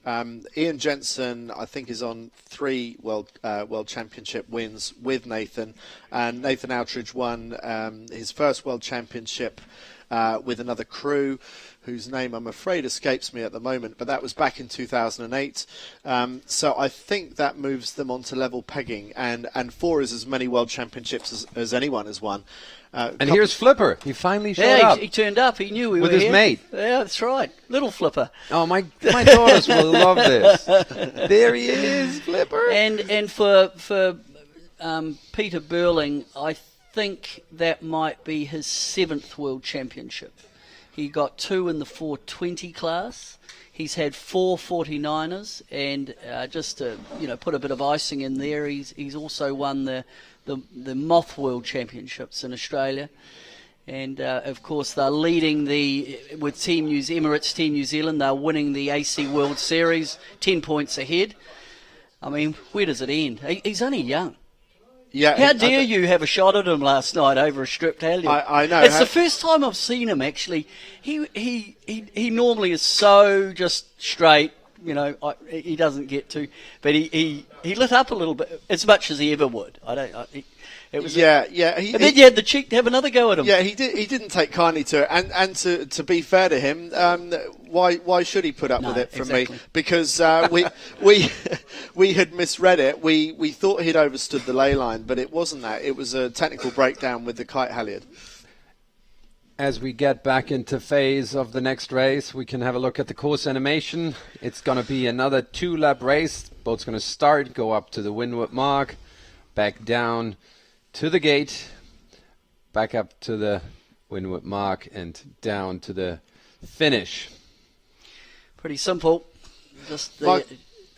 Ian Jensen, I think, is on 3 World Championship wins with Nathan, and Nathan Outeridge won his first World Championship with another crew whose name I'm afraid escapes me at the moment, but that was back in 2008. So I think that moves them onto level pegging, and 4 is as many World Championships as anyone has won. And here's Flipper. He finally showed up. He turned up. He knew we were with his here. mate. Yeah, that's right. Little Flipper. Oh, my daughters will love this. There he is, Flipper. And for Peter Burling, I think that might be his 7th World Championship. He got 2 in the 420 class. He's had 4 49ers, and just to put a bit of icing in there, he's also won the Moth World Championships in Australia. And of course, they're leading with Emirates Team New Zealand. They're winning the AC World Series, 10 points ahead. I mean, where does it end? He's only young. Yeah, how dare you have a shot at him last night over a stripped halyard? I know. It's the first time I've seen him, actually. He normally is so just straight, he doesn't get to. But he lit up a little bit, as much as he ever would. It was and then you had the cheek to have another go at him. Yeah, he didn't take kindly to it, and to be fair to him, why should he put up with it from me? Because we had misread it. We thought he'd overstood the ley line, but it wasn't that. It was a technical breakdown with the kite halyard. As we get back into phase of the next race, we can have a look at the course animation. It's going to be another 2-lap race. Boat's going to start, go up to the windward mark, back down to the gate, back up to the windward mark, and down to the finish. Pretty simple. Just the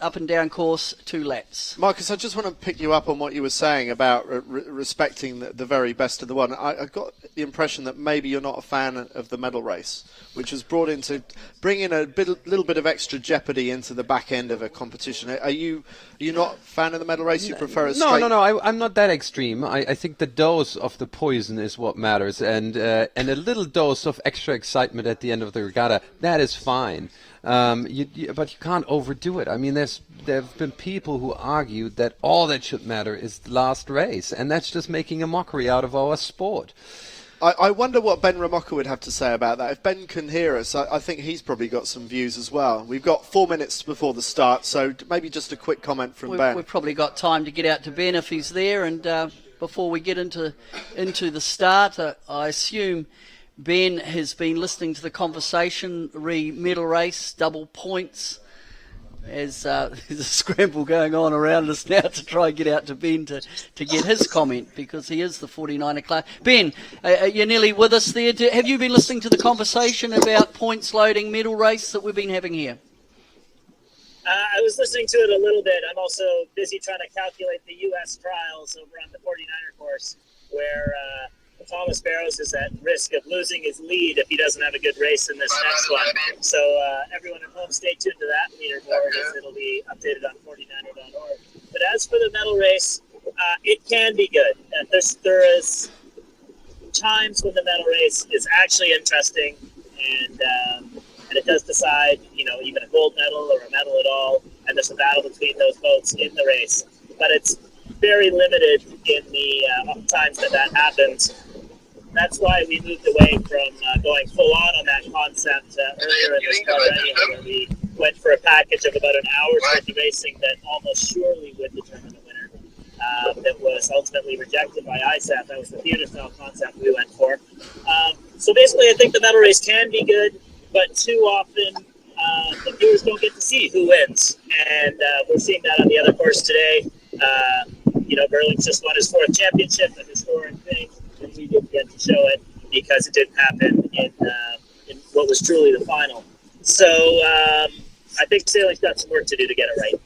up and down course, 2 laps. Marcus, I just want to pick you up on what you were saying about respecting the very best of the one. I got the impression that maybe you're not a fan of the medal race, which was brought in to bring in little bit of extra jeopardy into the back end of a competition. Are you not a fan of the medal race? You prefer a straight... No. I'm not that extreme. I think the dose of the poison is what matters, and a little dose of extra excitement at the end of the regatta, that is fine. But you can't overdo it. I mean, there have been people who argue that all that should matter is the last race, and that's just making a mockery out of our sport. I wonder what Ben Ramoka would have to say about that. If Ben can hear us, I think he's probably got some views as well. We've got 4 minutes before the start, so maybe just a quick comment from Ben. We've probably got time to get out to Ben if he's there, and before we get into the start, I assume Ben has been listening to the conversation medal race, double points, as there's a scramble going on around us now to try and get out to Ben to get his comment, because he is the 49er class. Ben, you're nearly with us there. Have you been listening to the conversation about points loading medal race that we've been having here? I was listening to it a little bit. I'm also busy trying to calculate the U.S. trials over on the 49er course, where Thomas Barrows is at risk of losing his lead if he doesn't have a good race in this next one. So everyone at home, stay tuned to that leaderboard, as it'll be updated on 49er.org. But as for the medal race, it can be good. There is times when the medal race is actually interesting, and it does decide, even a gold medal or a medal at all, and there's a battle between those boats in the race. But it's very limited in the times that happens. That's why we moved away from going full on that concept earlier in this already, where we went for a package of about an hour's worth of racing that almost surely would determine the winner. That was ultimately rejected by ISAF. That was the theater style concept we went for. So basically, I think the medal race can be good, but too often the viewers don't get to see who wins, and we're seeing that on the other course today. Burling's just won his 4th championship, a historic thing, and we didn't get to show it because it didn't happen in what was truly the final. So I think sailing's got some work to do to get it right.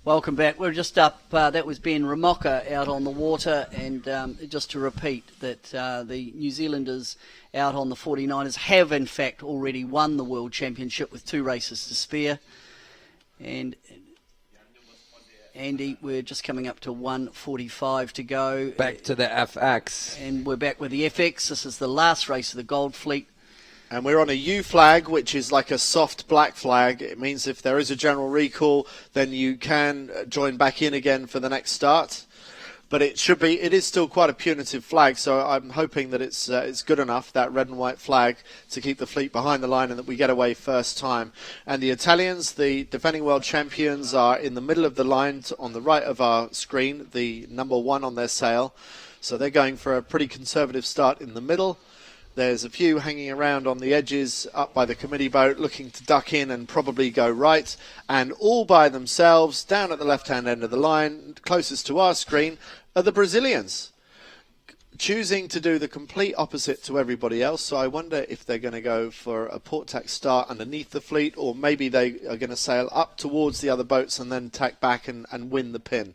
Welcome back. We're just up. That was Ben Ramoka out on the water, and just to repeat that the New Zealanders out on the 49ers have in fact already won the World Championship with 2 races to spare. And Andy, we're just coming up to 1:45 to go. Back to the FX. And we're back with the FX. This is the last race of the Gold Fleet. And we're on a U flag, which is like a soft black flag. It means if there is a general recall, then you can join back in again for the next start. But it is still quite a punitive flag, so I'm hoping that it's good enough, that red and white flag, to keep the fleet behind the line and that we get away first time. And the Italians, the defending world champions, are in the middle of the line on the right of our screen, the number 1 on their sail. So they're going for a pretty conservative start in the middle. There's a few hanging around on the edges up by the committee boat looking to duck in and probably go right. And all by themselves, down at the left-hand end of the line, closest to our screen, are the Brazilians, choosing to do the complete opposite to everybody else. So I wonder if they're going to go for a port tack start underneath the fleet, or maybe they are going to sail up towards the other boats and then tack back and win the pin.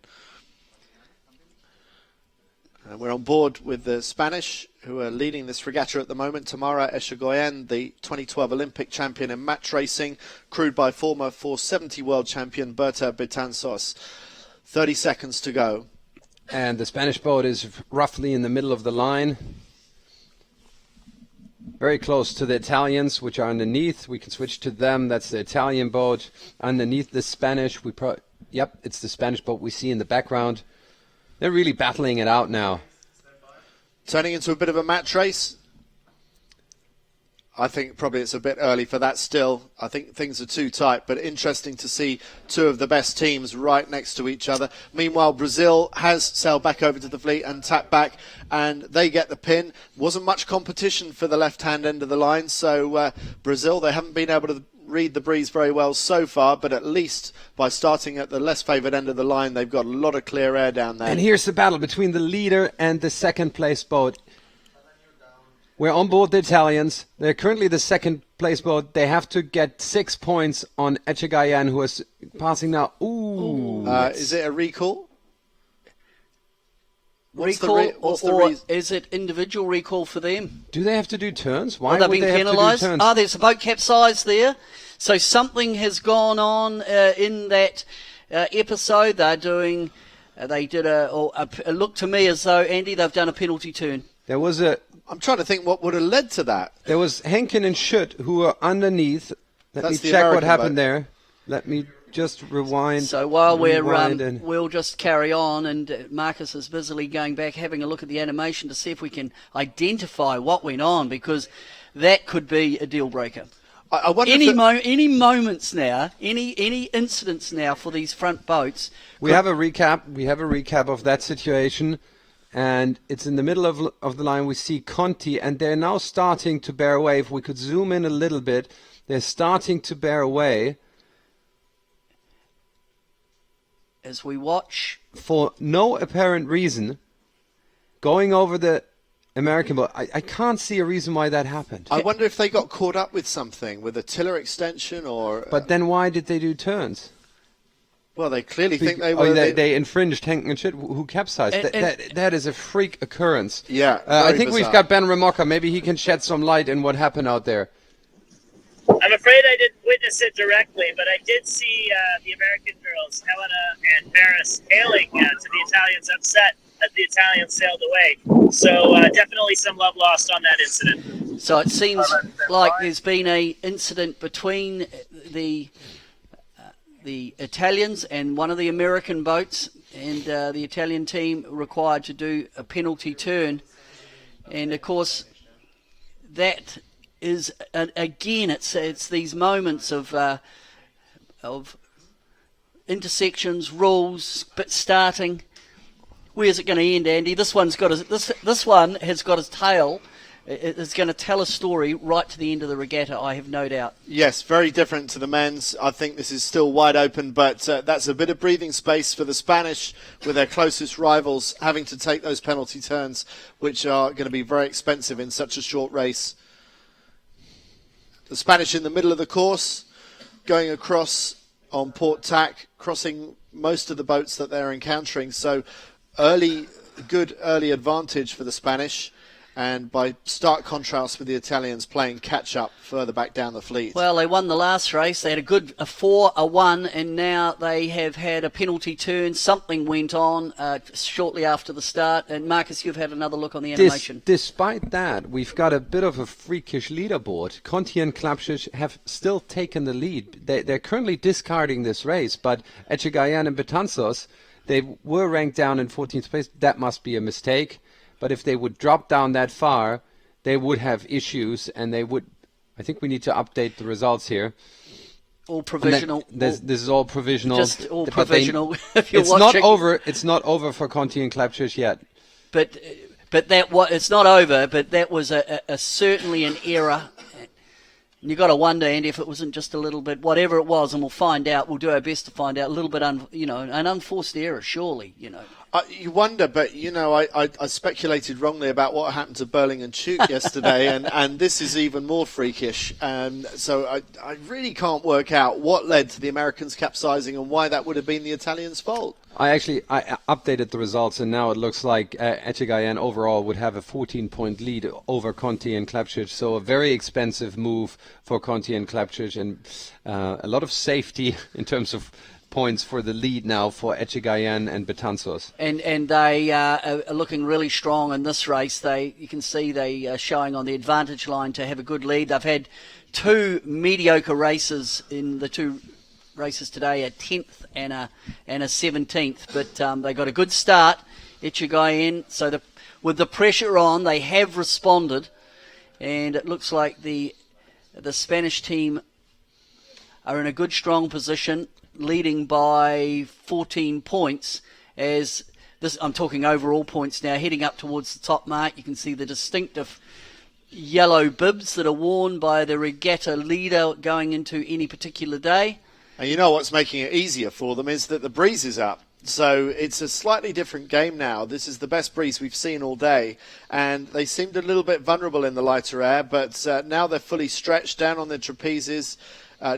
And we're on board with the Spanish, who are leading this regatta at the moment. Tamara Echegoyen, the 2012 Olympic champion in match racing, crewed by former 470 world champion Berta Betanzos. 30 seconds to go. And the Spanish boat is roughly in the middle of the line. Very close to the Italians, which are underneath. We can switch to them. That's the Italian boat. Underneath the Spanish, yep, it's the Spanish boat we see in the background. They're really battling it out now. Turning into a bit of a match race. I think probably it's a bit early for that still. I think things are too tight, but interesting to see two of the best teams right next to each other. Meanwhile, Brazil has sailed back over to the fleet and tapped back, and they get the pin. Wasn't much competition for the left-hand end of the line, so Brazil, they haven't been able to read the breeze very well so far, but at least by starting at the less favoured end of the line, they've got a lot of clear air down there. And here's the battle between the leader and the second place boat. We're on board the Italians. They're currently the second place boat. They have to get 6 points on Echegayan, who is passing now. Ooh. Is it a recall? Recall, is it individual recall for them? Do they have to do turns? Why would they they have penalised? to do turns? Oh, there's a boat capsized there. So something has gone on in that episode. They're doing. They did a look to me as though, Andy, they've done a penalty turn. There was I'm trying to think what would have led to that. There was Henkin and Schutt who were underneath. Let me check American what happened boat. there. Let me just rewind. So while rewind we'll just carry on, and Marcus is busily going back, having a look at the animation to see if we can identify what went on, because that could be a deal breaker. I wonder any moments now, any incidents now for these front boats. We have a recap. We have a recap of that situation. And it's in the middle of the line. We see Conti, and they're now starting to bear away. If we could zoom in a little bit, they're starting to bear away. As we watch. For no apparent reason, going over the American boat. I can't see a reason why that happened. I wonder if they got caught up with something, with a tiller extension or... But then why did they do turns? Well, they clearly think they were... They infringed Henkin and Schutt, who capsized. That is a freak occurrence. Yeah, I think bizarre. we've got Ben Ramoka. Maybe he can shed some light in what happened out there. I'm afraid I didn't witness it directly, but I did see the American girls, Helena and Paris, hailing to the Italians, upset as the Italians sailed away. So definitely some love lost on that incident. So it seems like there's been a incident between the Italians and one of the American boats, and the Italian team required to do a penalty turn. And of course, that is again, it's these moments of intersections, rules, but starting. Where's it going to end, Andy? This one has got its tail. It's going to tell a story right to the end of the regatta, I have no doubt. Yes, very different to the men's. I think this is still wide open, but that's a bit of breathing space for the Spanish, with their closest rivals having to take those penalty turns, which are going to be very expensive in such a short race. The Spanish in the middle of the course, going across on port tack, crossing most of the boats that they're encountering. So good early advantage for the Spanish. And by stark contrast with the Italians playing catch-up further back down the fleet. Well, they won the last race. They had a 4-1, and now they have had a penalty turn. Something went on shortly after the start. And Marcus, you've had another look on the animation. Despite that, we've got a bit of a freakish leaderboard. Conti and Klapšič have still taken the lead. They're currently discarding this race, but Echegayan and Betanzos, They were ranked down in 14th place. That must be a mistake. But if they would drop down that far, they would have issues, and they would. I think we need to update the results here. All provisional. This is all provisional. Just all provisional. If you're it's watching. not over. It's not over for Conti and Klapchich yet. But it's not over. But that was a certainly an error. And you've got to wonder, Andy, if it wasn't just a little bit, whatever it was, and we'll find out. We'll do our best to find out. A little bit, an unforced error, surely. You wonder, but I speculated wrongly about what happened to Burling and Chuk yesterday, and this is even more freakish. So I really can't work out what led to the Americans capsizing and why that would have been the Italians' fault. I updated the results, and now it looks like Echegayen overall would have a 14-point lead over Conti and Klapchich. So a very expensive move for Conti and Klapchich, and a lot of safety in terms of points for the lead now for Echegayen and Betanzos. And they are looking really strong in this race. You can see they are showing on the advantage line to have a good lead. They've had two mediocre races in the two races today, a 10th and a 17th, but they got a good start, Echegayen. So with the pressure on, they have responded, and it looks like the Spanish team are in a good, strong position, leading by 14 points. As this, I'm talking overall points now, heading up towards the top mark. You can see the distinctive yellow bibs that are worn by the regatta leader going into any particular day. And you know what's making it easier for them is that the breeze is up. So it's a slightly different game now. This is the best breeze we've seen all day. And they seemed a little bit vulnerable in the lighter air, but now they're fully stretched down on their trapezes,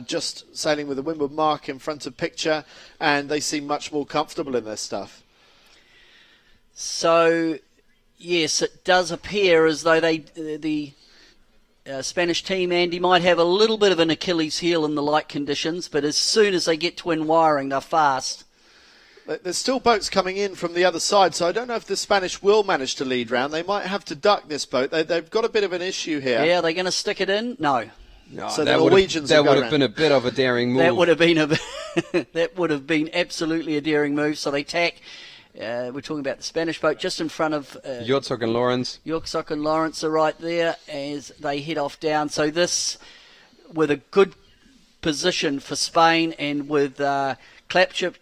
just sailing with a windward mark in front of picture, and they seem much more comfortable in their stuff. So, yes, it does appear as though the Spanish team, Andy, might have a little bit of an Achilles heel in the light conditions, but as soon as they get twin wiring, they're fast. There's still boats coming in from the other side, so I don't know if the Spanish will manage to lead round. They might have to duck this boat. They've got a bit of an issue here. Yeah, are they going to stick it in? No. So the Norwegians that would have been a bit of a daring move. That would have been that would have been absolutely a daring move. So they tack. We're talking about the Spanish boat just in front of Yortzok and Lawrence. Yortzok and Lawrence are right there as they head off down. So this, with a good position for Spain, and with Klapchich,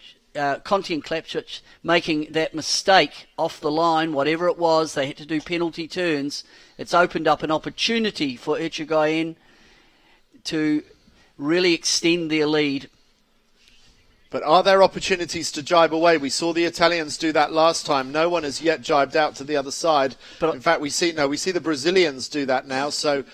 Conti and Klapchich making that mistake off the line, whatever it was, they had to do penalty turns. It's opened up an opportunity for Echegayen to really extend their lead. But are there opportunities to jibe away? We saw the Italians do that last time. No one has yet jibed out to the other side. But in fact, we see the Brazilians do that now. So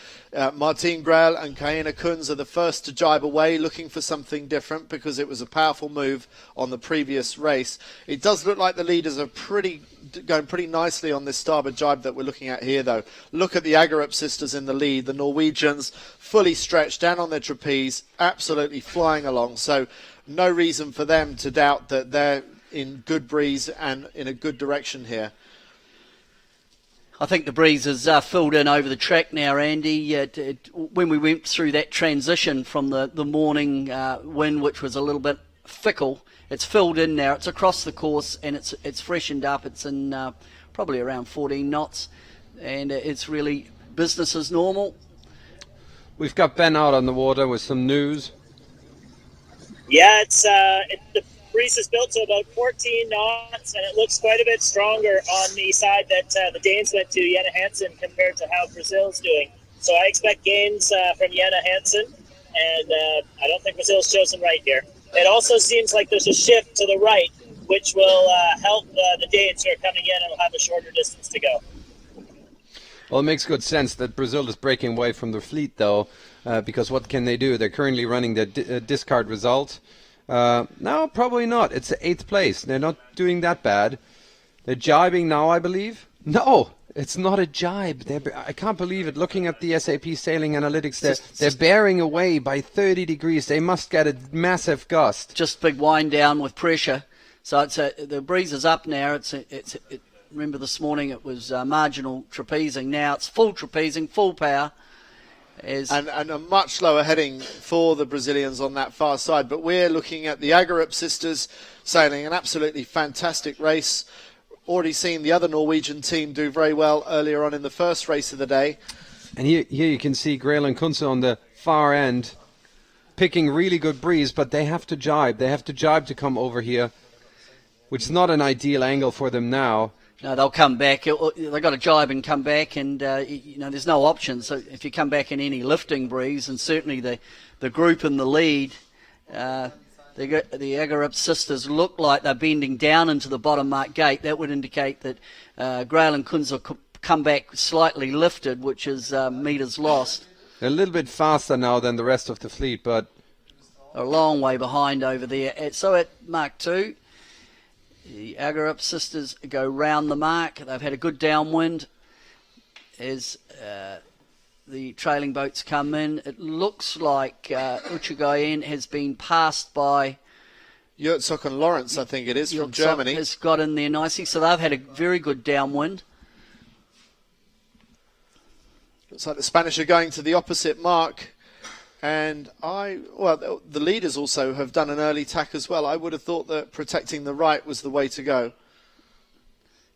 Martin Grael and Kaena Kunz are the first to jibe away, looking for something different because it was a powerful move on the previous race. It does look like the leaders are going pretty nicely on this starboard jibe that we're looking at here, though. Look at the Agarup sisters in the lead. The Norwegians fully stretched down on their trapeze, absolutely flying along. So no reason for them to doubt that they're in good breeze and in a good direction here. I think the breeze is filled in over the track now, Andy. When we went through that transition from the morning wind, which was a little bit fickle, it's filled in now. It's across the course, and it's freshened up. It's in probably around 14 knots, and it's really business as normal. We've got Ben out on the water with some news. Yeah, the breeze is built to about 14 knots, and it looks quite a bit stronger on the side that the Danes went to, Jenna Hansen, compared to how Brazil's doing. So I expect gains from Jenna Hansen, and I don't think Brazil's chosen right here. It also seems like there's a shift to the right, which will help the Danes who are coming in and will have a shorter distance to go. Well, it makes good sense that Brazil is breaking away from the fleet, though, because what can they do? They're currently running the discard result. No, probably not. It's the 8th place. They're not doing that bad. They're jibing now, I believe. No, it's not a jibe. I can't believe it. Looking at the SAP Sailing Analytics, they're bearing away by 30 degrees. They must get a massive gust. Just big wind down with pressure. So the breeze is up now. Remember this morning it was marginal trapezing. Now it's full trapezing, full power. And a much lower heading for the Brazilians on that far side. But we're looking at the Agerup sisters sailing an absolutely fantastic race. Already seen the other Norwegian team do very well earlier on in the first race of the day. And here you can see Grail and Kunze on the far end picking really good breeze, but they have to jibe. They have to jibe to come over here, which is not an ideal angle for them now. No, they'll come back. They've got to jibe and come back, and there's no option. So if you come back in any lifting breeze, and certainly the group in the lead, the Agerup sisters look like they're bending down into the bottom mark gate. That would indicate that Grail and Kunze will come back slightly lifted, which is metres lost. They're a little bit faster now than the rest of the fleet, but a long way behind over there. So at Mark 2. The Agerup sisters go round the mark. They've had a good downwind as the trailing boats come in. It looks like Uchigayen has been passed by Yurtzok and Lawrence, I think it is, from Yurtzok Germany. Has got in there nicely, so they've had a very good downwind. Looks like the Spanish are going to the opposite mark. And the leaders also have done an early tack as well. I would have thought that protecting the right was the way to go.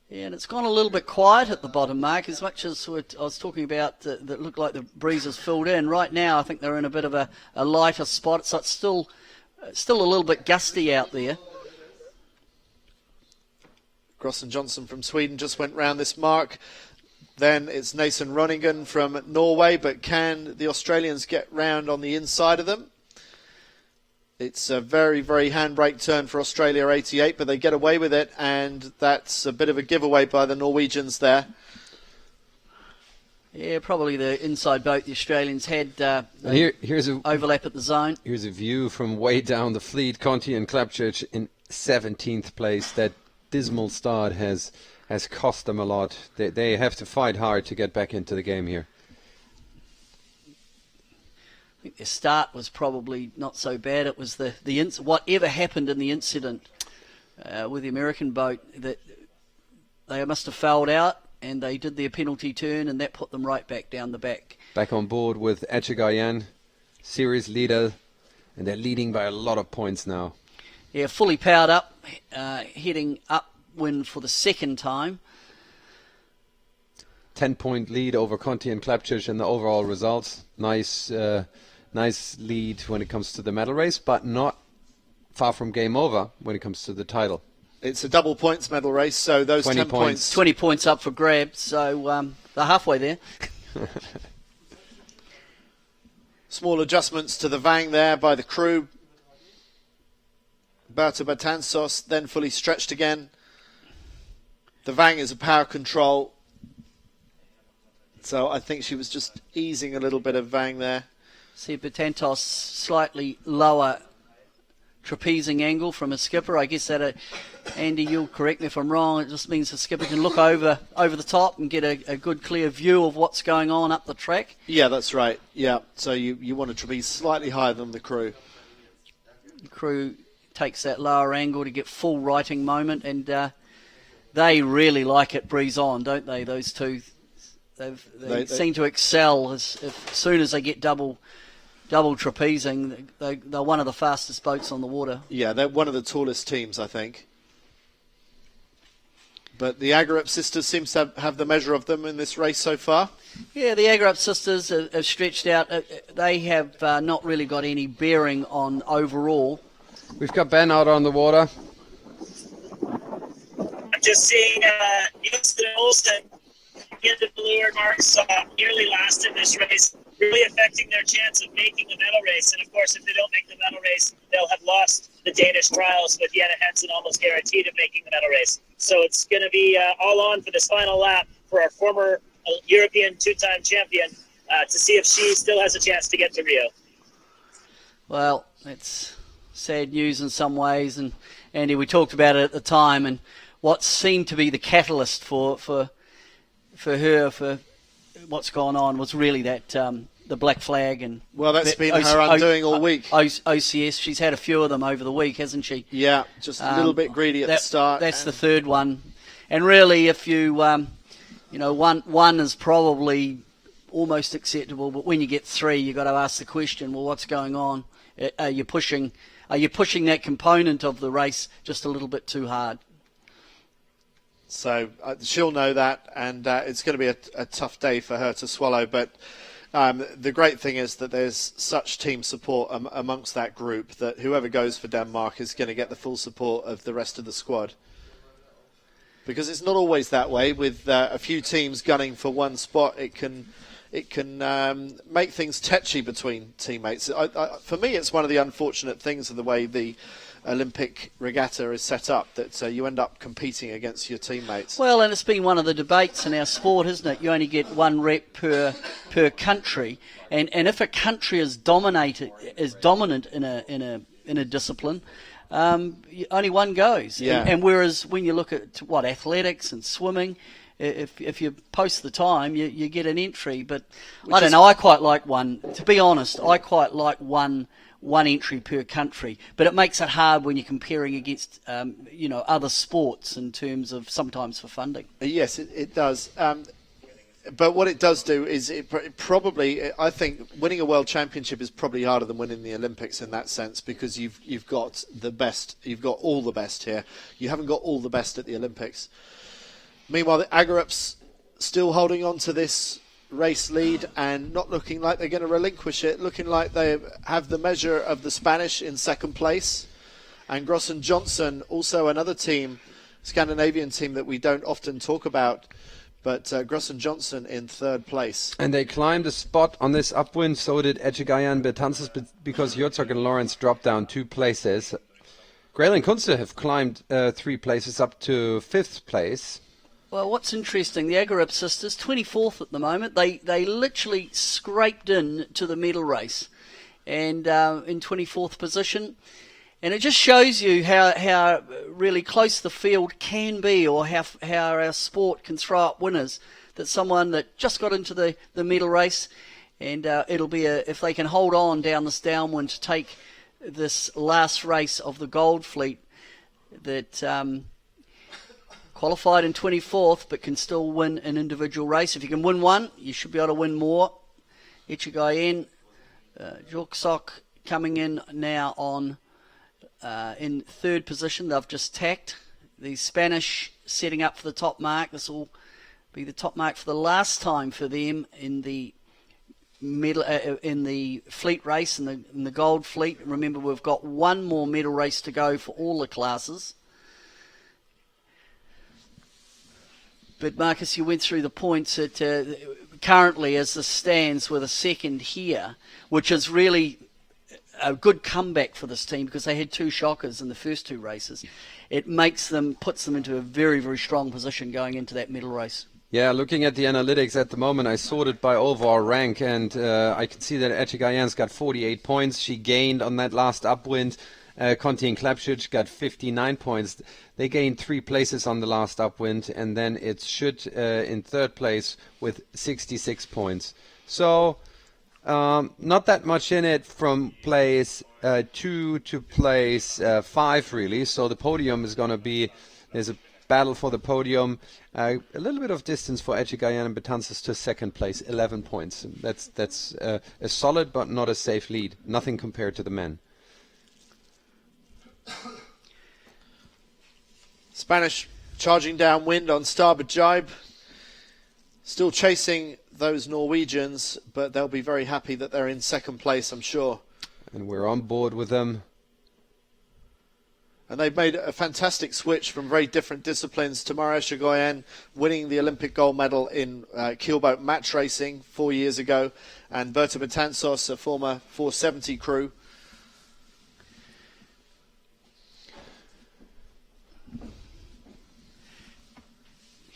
Yeah, and it's gone a little bit quiet at the bottom mark, as much as what I was talking about that looked like the breeze has filled in. Right now, I think they're in a bit of a lighter spot, so it's still a little bit gusty out there. Gross and Johnson from Sweden just went round this mark. Then it's Nason Ronningen from Norway, but can the Australians get round on the inside of them? It's a very, very handbrake turn for Australia 88, but they get away with it, and that's a bit of a giveaway by the Norwegians there. Yeah, probably the inside boat the Australians had here's a overlap at the zone. Here's a view from way down the fleet. Conti and Klapchurch in 17th place. That dismal start has cost them a lot. They have to fight hard to get back into the game here. I think their start was probably not so bad. It was whatever happened in the incident with the American boat, that they must have fouled out, and they did their penalty turn, and that put them right back down the back. Back on board with Echegayan, series leader, and they're leading by a lot of points now. Yeah, fully powered up, heading upwind for the second time. 10-point lead over Conti and Klapchurch in the overall results. Nice lead when it comes to the medal race, but not far from game over when it comes to the title. It's a double points medal race, so those 10 points. 20 points up for grabs, so they're halfway there. Small adjustments to the Vang there by the crew. Berta Batanzos then fully stretched again. The Vang is a power control, so I think she was just easing a little bit of Vang there. See Batanzos slightly lower trapezing angle from a skipper. I guess that, Andy, you'll correct me if I'm wrong, it just means the skipper can look over the top and get a good clear view of what's going on up the track. Yeah, that's right. Yeah, so you want to trapeze slightly higher than the crew. The crew takes that lower angle to get full righting moment, and they really like it breeze on, don't they, those two? They seem to excel as soon as they get double trapezing. They're one of the fastest boats on the water. Yeah, they're one of the tallest teams, I think. But the Agerup sisters seem to have the measure of them in this race so far. Yeah, the Agerup sisters have stretched out. They have not really got any bearing on overall. We've got Ben out on the water. I'm just seeing Houston Olsen get the blue marks nearly last in this race, really affecting their chance of making the medal race. And of course, if they don't make the medal race, they'll have lost the Danish trials, with Jenna Hansen almost guaranteed of making the medal race. So it's going to be all on for this final lap for our former European two-time champion to see if she still has a chance to get to Rio. Well, it's sad news in some ways, and Andy, we talked about it at the time, and what seemed to be the catalyst for her, for what's gone on, was really that the black flag. And well, that's been her undoing all week. OCS, she's had a few of them over the week, hasn't she? Yeah, just a little bit greedy at the start. That's the third one, and really, if you one is probably almost acceptable, but when you get 3, you've got to ask the question, well, what's going on? Are you pushing that component of the race just a little bit too hard? So she'll know that, and it's going to be a tough day for her to swallow. But the great thing is that there's such team support amongst that group that whoever goes for Denmark is going to get the full support of the rest of the squad. Because it's not always that way. With a few teams gunning for one spot, it can make things tetchy between teammates. For me, it's one of the unfortunate things of the way the Olympic regatta is set up, that you end up competing against your teammates. Well, and it's been one of the debates in our sport, isn't it? You only get 1 rep per country, and if a country is dominant in a discipline, only one goes. Yeah. And whereas when you look at athletics and swimming, if you post the time, you get an entry. But I don't know. I quite like one. To be honest, I quite like one entry per country. But it makes it hard when you're comparing against other sports in terms of sometimes for funding. Yes, it does. But what it does do is I think winning a world championship is probably harder than winning the Olympics in that sense, because you've got the best, you've got all the best here. You haven't got all the best at the Olympics. Meanwhile, the Agerups still holding on to this race lead and not looking like they're going to relinquish it, looking like they have the measure of the Spanish in second place. And Gross and Johnson, also another team, Scandinavian team that we don't often talk about, but Gross and Johnson in third place. And they climbed a spot on this upwind, so did Echegayan Betances, because Herzog and Lawrence dropped down 2 places. Grail and Kunze have climbed 3 places up to 5th place. Well, what's interesting, the Agerup sisters, 24th at the moment. They literally scraped in to the medal race and in 24th position. And it just shows you how really close the field can be, or how our sport can throw up winners. That someone that just got into the medal race, and it'll be if they can hold on down this downwind to take this last race of the Gold Fleet, that qualified in 24th but can still win an individual race. If you can win one, you should be able to win more. Echegayen, Jorksok coming in now on in third position. They've just tacked. The Spanish setting up for the top mark. This will be the top mark for the last time for them in the medal in the fleet race, in the Gold Fleet. Remember, we've got one more medal race to go for all the classes. But Marcus, you went through the points that currently, as this stands, with a second here, which is really a good comeback for this team, because they had 2 shockers in the first 2 races. It puts them into a very, very strong position going into that medal race. Yeah, looking at the analytics at the moment, I sorted by overall rank, and I can see that Echegayan's got 48 points. She gained on that last upwind. Conti and Klapšić got 59 points. They gained 3 places on the last upwind, and then it's Schütt in third place with 66 points. So not that much in it from place 2 to place 5, really. So the podium is going to be, there's a battle for the podium. A little bit of distance for Echegayan and Betances to second place, 11 points. That's a solid but not a safe lead. Nothing compared to the men. Spanish charging downwind on starboard jibe, still chasing those Norwegians, but they'll be very happy that they're in second place, I'm sure. And we're on board with them. And they've made a fantastic switch from very different disciplines. Tamara Echegayen winning the Olympic gold medal in keelboat match racing 4 years ago, and Berta Betanzos, a former 470 crew.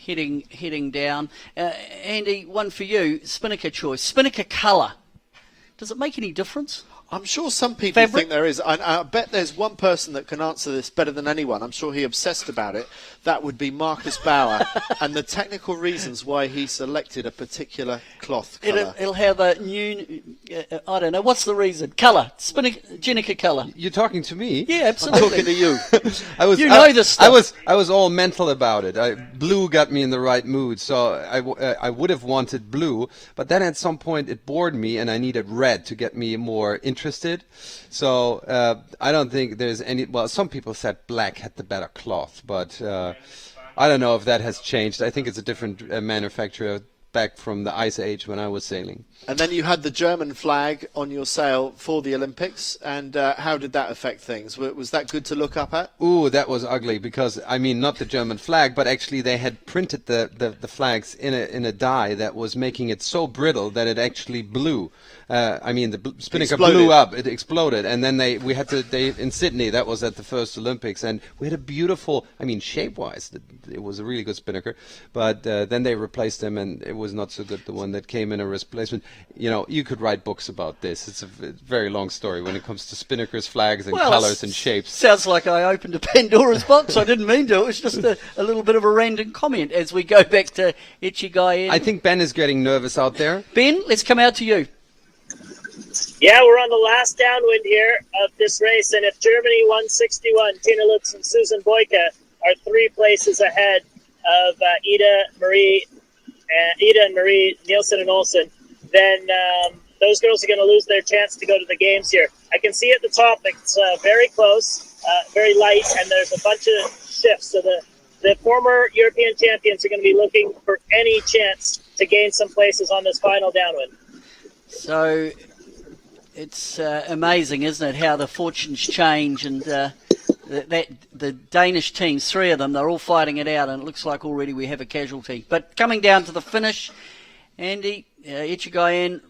Heading down. Andy, one for you. Spinnaker choice. Spinnaker colour. Does it make any difference? I'm sure some people think there is. I bet there's one person that can answer this better than anyone. I'm sure he obsessed about it. That would be Marcus Bauer and the technical reasons why he selected a particular cloth colour. It'll have a new, I don't know, what's the reason? Colour, Jenica colour. You're talking to me? Yeah, absolutely. I'm talking to you. You know this stuff. I was all mental about it. Blue got me in the right mood, so I would have wanted blue, but then at some point it bored me and I needed red to get me more interested. So I don't think there's any. Well, some people said black had the better cloth, but I don't know if that has changed. I think it's a different manufacturer back from the Ice Age when I was sailing. And then you had the German flag on your sail for the Olympics, and how did that affect things? Was that good to look up at? Ooh, that was ugly because, I mean, not the German flag, but actually they had printed the flags in a dye that was making it so brittle that it actually blew. I mean, the spinnaker blew up, it exploded, and then we had to in Sydney, that was at the first Olympics, and we had a beautiful, I mean, shape-wise, it was a really good spinnaker, but then they replaced them, and it was not so good, the one that came in a replacement. You know, you could write books about this. It's a very long story when it comes to spinnakers, flags, and colors and shapes. Sounds like I opened a Pandora's box. I didn't mean to. It was just a little bit of a random comment as we go back to Ichigai. I think Ben is getting nervous out there. Ben, let's come out to you. Yeah, we're on the last downwind here of this race, and if Germany 161, Tina Lutz and Susan Boyka are 3 places ahead of Ida and Marie Nielsen and Olsen, then those girls are going to lose their chance to go to the games here. I can see at the top it's very close, very light, and there's a bunch of shifts. So the former European champions are going to be looking for any chance to gain some places on this final downwind. So it's amazing, isn't it, how the fortunes change, and the Danish teams, 3 of them, they're all fighting it out, and it looks like already we have a casualty. But coming down to the finish, Andy, Ichigai,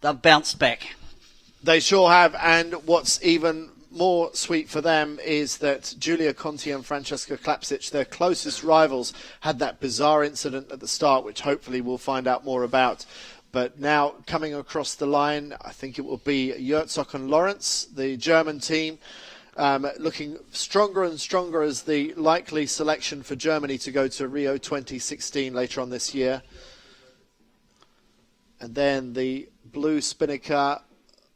they've bounced back. They sure have, and what's even more sweet for them is that Julia Conti and Francesca Klapsic, their closest rivals, had that bizarre incident at the start, which hopefully we'll find out more about. But now coming across the line, I think it will be Herzog and Lawrence, the German team, looking stronger and stronger as the likely selection for Germany to go to Rio 2016 later on this year. And then the blue spinnaker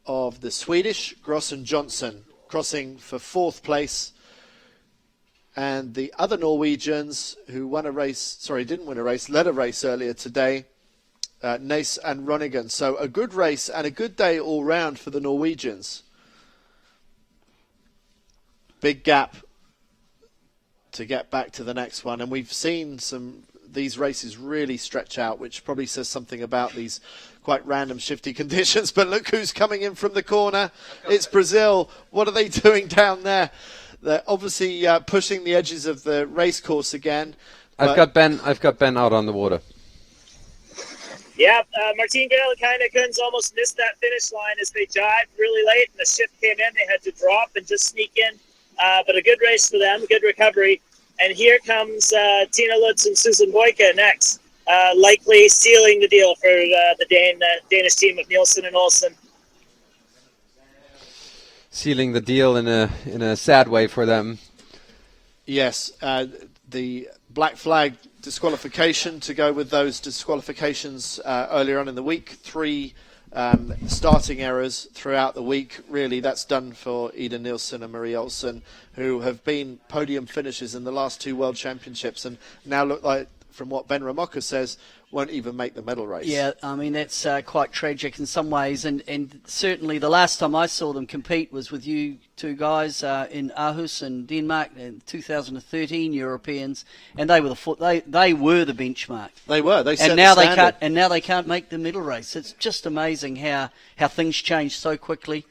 of the Swedish, Gross and Johnson, crossing for 4th place. And the other Norwegians who didn't win a race, led a race earlier today, Nace and Ronigan. So a good race and a good day all round for the Norwegians. Big gap to get back to the next one. And we've seen these races really stretch out, which probably says something about these quite random shifty conditions. But look who's coming in from the corner. It's Brazil. What are they doing down there? They're obviously pushing the edges of the race course again. I've got Ben out on the water. Yeah, Martine Gerlachine-Kunz almost missed that finish line as they jived really late, and the shift came in. They had to drop and just sneak in. But a good race for them, good recovery. And here comes Tina Lutz and Susan Boyka next, likely sealing the deal for the Danish team of Nielsen and Olsen. Sealing the deal in a sad way for them. Yes, the black flag disqualification to go with those disqualifications earlier on in the week. 3 starting errors throughout the week. Really, that's done for Ida Nielsen and Marie Olsen, who have been podium finishers in the last 2 World Championships and now look like, from what Ben Ramoka says, won't even make the medal race. Yeah, I mean, that's quite tragic in some ways, and certainly the last time I saw them compete was with you 2 guys in Aarhus in Denmark in 2013 Europeans, and they were they were the benchmark. They were. They set and now the standard. now they can't make the medal race. It's just amazing how things change so quickly.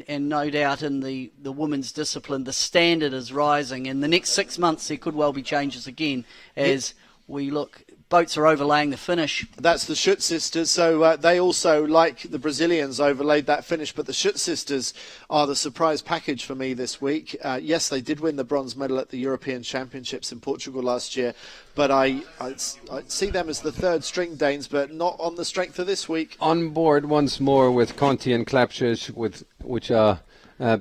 And no doubt in the women's discipline, the standard is rising. In the next 6 months, there could well be changes again as we look boats are overlaying the finish. That's the Schutt sisters, so they also, like the Brazilians, overlaid that finish, but the Schutt sisters are the surprise package for me this week. Yes, they did win the bronze medal at the European Championships in Portugal last year, but I see them as the third string Danes, but not on the strength of this week. On board once more with Conti and Klapschus, which are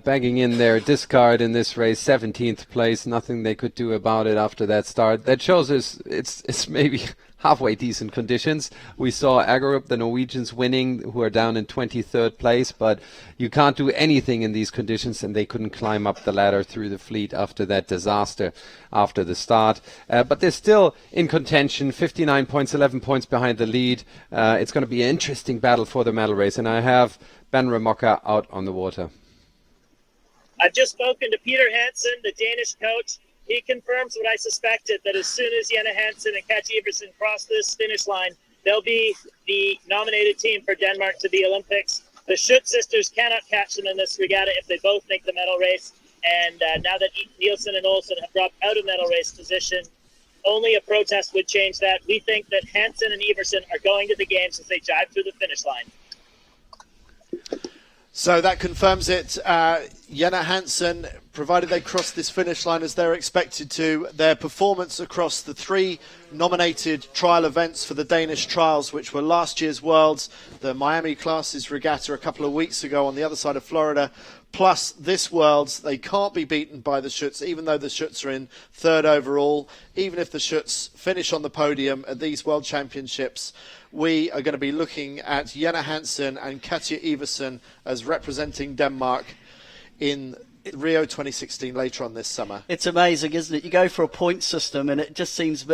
bagging in their discard in this race, 17th place. Nothing they could do about it after that start. That shows us it's maybe halfway decent conditions. We saw Agerup, the Norwegians, winning, who are down in 23rd place, but you can't do anything in these conditions, and they couldn't climb up the ladder through the fleet after that disaster after the start. But they're still in contention, 59 points, 11 points behind the lead. It's going to be an interesting battle for the medal race, and I have Ben Ramoka out on the water. I've just spoken to Peter Hansen, the Danish coach. He confirms what I suspected, that as soon as Jenna Hansen and Katja Iversen cross this finish line, they'll be the nominated team for Denmark to the Olympics. The Schutt sisters cannot catch them in this regatta if they both make the medal race. And now that Nielsen and Olsen have dropped out of medal race position, only a protest would change that. We think that Hansen and Iversen are going to the games as they jive through the finish line. So that confirms it. Jenna Hansen, provided they cross this finish line as they're expected to, their performance across the three nominated trial events for the Danish trials, which were last year's Worlds, the Miami Classes regatta a couple of weeks ago on the other side of Florida, plus this Worlds, they can't be beaten by the Schutts, even though the Schutts are in third overall. Even if the Schutts finish on the podium at these World Championships, we are going to be looking at Jenna Hansen and Katja Iversen as representing Denmark in Rio 2016 later on this summer. It's amazing, isn't it? You go for a point system, and it just seems,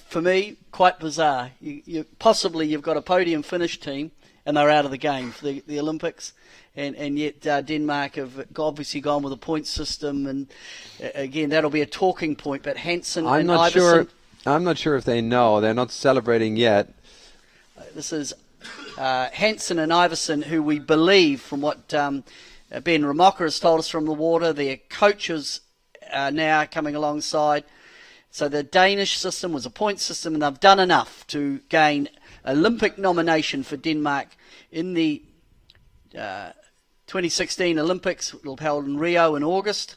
for me, quite bizarre. You've got a podium finish team, and they're out of the game for the Olympics, and yet Denmark have obviously gone with a point system, and again, that'll be a talking point. But Hansen and Iversen... I'm not sure if they know. They're not celebrating yet. This is Hansen and Iversen, who we believe, from what Ben Ramoka has told us from the water, their coaches are now coming alongside. So the Danish system was a point system, and they've done enough to gain Olympic nomination for Denmark in the 2016 Olympics. It'll be held in Rio in August.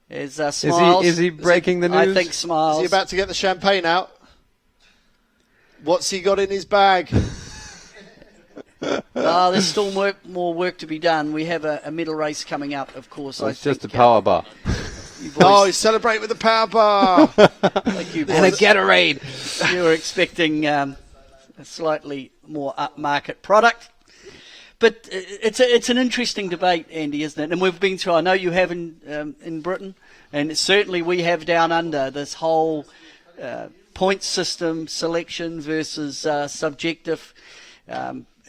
There's Smiles. Is he breaking the news? I think Smiles. Is he about to get the champagne out? What's he got in his bag? There's still more work to be done. We have a medal race coming up, of course. It's just a power bar. He's celebrating with the power bar. Thank you, boys. And a Gatorade. You were expecting a slightly more upmarket product. But it's an interesting debate, Andy, isn't it? And we've been through, I know you have in Britain, and certainly we have down under, this whole point system selection versus subjective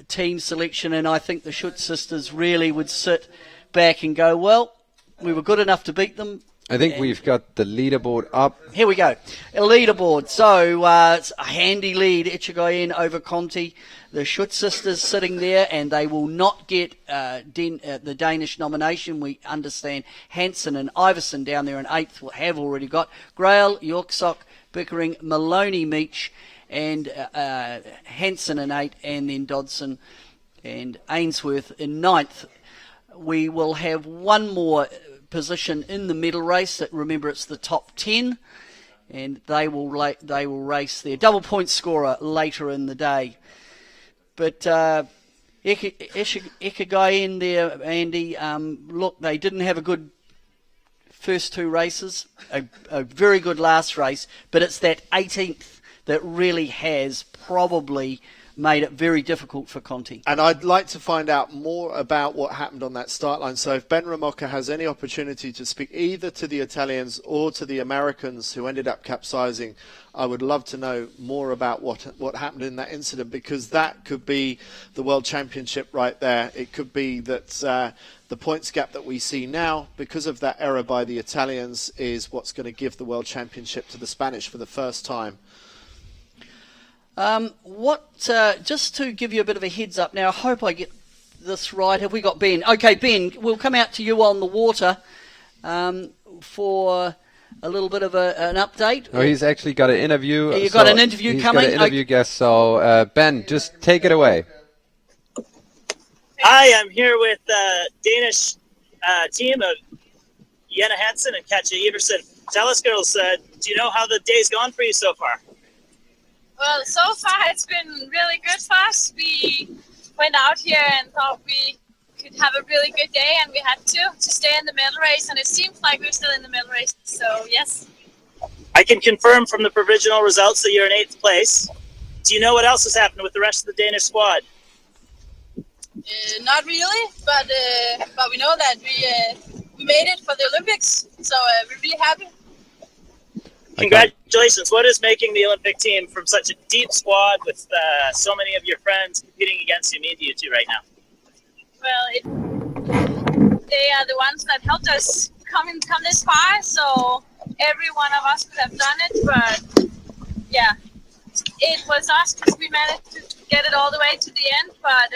team selection, and I think the Schutt sisters really would sit back and go, well, we were good enough to beat them. I think we've got the leaderboard up. Here we go. A leaderboard. So it's a handy lead, Echegoyen over Conti. The Schutt sisters sitting there, and they will not get the Danish nomination. We understand Hansen and Iversen down there in 8th have already got. Grail, Yorksock, Pickering, Maloney, Meach, and Hansen in 8, and then Dodson and Ainsworth in 9th. We will have one more position in the medal race. Remember, it's the top 10, and they will race their double point scorer later in the day. But Echegoyen there, Andy, look, they didn't have a good first two races, a very good last race, but it's that 18th that really has probably made it very difficult for Conti. And I'd like to find out more about what happened on that start line. So if Ben Ramoka has any opportunity to speak either to the Italians or to the Americans who ended up capsizing, I would love to know more about what happened in that incident, because that could be the World Championship right there. It could be that the points gap that we see now, because of that error by the Italians, is what's going to give the World Championship to the Spanish for the first time. Just to give you a bit of a heads up now, I hope I get this right. Have we got Ben? Okay, Ben, we'll come out to you on the water for a little bit of an update? Oh, he's actually got an interview. You've got an interview he's coming? Got an interview guest. So, Ben, just take it away. Hi, I'm here with Danish team of Jenna Hansen and Katja Everson. Tell us, girls, do you know how the day's gone for you so far? Well, so far it's been really good for us. We went out here and thought we could have a really good day, and we had to stay in the medal race, and it seems like we're still in the medal race, so yes. I can confirm from the provisional results that you're in 8th place. Do you know what else has happened with the rest of the Danish squad? Not really, but we know that we made it for the Olympics, so we're really happy. Congratulations. What is making the Olympic team from such a deep squad with so many of your friends competing against you mean to you two right now? Well, they are the ones that helped us come this far, so every one of us could have done it, but yeah, it was us because we managed to get it all the way to the end, but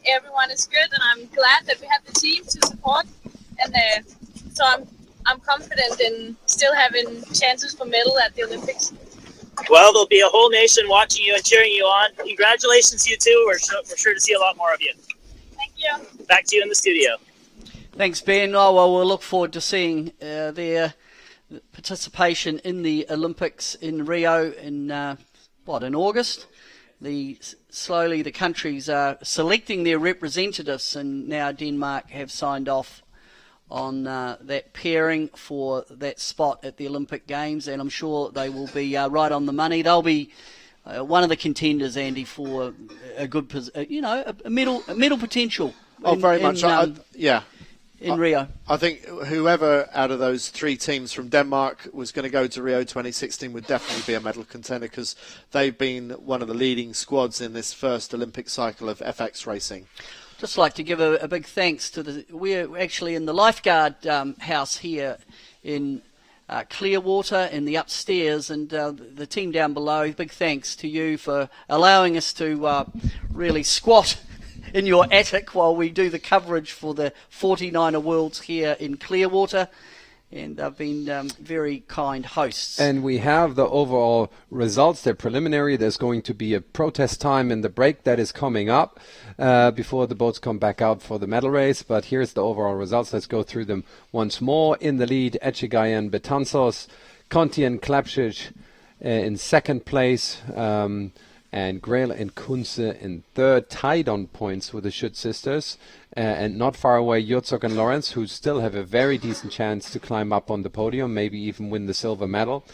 everyone is good, and I'm glad that we have the team to support, and so I'm confident in still having chances for medal at the Olympics. Well, there'll be a whole nation watching you and cheering you on. Congratulations, you two. We're sure to see a lot more of you. Thank you. Back to you in the studio. Thanks, Ben. Oh, well, we'll look forward to seeing their participation in the Olympics in Rio in August. Slowly the countries are selecting their representatives, and now Denmark have signed off on that pairing for that spot at the Olympic Games, and I'm sure they will be right on the money. They'll be one of the contenders, Andy, for a good, a medal potential. Very much. In Rio. I think whoever out of those 3 teams from Denmark was going to go to Rio 2016 would definitely be a medal contender, because they've been one of the leading squads in this first Olympic cycle of FX racing. Just like to give a big thanks to we're actually in the lifeguard house here in Clearwater in the upstairs, and the team down below. Big thanks to you for allowing us to really squat in your attic while we do the coverage for the 49er Worlds here in Clearwater. And they've been very kind hosts. And we have the overall results. They're preliminary. There's going to be a protest time in the break that is coming up before the boats come back out for the medal race. But here's the overall results. Let's go through them once more. In the lead, Echegayen Betanzos, Conti and Klapšić in 2nd place, and Grail and Kunze in 3rd, tied on points with the Schütt sisters. And not far away, Jurzok and Lawrence, who still have a very decent chance to climb up on the podium, maybe even win the silver medal.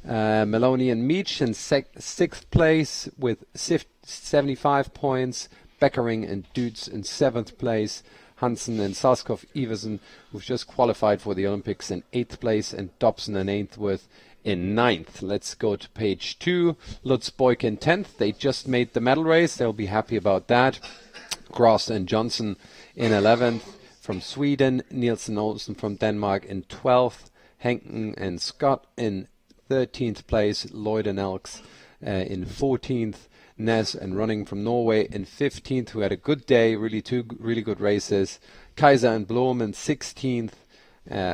Maloney and Meach in 6th place with 75 points. Beckering and Dutz in 7th place. Hansen and Salskov Iversen, who've just qualified for the Olympics, in 8th place. And Dobson and Ainsworth in 9th. Let's go to page 2. Lutz Boyk in 10th. They just made the medal race. They'll be happy about that. Gross and Johnson in 11th. From Sweden, Nielsen Olsen from Denmark in 12th. Henken and Scott in 13th place. Lloyd and Elks in 14th. Ness and Running from Norway in 15th, who had a good day, two really good races. Kaiser and Blom in 16th.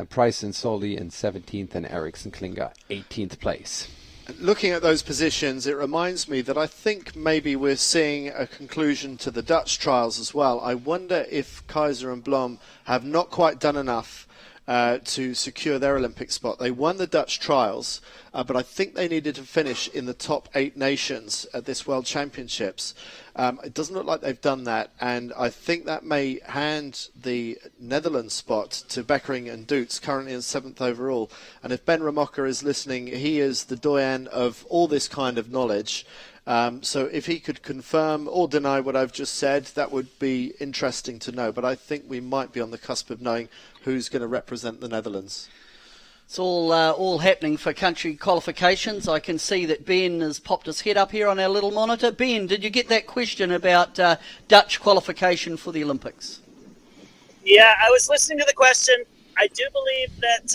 Price and Solly in 17th, and Eriksson Klinger 18th place. Looking at those positions, it reminds me that I think maybe we're seeing a conclusion to the Dutch trials as well. I wonder if Kaiser and Blom have not quite done enough to secure their Olympic spot. They won the Dutch trials, but I think they needed to finish in the top 8 nations at this World Championships. It doesn't look like they've done that, and I think that may hand the Netherlands spot to Beckering and Dutz, currently in 7th overall. And if Ben Ramoka is listening, he is the doyen of all this kind of knowledge. So if he could confirm or deny what I've just said, that would be interesting to know. But I think we might be on the cusp of knowing who's going to represent the Netherlands. It's all happening for country qualifications. I can see that Ben has popped his head up here on our little monitor. Ben, did you get that question about Dutch qualification for the Olympics? Yeah, I was listening to the question. I do believe that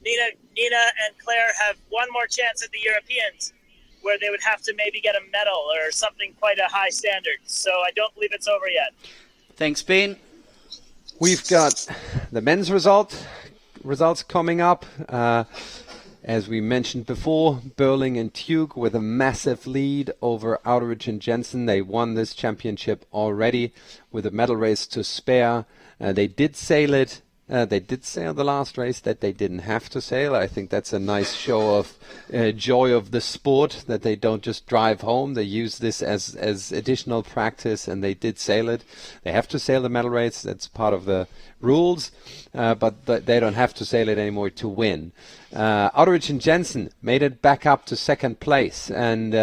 Nina and Claire have one more chance at the Europeans, where they would have to maybe get a medal or something quite a high standard. So I don't believe it's over yet. Thanks, Ben. We've got the men's result. results coming up. As we mentioned before, Burling and Tuke with a massive lead over Outteridge and Jensen. They won this championship already with a medal race to spare. They did sail it. They did sail the last race that they didn't have to sail. I think that's a nice show of joy of the sport, that they don't just drive home. They use this as additional practice, and they did sail it. They have to sail the medal race. That's part of the rules, but they don't have to sail it anymore to win. Outteridge and Jensen made it back up to second place and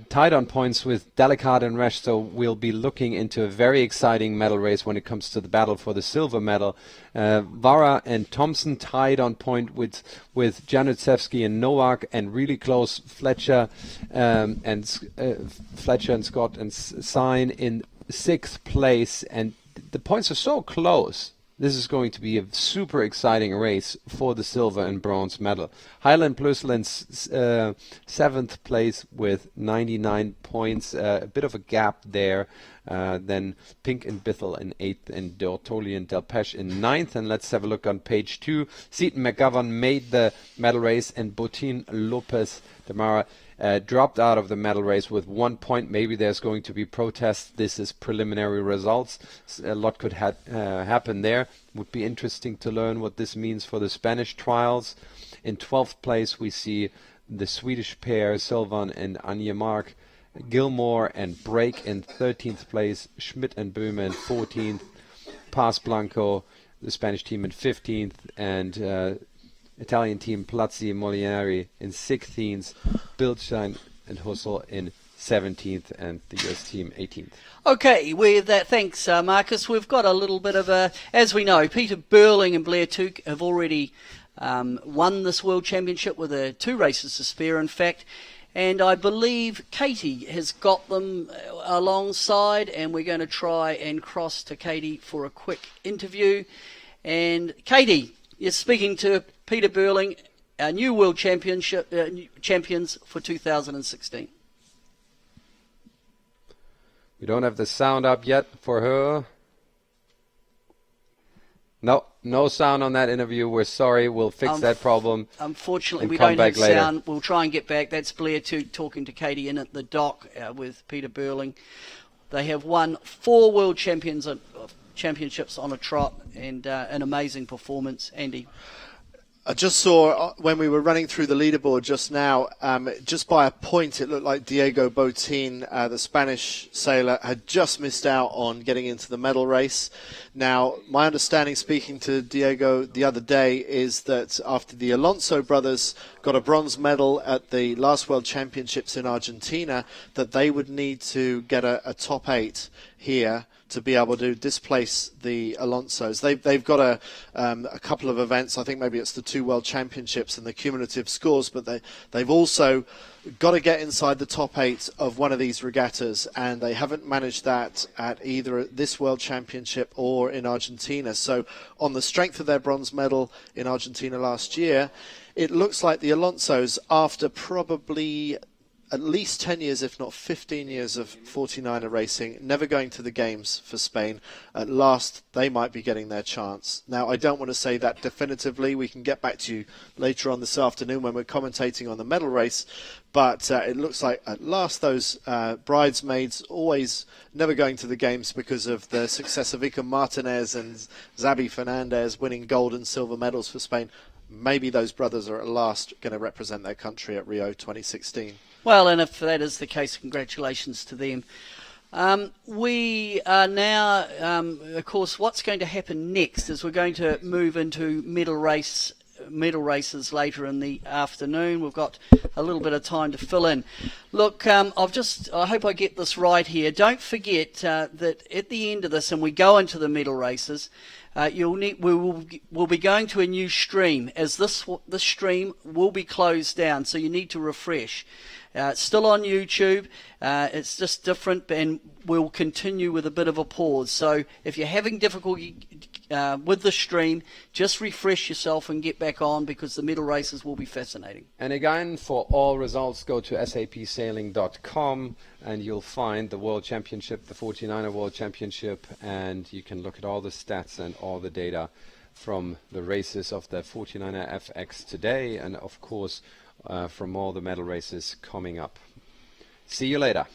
tied on points with Delicate and Resch, so we'll be looking into a very exciting medal race when it comes to the battle for the silver medal. Vara and Thompson tied on point with Januszewski and Nowak, and really close Fletcher and Scott and Sign in sixth place, and the points are so close. This is going to be a super exciting race for the silver and bronze medal. Highland Plösland seventh place with 99 points, a bit of a gap there. Then Pink and Bithell in 8th, and Dortoli and Delpeche in 9th. And let's have a look on page 2. Seaton McGovern made the medal race, and Botin Lopez Demara dropped out of the medal race with 1 point. Maybe there's going to be protests. This is preliminary results. A lot could happen there. Would be interesting to learn what this means for the Spanish trials. In 12th place, we see the Swedish pair, Sylvan and Anja Mark. Gilmore and Brake in 13th place. Schmidt and Böhme in 14th. Paz Blanco, the Spanish team, in 15th. And Italian team Plazzi Molinari in 16th, Bildstein and Hussel in 17th, and the US team 18th. Okay, with that, thanks Marcus. We've got a little bit of as we know, Peter Burling and Blair Tuke have already won this World Championship with 2 races to spare, in fact. And I believe Katie has got them alongside, and we're going to try and cross to Katie for a quick interview. And Katie, you're speaking to Peter Burling, our new World Championship champions for 2016. We don't have the sound up yet for her. No sound on that interview. We're sorry. We'll fix that problem. Unfortunately, we don't have sound. We'll try and get back. That's Blair too, talking to Katie in at the dock with Peter Burling. They have won 4 World Championships on a trot, and an amazing performance. Andy? I just saw when we were running through the leaderboard just now, just by a point, it looked like Diego Botín, the Spanish sailor, had just missed out on getting into the medal race. Now, my understanding, speaking to Diego the other day, is that after the Alonso brothers got a bronze medal at the last World Championships in Argentina, that they would need to get a top 8 here to be able to displace the Alonsos. They've got a couple of events. I think maybe it's the 2 World Championships and the cumulative scores, but they've also got to get inside the top 8 of one of these regattas, and they haven't managed that at either this World Championship or in Argentina. So on the strength of their bronze medal in Argentina last year, it looks like the Alonsos, after probably at least 10 years, if not 15 years of 49er racing, never going to the games for Spain, at last they might be getting their chance. Now, I don't want to say that definitively. We can get back to you later on this afternoon when we're commentating on the medal race, but it looks like at last those bridesmaids, always never going to the games because of the success of Iker Martinez and Xabi Fernandez winning gold and silver medals for Spain, maybe those brothers are at last going to represent their country at Rio 2016. Well, and if that is the case, congratulations to them. We are now, of course, what's going to happen next is we're going to move into medal races later in the afternoon. We've got a little bit of time to fill in. Look, I hope I get this right here. Don't forget that at the end of this, and we go into the medal races, we'll be going to a new stream, as this stream will be closed down, so you need to refresh. It's still on YouTube. It's just different, and we'll continue with a bit of a pause. So if you're having difficulty with the stream, just refresh yourself and get back on, because the medal races will be fascinating. And again, for all results, go to sapsailing.com and you'll find the World Championship, the 49er World Championship, and you can look at all the stats and all the data from the races of the 49er FX today, and of course from all the medal races coming up. See you later.